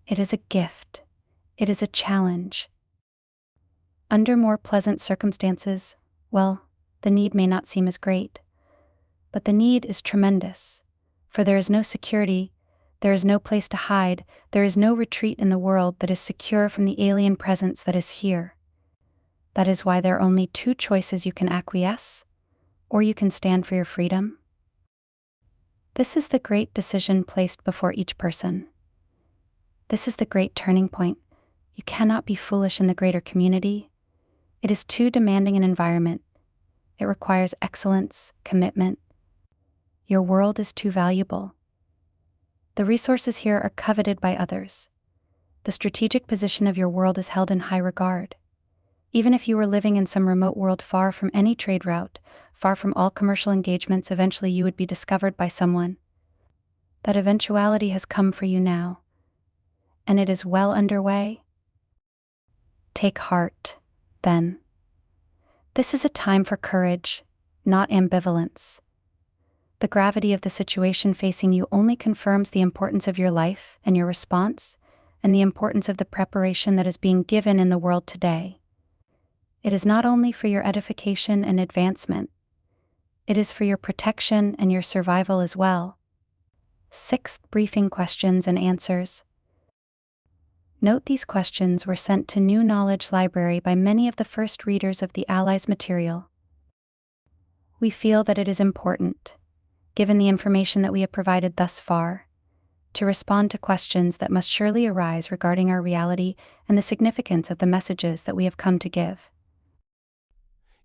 It is a gift. It is a challenge. Under more pleasant circumstances, well, the need may not seem as great. But the need is tremendous, for there is no security, there is no place to hide, there is no retreat in the world that is secure from the alien presence that is here. That is why there are only two choices: you can acquiesce, or you can stand for your freedom. This is the great decision placed before each person. This is the great turning point. You cannot be foolish in the greater community. It is too demanding an environment. It requires excellence, commitment. Your world is too valuable. The resources here are coveted by others. The strategic position of your world is held in high regard. Even if you were living in some remote world far from any trade route, far from all commercial engagements, eventually you would be discovered by someone. That eventuality has come for you now, and it is well underway. Take heart, then. This is a time for courage, not ambivalence. The gravity of the situation facing you only confirms the importance of your life and your response, and the importance of the preparation that is being given in the world today. It is not only for your edification and advancement, it is for your protection and your survival as well. 6th Briefing Questions and Answers. Note these questions were sent to New Knowledge Library by many of the first readers of the Allies material. We feel that it is important, given the information that we have provided thus far, to respond to questions that must surely arise regarding our reality and the significance of the messages that we have come to give.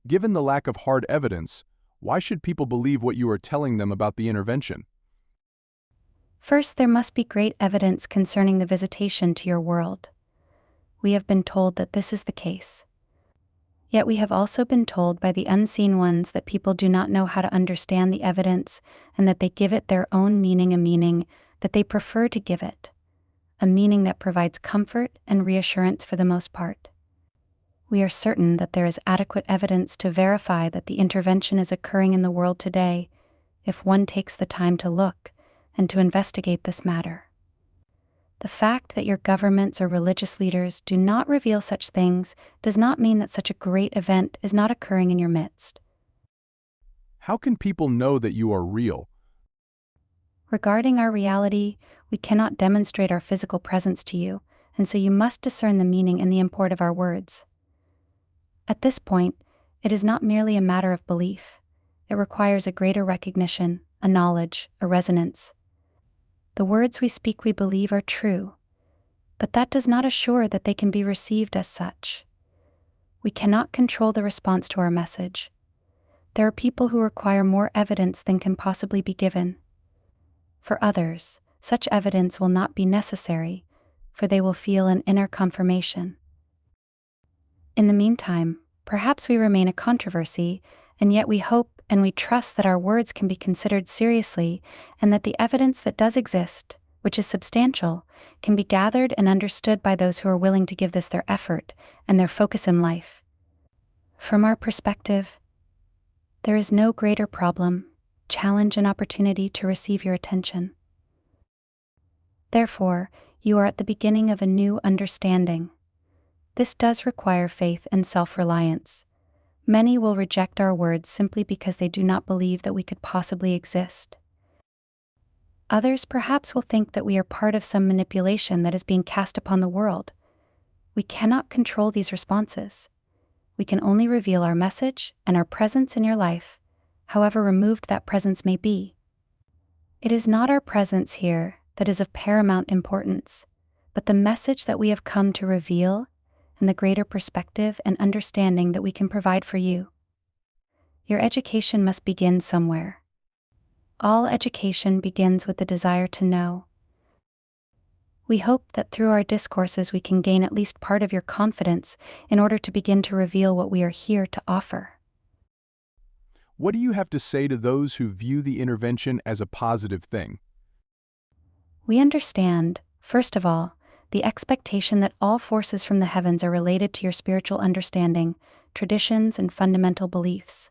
Given the lack of hard evidence, why should people believe what you are telling them about the intervention? First, there must be great evidence concerning the visitation to your world. We have been told that this is the case. Yet we have also been told by the unseen ones that people do not know how to understand the evidence and that they give it their own meaning, a meaning that they prefer to give it, a meaning that provides comfort and reassurance for the most part. We are certain that there is adequate evidence to verify that the intervention is occurring in the world today if one takes the time to look and to investigate this matter. The fact that your governments or religious leaders do not reveal such things does not mean that such a great event is not occurring in your midst. How can people know that you are real? Regarding our reality, we cannot demonstrate our physical presence to you, and so you must discern the meaning and the import of our words. At this point, It is not merely a matter of belief. It requires a greater recognition, a knowledge, a resonance. The words we speak we believe are true, but that does not assure that they can be received as such. We cannot control the response to our message. There are people who require more evidence than can possibly be given. For others, such evidence will not be necessary, for they will feel an inner confirmation. In the meantime, perhaps we remain a controversy, and yet we hope and we trust that our words can be considered seriously and that the evidence that does exist, which is substantial, can be gathered and understood by those who are willing to give this their effort and their focus in life. From our perspective, there is no greater problem, challenge, and opportunity to receive your attention. Therefore, you are at the beginning of a new understanding. This does require faith and self-reliance. Many will reject our words simply because they do not believe that we could possibly exist. Others perhaps will think that we are part of some manipulation that is being cast upon the world. We cannot control these responses. We can only reveal our message and our presence in your life, however removed that presence may be. It is not our presence here that is of paramount importance, but the message that we have come to reveal and the greater perspective and understanding that we can provide for you. Your education must begin somewhere. All education begins with the desire to know. We hope that through our discourses we can gain at least part of your confidence in order to begin to reveal what we are here to offer. What do you have to say to those who view the intervention as a positive thing? We understand, first of all, the expectation that all forces from the heavens are related to your spiritual understanding, traditions, and fundamental beliefs.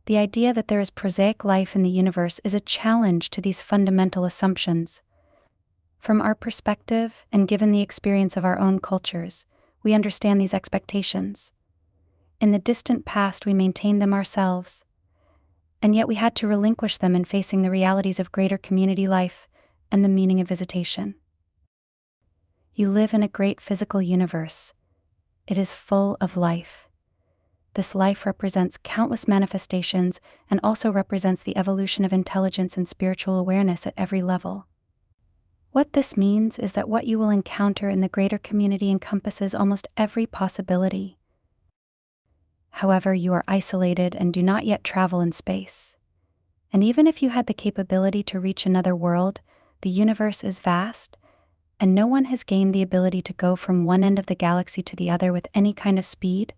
The idea that there is prosaic life in the universe is a challenge to these fundamental assumptions. From our perspective, and given the experience of our own cultures, we understand these expectations. In the distant past, we maintained them ourselves, and yet we had to relinquish them in facing the realities of greater community life and the meaning of visitation. You live in a great physical universe. It is full of life. This life represents countless manifestations and also represents the evolution of intelligence and spiritual awareness at every level. What this means is that what you will encounter in the greater community encompasses almost every possibility. However, you are isolated and do not yet travel in space. And even if you had the capability to reach another world, the universe is vast, and no one has gained the ability to go from one end of the galaxy to the other with any kind of speed.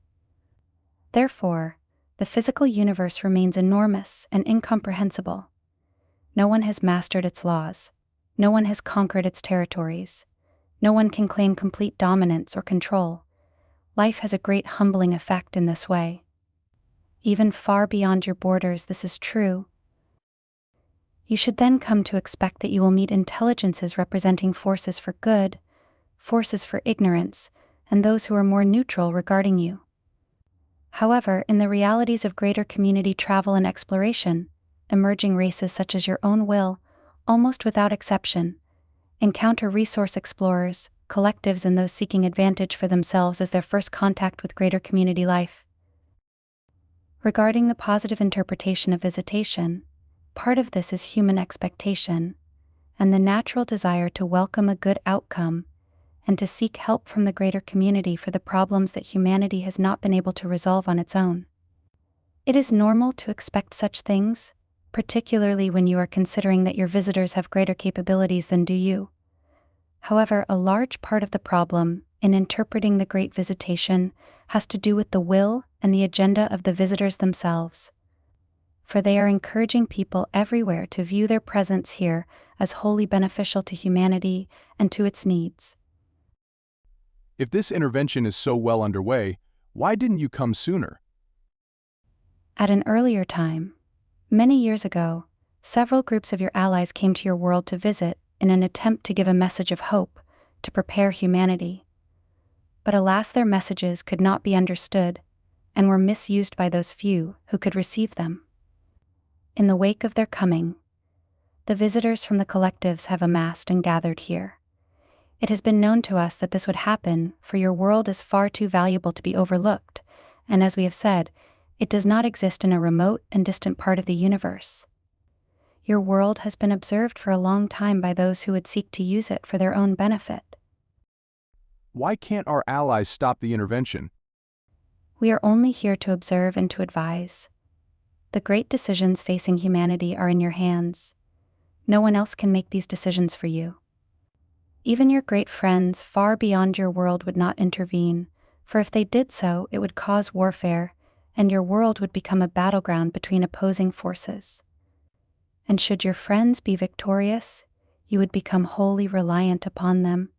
Therefore, the physical universe remains enormous and incomprehensible. No one has mastered its laws. No one has conquered its territories. No one can claim complete dominance or control. Life has a great humbling effect in this way. Even far beyond your borders, this is true. You should then come to expect that you will meet intelligences representing forces for good, forces for ignorance, and those who are more neutral regarding you. However, in the realities of greater community travel and exploration, emerging races such as your own will, almost without exception, encounter resource explorers, collectives, and those seeking advantage for themselves as their first contact with greater community life. Regarding the positive interpretation of visitation, part of this is human expectation, and the natural desire to welcome a good outcome and to seek help from the greater community for the problems that humanity has not been able to resolve on its own. It is normal to expect such things, particularly when you are considering that your visitors have greater capabilities than do you. However, a large part of the problem in interpreting the Great Visitation has to do with the will and the agenda of the visitors themselves. For they are encouraging people everywhere to view their presence here as wholly beneficial to humanity and to its needs. If this intervention is so well underway, why didn't you come sooner? At an earlier time, many years ago, several groups of your allies came to your world to visit in an attempt to give a message of hope, to prepare humanity. But alas, their messages could not be understood and were misused by those few who could receive them. In the wake of their coming, the visitors from the collectives have amassed and gathered here. It has been known to us that this would happen, for your world is far too valuable to be overlooked, and as we have said, It does not exist in a remote and distant part of the universe. Your world has been observed for a long time by those who would seek to use it for their own benefit. Why can't our allies stop the intervention? We are only here to observe and to advise. The great decisions facing humanity are in your hands. No one else can make these decisions for you. Even your great friends far beyond your world would not intervene, for if they did so, it would cause warfare, and your world would become a battleground between opposing forces. And should your friends be victorious, you would become wholly reliant upon them,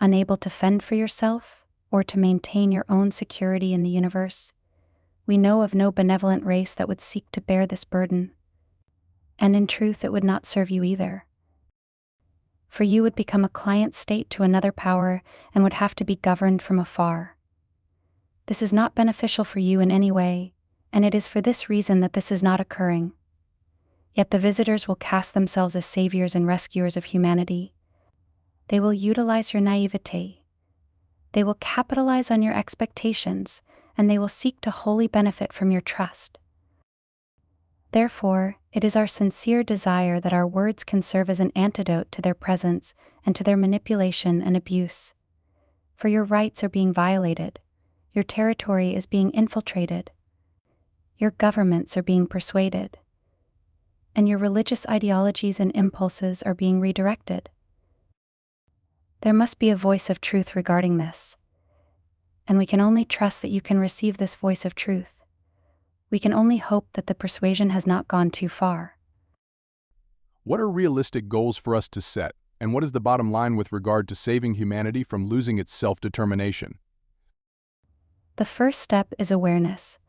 unable to fend for yourself or to maintain your own security in the universe. We know of no benevolent race that would seek to bear this burden, and in truth it would not serve you either. For you would become a client state to another power and would have to be governed from afar. This is not beneficial for you in any way, and it is for this reason that this is not occurring. Yet the visitors will cast themselves as saviors and rescuers of humanity. They will utilize your naivete. They will capitalize on your expectations, and they will seek to wholly benefit from your trust. Therefore, it is our sincere desire that our words can serve as an antidote to their presence and to their manipulation and abuse. For your rights are being violated, your territory is being infiltrated, your governments are being persuaded, and your religious ideologies and impulses are being redirected. There must be a voice of truth regarding this, and we can only trust that you can receive this voice of truth. We can only hope that the persuasion has not gone too far. What are realistic goals for us to set, and what is the bottom line with regard to saving humanity from losing its self-determination? The first step is awareness.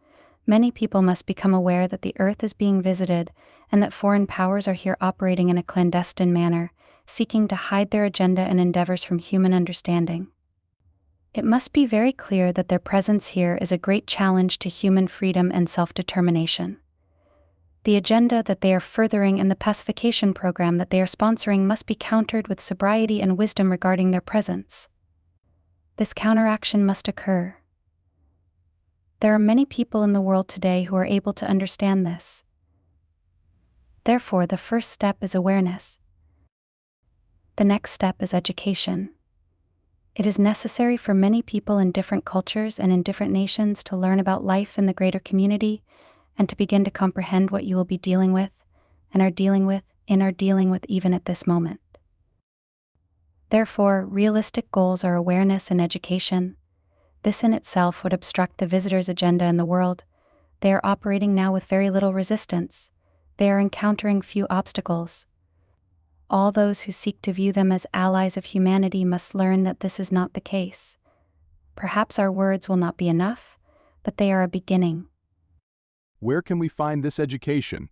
Many people must become aware that the Earth is being visited and that foreign powers are here operating in a clandestine manner, seeking to hide their agenda and endeavors from human understanding. It must be very clear that their presence here is a great challenge to human freedom and self-determination. The agenda that they are furthering and the pacification program that they are sponsoring must be countered with sobriety and wisdom regarding their presence. This counteraction must occur. There are many people in the world today who are able to understand this. Therefore, the first step is awareness. The next step is education. It is necessary for many people in different cultures and in different nations to learn about life in the greater community and to begin to comprehend what you will be dealing with and are dealing with even at this moment. Therefore, realistic goals are awareness and education. This in itself would obstruct the visitors' agenda in the world. They are operating now with very little resistance. They are encountering few obstacles. All those who seek to view them as allies of humanity must learn that this is not the case. Perhaps our words will not be enough, but they are a beginning. Where can we find this education?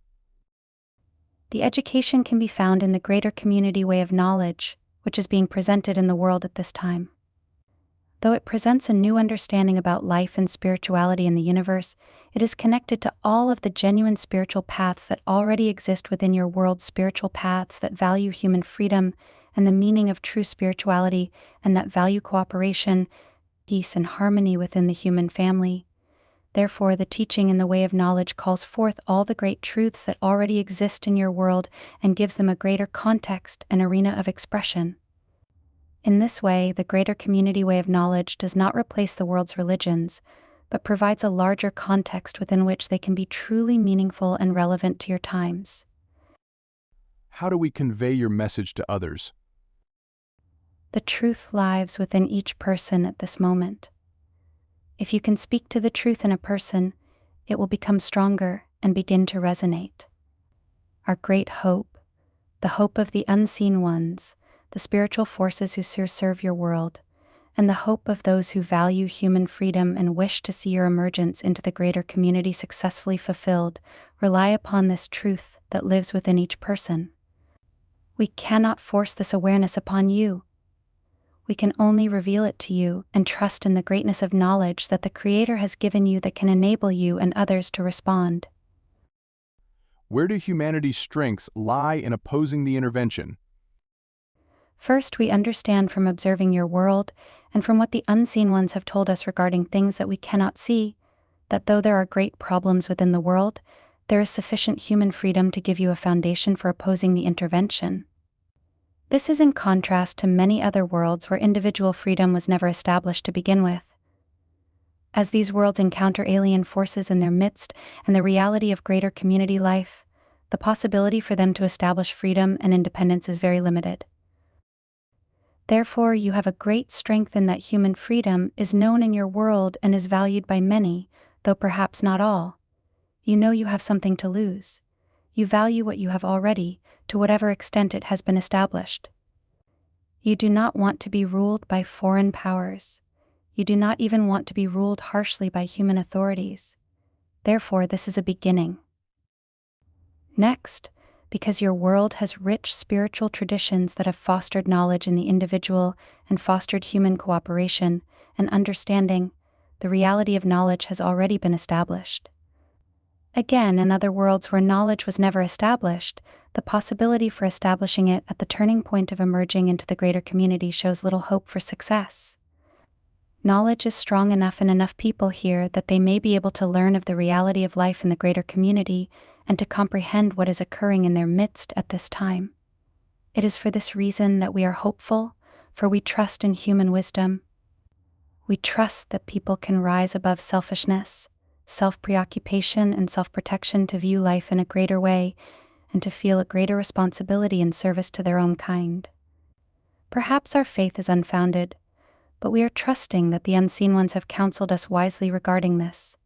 The education can be found in the greater community way of knowledge, which is being presented in the world at this time. Though it presents a new understanding about life and spirituality in the universe, it is connected to all of the genuine spiritual paths that already exist within your world, spiritual paths that value human freedom and the meaning of true spirituality, and that value cooperation, peace, and harmony within the human family. Therefore, the teaching in the way of knowledge calls forth all the great truths that already exist in your world and gives them a greater context and arena of expression. In this way, the greater community way of knowledge does not replace the world's religions, but provides a larger context within which they can be truly meaningful and relevant to your times. How do we convey your message to others? The truth lies within each person at this moment. If you can speak to the truth in a person, it will become stronger and begin to resonate. Our great hope, the hope of the unseen ones, the spiritual forces who serve your world, and the hope of those who value human freedom and wish to see your emergence into the greater community successfully fulfilled, rely upon this truth that lives within each person. We cannot force this awareness upon you. We can only reveal it to you and trust in the greatness of knowledge that the Creator has given you that can enable you and others to respond. Where do humanity's strengths lie in opposing the intervention? First, we understand from observing your world and from what the unseen ones have told us regarding things that we cannot see, that though there are great problems within the world, there is sufficient human freedom to give you a foundation for opposing the intervention. This is in contrast to many other worlds where individual freedom was never established to begin with. As these worlds encounter alien forces in their midst and the reality of greater community life, the possibility for them to establish freedom and independence is very limited. Therefore, you have a great strength in that human freedom is known in your world and is valued by many, though perhaps not all. You know you have something to lose. You value what you have already, to whatever extent it has been established. You do not want to be ruled by foreign powers. You do not even want to be ruled harshly by human authorities. Therefore, this is a beginning. Next, because your world has rich spiritual traditions that have fostered knowledge in the individual and fostered human cooperation and understanding, the reality of knowledge has already been established. Again, in other worlds where knowledge was never established, the possibility for establishing it at the turning point of emerging into the greater community shows little hope for success. Knowledge is strong enough in enough people here that they may be able to learn of the reality of life in the greater community and to comprehend what is occurring in their midst at this time. It is for this reason that we are hopeful, for we trust in human wisdom. We trust that people can rise above selfishness, self-preoccupation, and self-protection to view life in a greater way and to feel a greater responsibility in service to their own kind. Perhaps our faith is unfounded, but we are trusting that the unseen ones have counseled us wisely regarding this.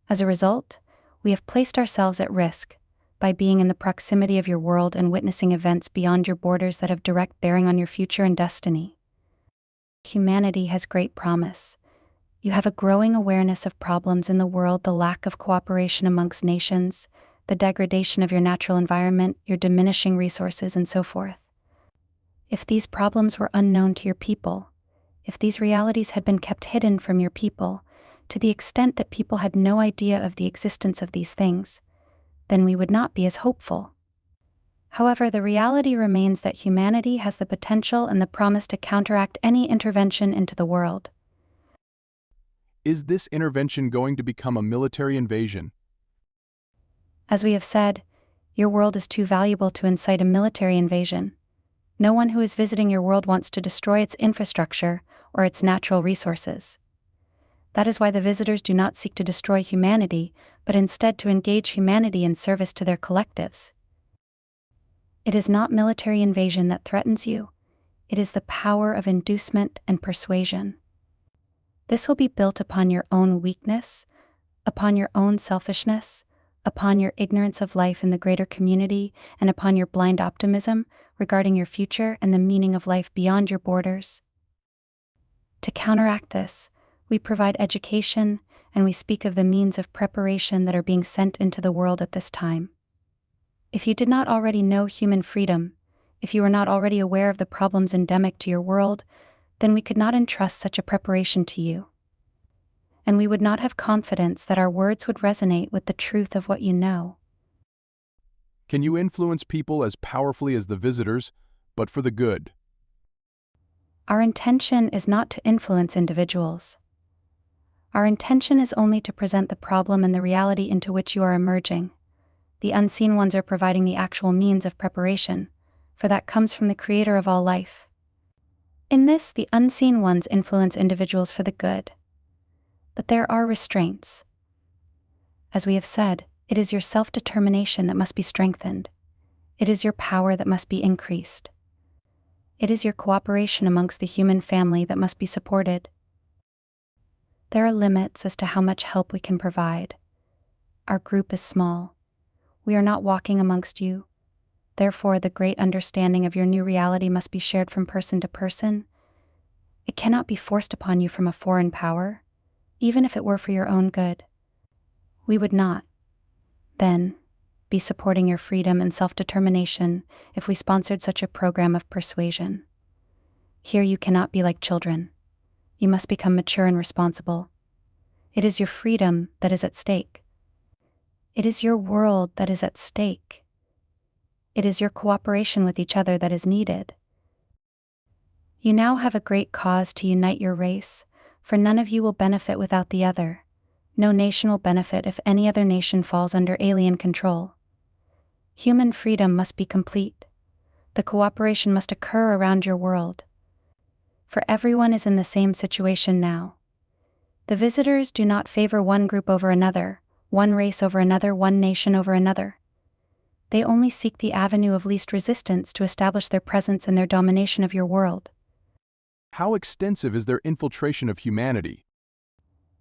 As a result, we have placed ourselves at risk by being in the proximity of your world and witnessing events beyond your borders that have direct bearing on your future and destiny. Humanity has great promise. You have a growing awareness of problems in the world, the lack of cooperation amongst nations, the degradation of your natural environment, your diminishing resources, and so forth. If these problems were unknown to your people, if these realities had been kept hidden from your people, to the extent that people had no idea of the existence of these things, then we would not be as hopeful. However, the reality remains that humanity has the potential and the promise to counteract any intervention into the world. Is this intervention going to become a military invasion? As we have said, your world is too valuable to incite a military invasion. No one who is visiting your world wants to destroy its infrastructure or its natural resources. That is why the visitors do not seek to destroy humanity, but instead to engage humanity in service to their collectives. It is not military invasion that threatens you. It is the power of inducement and persuasion. This will be built upon your own weakness, upon your own selfishness, upon your ignorance of life in the greater community, and upon your blind optimism regarding your future and the meaning of life beyond your borders. To counteract this, we provide education, and we speak of the means of preparation that are being sent into the world at this time. If you did not already know human freedom, if you were not already aware of the problems endemic to your world, then we could not entrust such a preparation to you. And we would not have confidence that our words would resonate with the truth of what you know. Can you influence people as powerfully as the visitors, but for the good? Our intention is not to influence individuals. Our intention is only to present the problem and the reality into which you are emerging. The unseen ones are providing the actual means of preparation, for that comes from the Creator of all life. In this, the unseen ones influence individuals for the good. But there are restraints. As we have said, it is your self-determination that must be strengthened. It is your power that must be increased. It is your cooperation amongst the human family that must be supported. There are limits as to how much help we can provide. Our group is small. We are not walking amongst you. Therefore, the great understanding of your new reality must be shared from person to person. It cannot be forced upon you from a foreign power, even if it were for your own good. We would not, then, be supporting your freedom and self-determination if we sponsored such a program of persuasion. Here you cannot be like children. You must become mature and responsible. It is your freedom that is at stake. It is your world that is at stake. It is your cooperation with each other that is needed. You now have a great cause to unite your race, for none of you will benefit without the other. No nation will benefit if any other nation falls under alien control. Human freedom must be complete. The cooperation must occur around your world. For everyone is in the same situation now. The visitors do not favor one group over another, one race over another, one nation over another. They only seek the avenue of least resistance to establish their presence and their domination of your world. How extensive is their infiltration of humanity?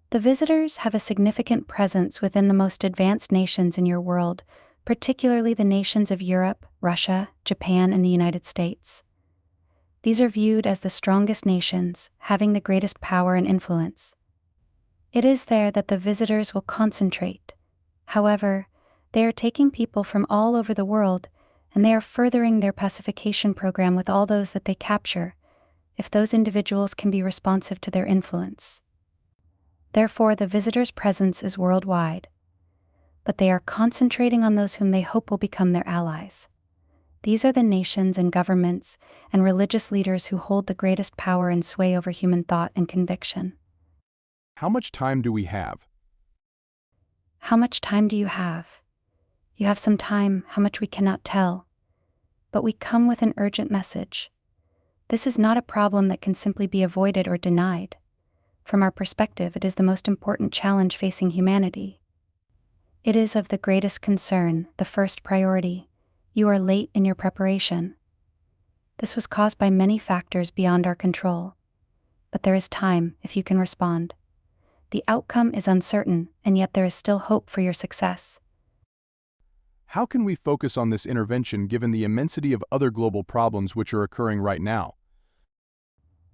The visitors have a significant presence within the most advanced nations in your world, particularly the nations of Europe, Russia, Japan, and the United States. These are viewed as the strongest nations, having the greatest power and influence. It is there that the visitors will concentrate. However, they are taking people from all over the world, and they are furthering their pacification program with all those that they capture, if those individuals can be responsive to their influence. Therefore, the visitors' presence is worldwide, but they are concentrating on those whom they hope will become their allies. These are the nations and governments and religious leaders who hold the greatest power and sway over human thought and conviction. How much time do we have? How much time do you have? You have some time, how much we cannot tell. But we come with an urgent message. This is not a problem that can simply be avoided or denied. From our perspective, it is the most important challenge facing humanity. It is of the greatest concern, the first priority. You are late in your preparation. This was caused by many factors beyond our control. But there is time if you can respond. The outcome is uncertain, and yet there is still hope for your success. How can we focus on this intervention given the immensity of other global problems which are occurring right now?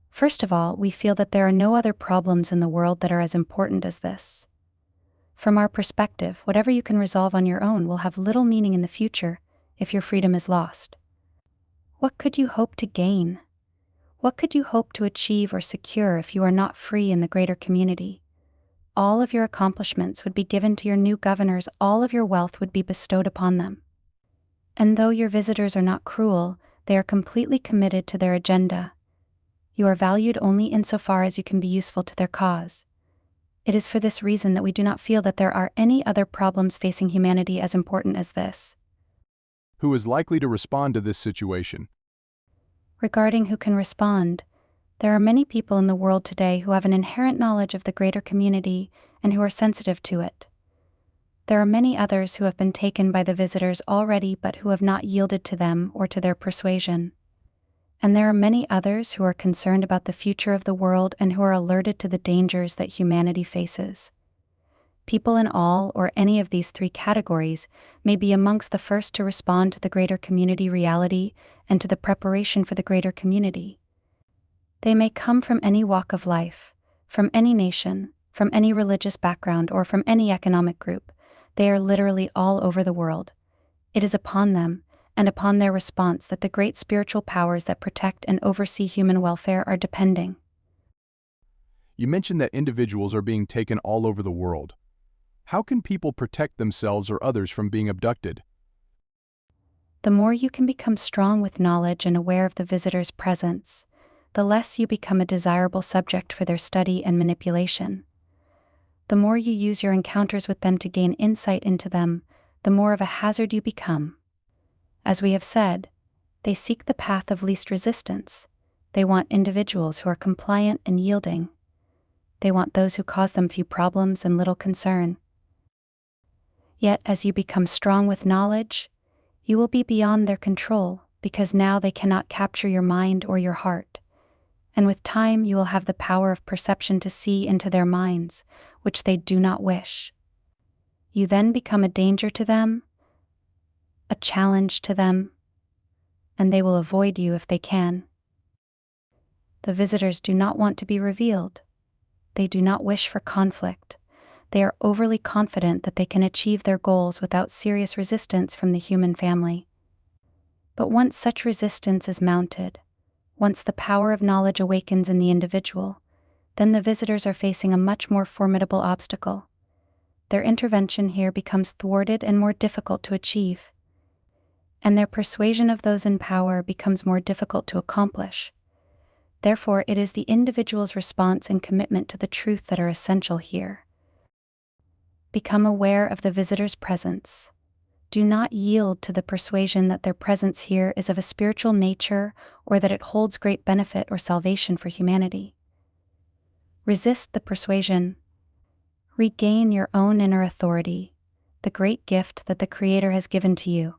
First of all, we feel that there are no other problems in the world that are as important as this. From our perspective, whatever you can resolve on your own will have little meaning in the future if your freedom is lost. What could you hope to gain? What could you hope to achieve or secure if you are not free in the greater community? All of your accomplishments would be given to your new governors, all of your wealth would be bestowed upon them. And though your visitors are not cruel, they are completely committed to their agenda. You are valued only insofar as you can be useful to their cause. It is for this reason that we do not feel that there are any other problems facing humanity as important as this. Who is likely to respond to this situation? Regarding who can respond, there are many people in the world today who have an inherent knowledge of the greater community and who are sensitive to it. There are many others who have been taken by the visitors already but who have not yielded to them or to their persuasion. And there are many others who are concerned about the future of the world and who are alerted to the dangers that humanity faces. People in all or any of these three categories may be amongst the first to respond to the greater community reality and to the preparation for the greater community. They may come from any walk of life, from any nation, from any religious background, or from any economic group. They are literally all over the world. It is upon them, and upon their response, that the great spiritual powers that protect and oversee human welfare are depending. You mentioned that individuals are being taken all over the world. How can people protect themselves or others from being abducted? The more you can become strong with knowledge and aware of the visitor's presence, the less you become a desirable subject for their study and manipulation. The more you use your encounters with them to gain insight into them, the more of a hazard you become. As we have said, they seek the path of least resistance. They want individuals who are compliant and yielding. They want those who cause them few problems and little concern. Yet, as you become strong with knowledge, you will be beyond their control, because now they cannot capture your mind or your heart. And with time you will have the power of perception to see into their minds, which they do not wish. You then become a danger to them, a challenge to them, and they will avoid you if they can. The visitors do not want to be revealed. They do not wish for conflict. They are overly confident that they can achieve their goals without serious resistance from the human family. But once such resistance is mounted, once the power of knowledge awakens in the individual, then the visitors are facing a much more formidable obstacle. Their intervention here becomes thwarted and more difficult to achieve, and their persuasion of those in power becomes more difficult to accomplish. Therefore, it is the individual's response and commitment to the truth that are essential here. Become aware of the visitor's presence. Do not yield to the persuasion that their presence here is of a spiritual nature or that it holds great benefit or salvation for humanity. Resist the persuasion. Regain your own inner authority, the great gift that the Creator has given to you.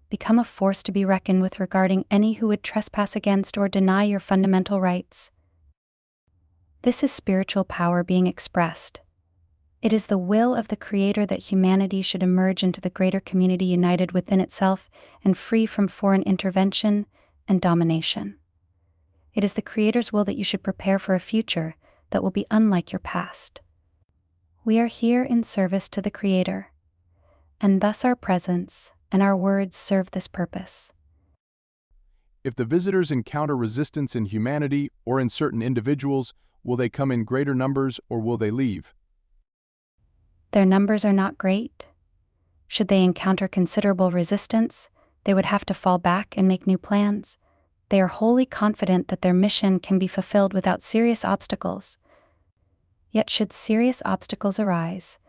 Become a force to be reckoned with regarding any who would trespass against or deny your fundamental rights. This is spiritual power being expressed. It is the will of the Creator that humanity should emerge into the greater community united within itself and free from foreign intervention and domination. It is the Creator's will that you should prepare for a future that will be unlike your past. We are here in service to the Creator, and thus our presence and our words serve this purpose. If the visitors encounter resistance in humanity or in certain individuals, will they come in greater numbers or will they leave? Their numbers are not great. Should they encounter considerable resistance, they would have to fall back and make new plans. They are wholly confident that their mission can be fulfilled without serious obstacles. Yet should serious obstacles arise,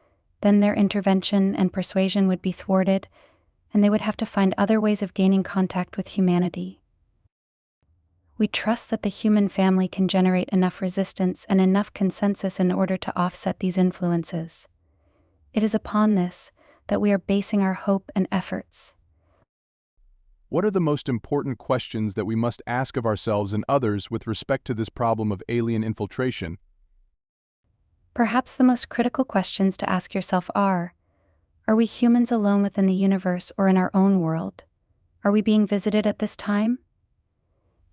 then their intervention and persuasion would be thwarted, and they would have to find other ways of gaining contact with humanity. We trust that the human family can generate enough resistance and enough consensus in order to offset these influences. It is upon this that we are basing our hope and efforts. What are the most important questions that we must ask of ourselves and others with respect to this problem of alien infiltration? Perhaps the most critical questions to ask yourself are we humans alone within the universe or in our own world? Are we being visited at this time?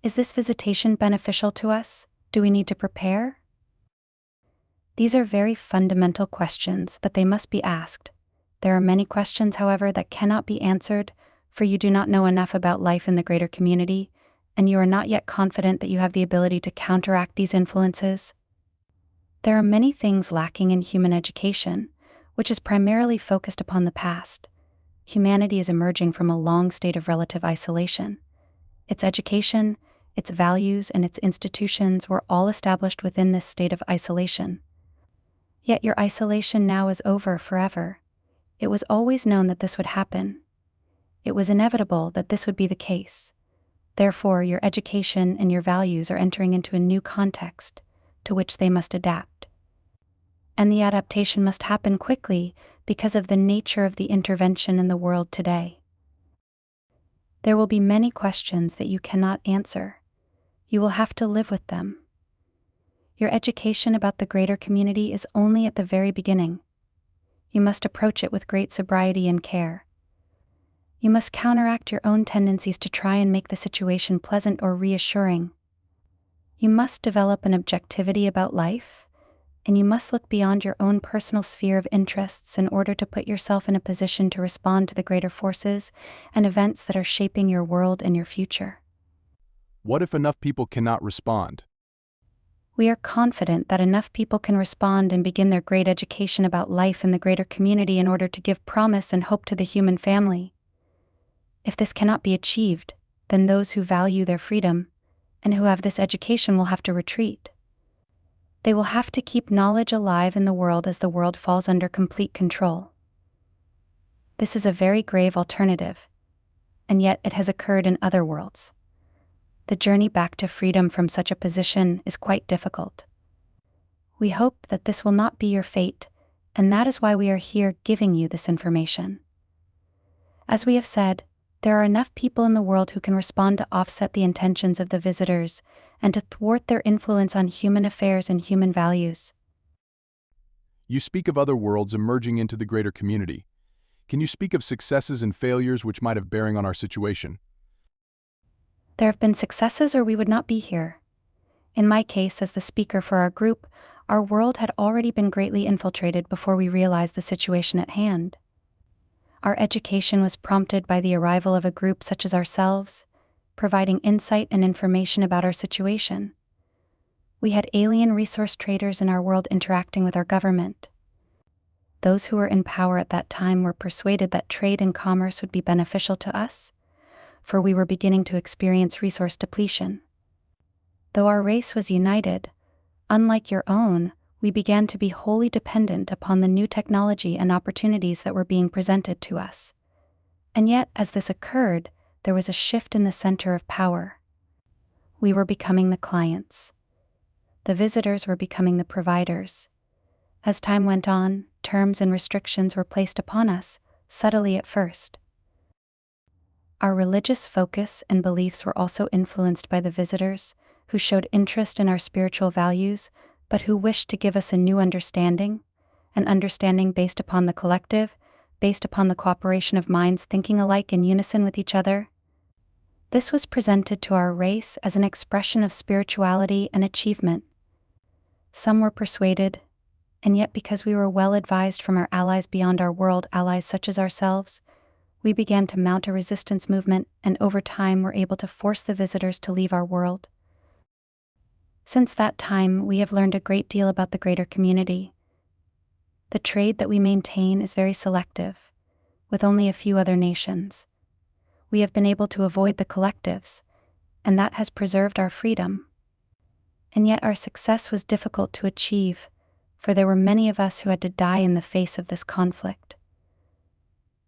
Is this visitation beneficial to us? Do we need to prepare? These are very fundamental questions, but they must be asked. There are many questions, however, that cannot be answered, for you do not know enough about life in the greater community, and you are not yet confident that you have the ability to counteract these influences. There are many things lacking in human education, which is primarily focused upon the past. Humanity is emerging from a long state of relative isolation. Its education, its values, and its institutions were all established within this state of isolation. Yet your isolation now is over forever. It was always known that this would happen. It was inevitable that this would be the case. Therefore, your education and your values are entering into a new context, to which they must adapt. And the adaptation must happen quickly because of the nature of the intervention in the world today. There will be many questions that you cannot answer. You will have to live with them. Your education about the greater community is only at the very beginning. You must approach it with great sobriety and care. You must counteract your own tendencies to try and make the situation pleasant or reassuring. You must develop an objectivity about life, and you must look beyond your own personal sphere of interests in order to put yourself in a position to respond to the greater forces and events that are shaping your world and your future. What if enough people cannot respond? We are confident that enough people can respond and begin their great education about life in the greater community in order to give promise and hope to the human family. If this cannot be achieved, then those who value their freedom and who have this education will have to retreat. They will have to keep knowledge alive in the world as the world falls under complete control. This is a very grave alternative, and yet it has occurred in other worlds. The journey back to freedom from such a position is quite difficult. We hope that this will not be your fate, and that is why we are here giving you this information. As we have said, there are enough people in the world who can respond to offset the intentions of the visitors and to thwart their influence on human affairs and human values. You speak of other worlds emerging into the greater community. Can you speak of successes and failures which might have bearing on our situation? There have been successes or we would not be here. In my case, as the speaker for our group, our world had already been greatly infiltrated before we realized the situation at hand. Our education was prompted by the arrival of a group such as ourselves, providing insight and information about our situation. We had alien resource traders in our world interacting with our government. Those who were in power at that time were persuaded that trade and commerce would be beneficial to us, for we were beginning to experience resource depletion. Though our race was united, unlike your own, we began to be wholly dependent upon the new technology and opportunities that were being presented to us. And yet, as this occurred, there was a shift in the center of power. We were becoming the clients. The visitors were becoming the providers. As time went on, terms and restrictions were placed upon us, subtly at first. Our religious focus and beliefs were also influenced by the visitors, who showed interest in our spiritual values, but who wished to give us a new understanding, an understanding based upon the collective, based upon the cooperation of minds thinking alike in unison with each other. This was presented to our race as an expression of spirituality and achievement. Some were persuaded, and yet because we were well advised from our allies beyond our world, allies such as ourselves, we began to mount a resistance movement, and over time were able to force the visitors to leave our world. Since that time, we have learned a great deal about the greater community. The trade that we maintain is very selective, with only a few other nations. We have been able to avoid the collectives, and that has preserved our freedom. And yet our success was difficult to achieve, for there were many of us who had to die in the face of this conflict.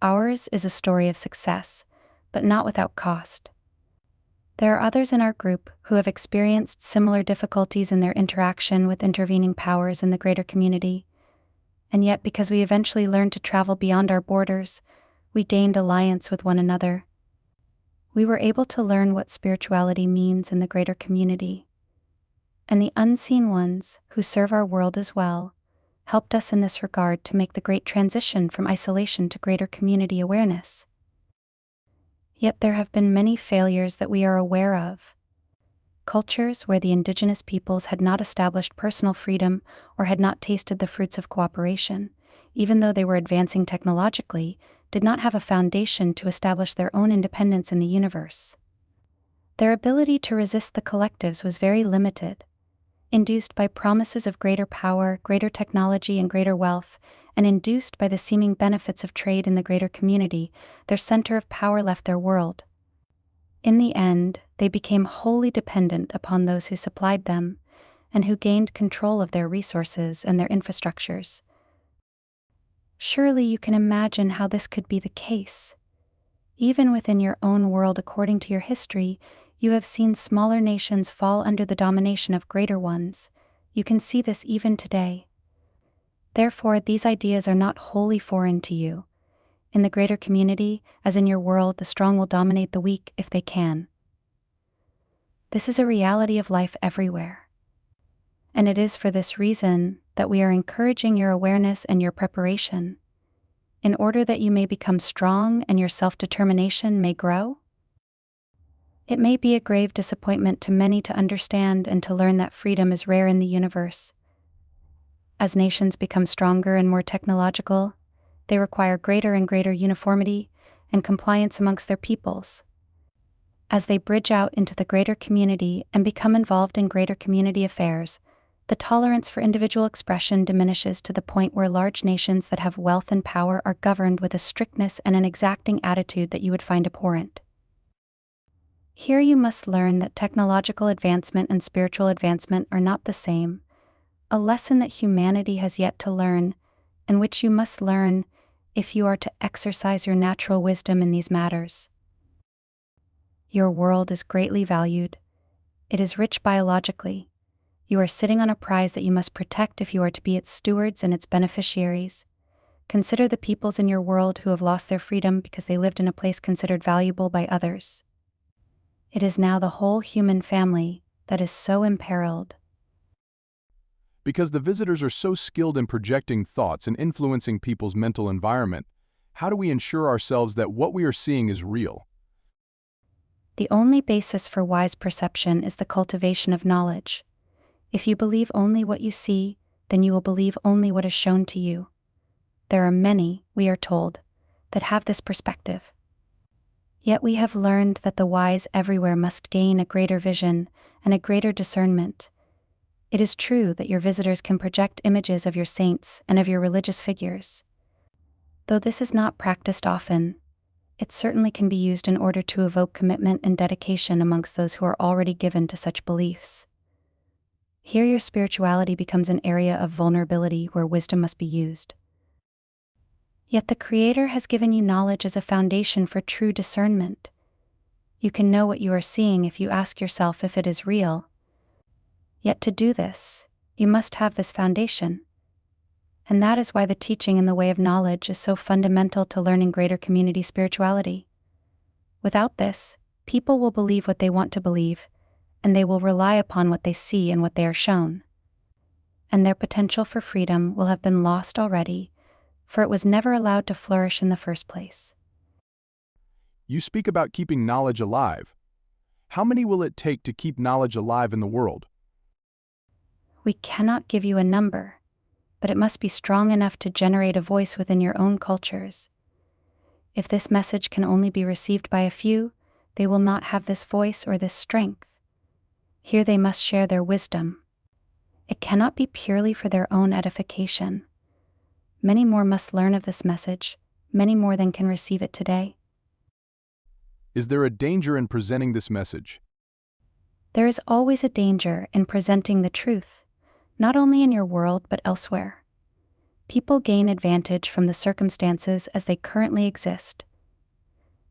Ours is a story of success, but not without cost. There are others in our group who have experienced similar difficulties in their interaction with intervening powers in the greater community, and yet because we eventually learned to travel beyond our borders, we gained alliance with one another. We were able to learn what spirituality means in the greater community, and the unseen ones, who serve our world as well, helped us in this regard to make the great transition from isolation to greater community awareness. Yet there have been many failures that we are aware of. Cultures where the indigenous peoples had not established personal freedom or had not tasted the fruits of cooperation, even though they were advancing technologically, did not have a foundation to establish their own independence in the universe. Their ability to resist the collectives was very limited, induced by promises of greater power, greater technology, and greater wealth, and induced by the seeming benefits of trade in the greater community. Their center of power left their world. In the end, they became wholly dependent upon those who supplied them, and who gained control of their resources and their infrastructures. Surely you can imagine how this could be the case. Even within your own world, according to your history, you have seen smaller nations fall under the domination of greater ones. You can see this even today. Therefore, these ideas are not wholly foreign to you. In the greater community, as in your world, the strong will dominate the weak if they can. This is a reality of life everywhere. And it is for this reason that we are encouraging your awareness and your preparation, in order that you may become strong and your self-determination may grow. It may be a grave disappointment to many to understand and to learn that freedom is rare in the universe. As nations become stronger and more technological, they require greater and greater uniformity and compliance amongst their peoples. As they bridge out into the greater community and become involved in greater community affairs, the tolerance for individual expression diminishes to the point where large nations that have wealth and power are governed with a strictness and an exacting attitude that you would find abhorrent. Here you must learn that technological advancement and spiritual advancement are not the same, a lesson that humanity has yet to learn, and which you must learn if you are to exercise your natural wisdom in these matters. Your world is greatly valued. It is rich biologically. You are sitting on a prize that you must protect if you are to be its stewards and its beneficiaries. Consider the peoples in your world who have lost their freedom because they lived in a place considered valuable by others. It is now the whole human family that is so imperiled. Because the visitors are so skilled in projecting thoughts and influencing people's mental environment, how do we ensure ourselves that what we are seeing is real? The only basis for wise perception is the cultivation of knowledge. If you believe only what you see, then you will believe only what is shown to you. There are many, we are told, that have this perspective. Yet we have learned that the wise everywhere must gain a greater vision and a greater discernment. It is true that your visitors can project images of your saints and of your religious figures. Though this is not practiced often, it certainly can be used in order to evoke commitment and dedication amongst those who are already given to such beliefs. Here your spirituality becomes an area of vulnerability where wisdom must be used. Yet the Creator has given you knowledge as a foundation for true discernment. You can know what you are seeing if you ask yourself if it is real. Yet to do this, you must have this foundation. And that is why the teaching in the way of knowledge is so fundamental to learning greater community spirituality. Without this, people will believe what they want to believe, and they will rely upon what they see and what they are shown. And their potential for freedom will have been lost already, for it was never allowed to flourish in the first place. You speak about keeping knowledge alive. How many will it take to keep knowledge alive in the world? We cannot give you a number, but it must be strong enough to generate a voice within your own cultures. If this message can only be received by a few, they will not have this voice or this strength. Here they must share their wisdom. It cannot be purely for their own edification. Many more must learn of this message, many more than can receive it today. Is there a danger in presenting this message? There is always a danger in presenting the truth, not only in your world but elsewhere. People gain advantage from the circumstances as they currently exist.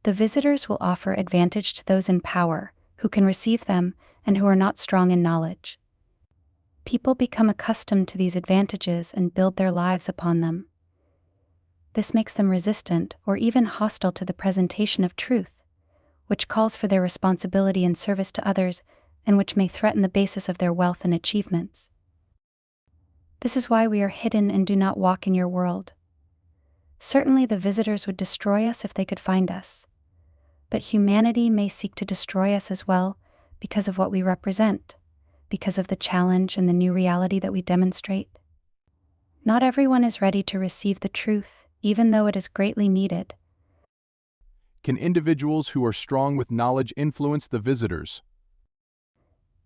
The visitors will offer advantage to those in power, who can receive them and who are not strong in knowledge. People become accustomed to these advantages and build their lives upon them. This makes them resistant or even hostile to the presentation of truth, which calls for their responsibility in service to others and which may threaten the basis of their wealth and achievements. This is why we are hidden and do not walk in your world. Certainly the visitors would destroy us if they could find us. But humanity may seek to destroy us as well because of what we represent, because of the challenge and the new reality that we demonstrate. Not everyone is ready to receive the truth, even though it is greatly needed. Can individuals who are strong with knowledge influence the visitors?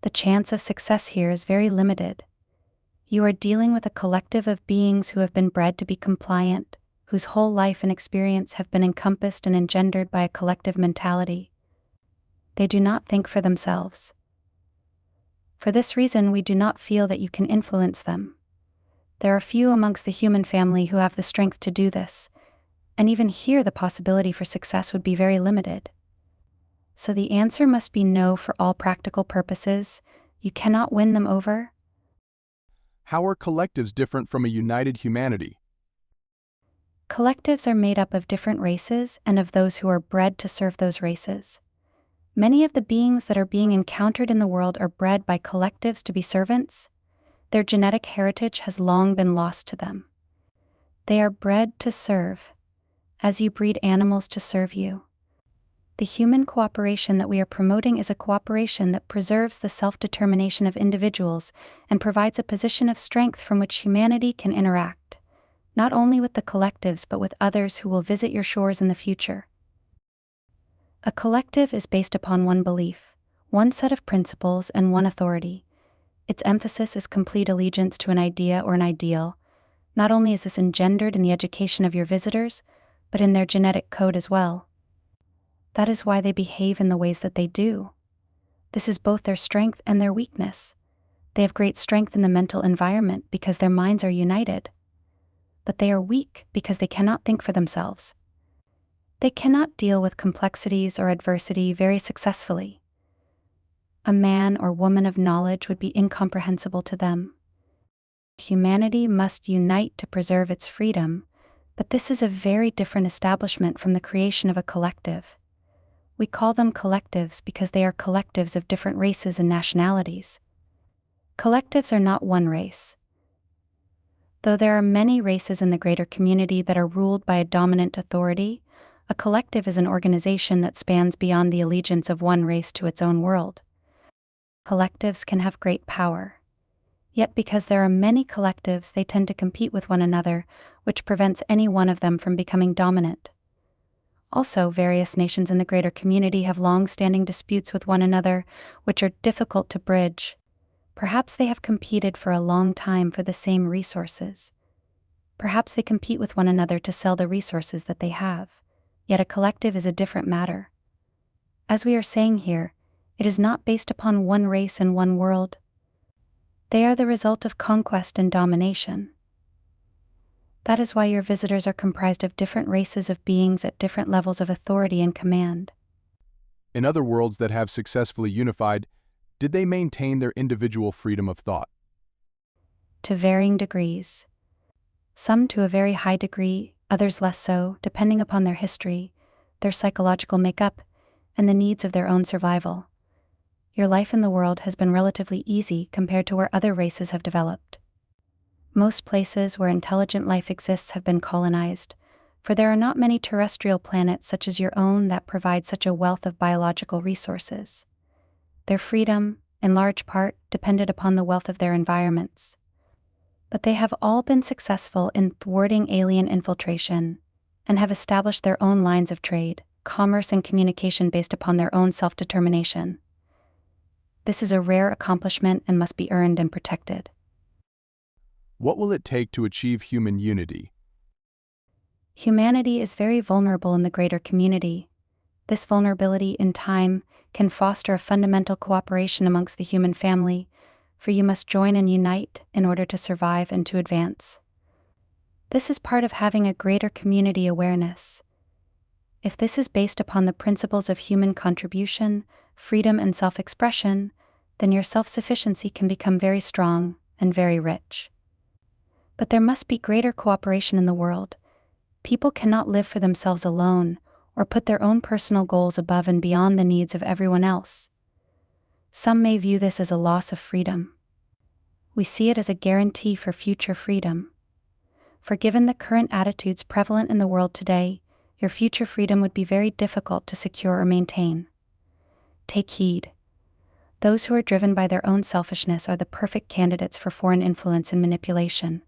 The chance of success here is very limited. You are dealing with a collective of beings who have been bred to be compliant, whose whole life and experience have been encompassed and engendered by a collective mentality. They do not think for themselves. For this reason, we do not feel that you can influence them. There are few amongst the human family who have the strength to do this, and even here the possibility for success would be very limited. So the answer must be no for all practical purposes. You cannot win them over. How are collectives different from a united humanity? Collectives are made up of different races and of those who are bred to serve those races. Many of the beings that are being encountered in the world are bred by collectives to be servants. Their genetic heritage has long been lost to them. They are bred to serve, as you breed animals to serve you. The human cooperation that we are promoting is a cooperation that preserves the self-determination of individuals and provides a position of strength from which humanity can interact, not only with the collectives but with others who will visit your shores in the future. A collective is based upon one belief, one set of principles, and one authority. Its emphasis is complete allegiance to an idea or an ideal. Not only is this engendered in the education of your visitors, but in their genetic code as well. That is why they behave in the ways that they do. This is both their strength and their weakness. They have great strength in the mental environment because their minds are united. But they are weak because they cannot think for themselves. They cannot deal with complexities or adversity very successfully. A man or woman of knowledge would be incomprehensible to them. Humanity must unite to preserve its freedom, but this is a very different establishment from the creation of a collective. We call them collectives because they are collectives of different races and nationalities. Collectives are not one race. Though there are many races in the greater community that are ruled by a dominant authority, a collective is an organization that spans beyond the allegiance of one race to its own world. Collectives can have great power. Yet because there are many collectives, they tend to compete with one another, which prevents any one of them from becoming dominant. Also, various nations in the greater community have long-standing disputes with one another, which are difficult to bridge. Perhaps they have competed for a long time for the same resources. Perhaps they compete with one another to sell the resources that they have. Yet a collective is a different matter. As we are saying here, it is not based upon one race and one world. They are the result of conquest and domination. That is why your visitors are comprised of different races of beings at different levels of authority and command. In other worlds that have successfully unified, did they maintain their individual freedom of thought? To varying degrees. Some to a very high degree, others less so, depending upon their history, their psychological makeup, and the needs of their own survival. Your life in the world has been relatively easy compared to where other races have developed. Most places where intelligent life exists have been colonized, for there are not many terrestrial planets such as your own that provide such a wealth of biological resources. Their freedom, in large part, depended upon the wealth of their environments. But they have all been successful in thwarting alien infiltration and have established their own lines of trade, commerce, and communication based upon their own self-determination. This is a rare accomplishment and must be earned and protected. What will it take to achieve human unity? Humanity is very vulnerable in the greater community. This vulnerability in time can foster a fundamental cooperation amongst the human family, for you must join and unite in order to survive and to advance. This is part of having a greater community awareness. If this is based upon the principles of human contribution, freedom, and self-expression, then your self-sufficiency can become very strong and very rich. But there must be greater cooperation in the world. People cannot live for themselves alone or put their own personal goals above and beyond the needs of everyone else. Some may view this as a loss of freedom. We see it as a guarantee for future freedom. For given the current attitudes prevalent in the world today, your future freedom would be very difficult to secure or maintain. Take heed. Those who are driven by their own selfishness are the perfect candidates for foreign influence and manipulation.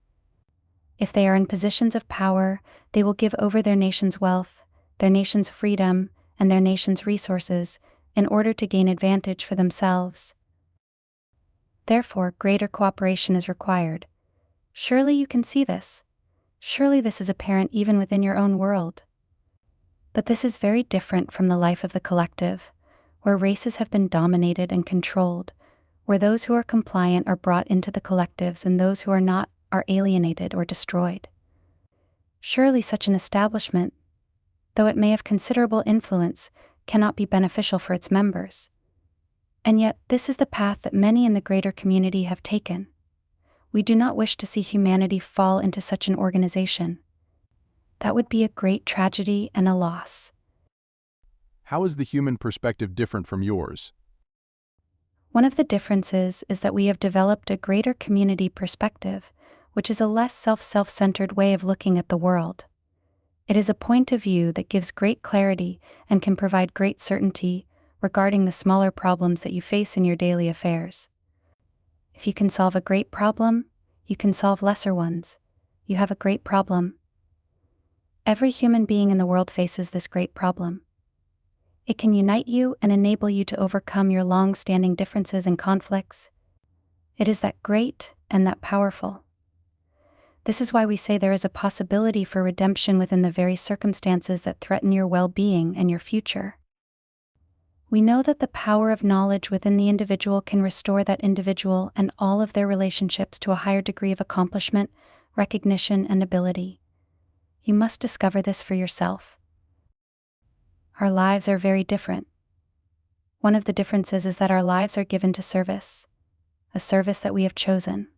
If they are in positions of power, they will give over their nation's wealth, their nation's freedom, and their nation's resources in order to gain advantage for themselves. Therefore, greater cooperation is required. Surely you can see this. Surely this is apparent even within your own world. But this is very different from the life of the collective, where races have been dominated and controlled, where those who are compliant are brought into the collectives and those who are not are alienated or destroyed. Surely such an establishment, though it may have considerable influence, cannot be beneficial for its members. And yet this is the path that many in the greater community have taken. We do not wish to see humanity fall into such an organization. That would be a great tragedy and a loss. How is the human perspective different from yours? One of the differences is that we have developed a greater community perspective, which is a less self-centered way of looking at the world. It is a point of view that gives great clarity and can provide great certainty regarding the smaller problems that you face in your daily affairs. If you can solve a great problem, you can solve lesser ones. You have a great problem. Every human being in the world faces this great problem. It can unite you and enable you to overcome your long-standing differences and conflicts. It is that great and that powerful. This is why we say there is a possibility for redemption within the very circumstances that threaten your well-being and your future. We know that the power of knowledge within the individual can restore that individual and all of their relationships to a higher degree of accomplishment, recognition, and ability. You must discover this for yourself. Our lives are very different. One of the differences is that our lives are given to service, a service that we have chosen.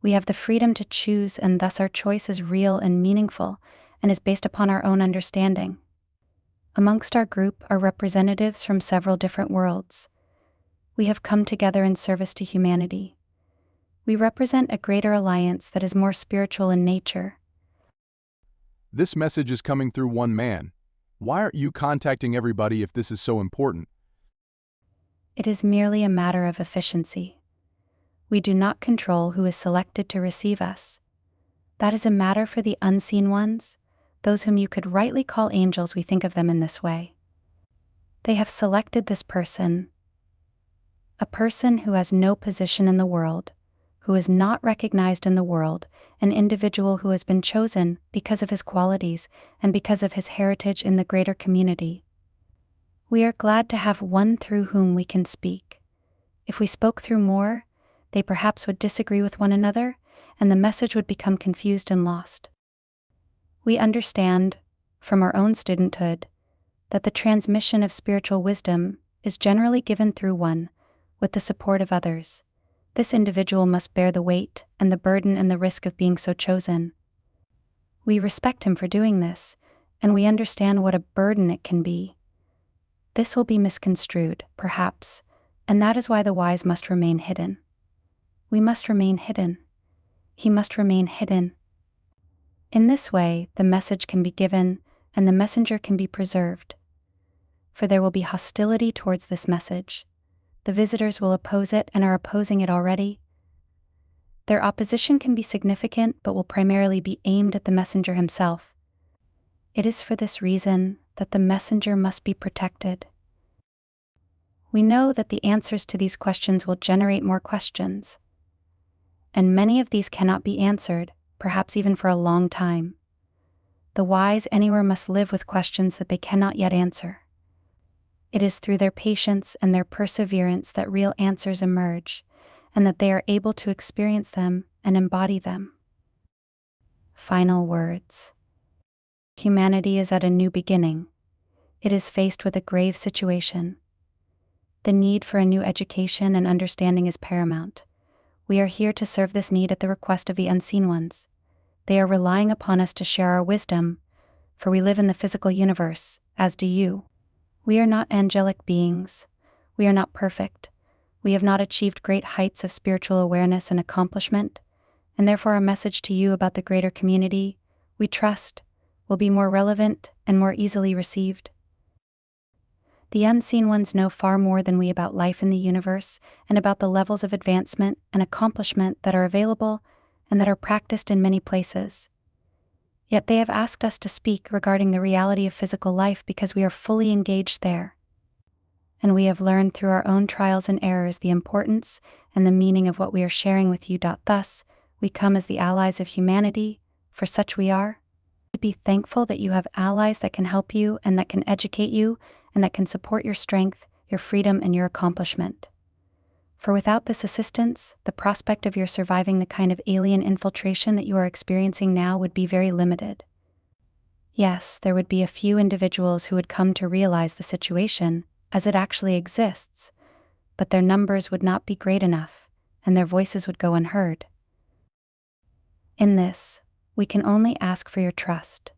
We have the freedom to choose, and thus our choice is real and meaningful and is based upon our own understanding. Amongst our group are representatives from several different worlds. We have come together in service to humanity. We represent a greater alliance that is more spiritual in nature. This message is coming through one man. Why aren't you contacting everybody if this is so important? It is merely a matter of efficiency. We do not control who is selected to receive us. That is a matter for the unseen ones, those whom you could rightly call angels. We think of them in this way. They have selected this person, a person who has no position in the world, who is not recognized in the world, an individual who has been chosen because of his qualities and because of his heritage in the greater community. We are glad to have one through whom we can speak. If we spoke through more, They perhaps would disagree with one another, and the message would become confused and lost. We understand, from our own studenthood, that the transmission of spiritual wisdom is generally given through one, with the support of others. This individual must bear the weight and the burden and the risk of being so chosen. We respect him for doing this, and we understand what a burden it can be. This will be misconstrued, perhaps, and that is why the wise must remain hidden. We must remain hidden. He must remain hidden. In this way, the message can be given, and the messenger can be preserved. For there will be hostility towards this message. The visitors will oppose it and are opposing it already. Their opposition can be significant, but will primarily be aimed at the messenger himself. It is for this reason that the messenger must be protected. We know that the answers to these questions will generate more questions, and many of these cannot be answered, perhaps even for a long time. The wise anywhere must live with questions that they cannot yet answer. It is through their patience and their perseverance that real answers emerge, and that they are able to experience them and embody them. Final words. Humanity is at a new beginning. It is faced with a grave situation. The need for a new education and understanding is paramount. We are here to serve this need at the request of the unseen ones. They are relying upon us to share our wisdom, for we live in the physical universe, as do you. We are not angelic beings. We are not perfect. We have not achieved great heights of spiritual awareness and accomplishment, and therefore our message to you about the greater community, we trust, will be more relevant and more easily received. The unseen ones know far more than we about life in the universe and about the levels of advancement and accomplishment that are available and that are practiced in many places. Yet they have asked us to speak regarding the reality of physical life because we are fully engaged there. And we have learned through our own trials and errors the importance and the meaning of what we are sharing with you. Thus, we come as the allies of humanity, for such we are. Be thankful that you have allies that can help you and that can educate you and that can support your strength, your freedom, and your accomplishment. For without this assistance, the prospect of your surviving the kind of alien infiltration that you are experiencing now would be very limited. Yes, there would be a few individuals who would come to realize the situation as it actually exists, but their numbers would not be great enough, and their voices would go unheard. In this, we can only ask for your trust.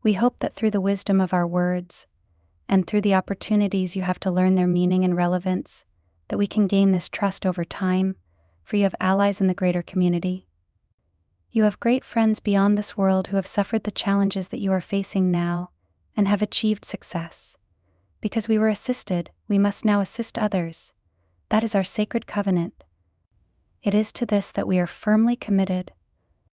We hope that through the wisdom of our words, and through the opportunities you have to learn their meaning and relevance, that we can gain this trust over time, for you have allies in the greater community. You have great friends beyond this world who have suffered the challenges that you are facing now, and have achieved success. Because we were assisted, we must now assist others. That is our sacred covenant. It is to this that we are firmly committed,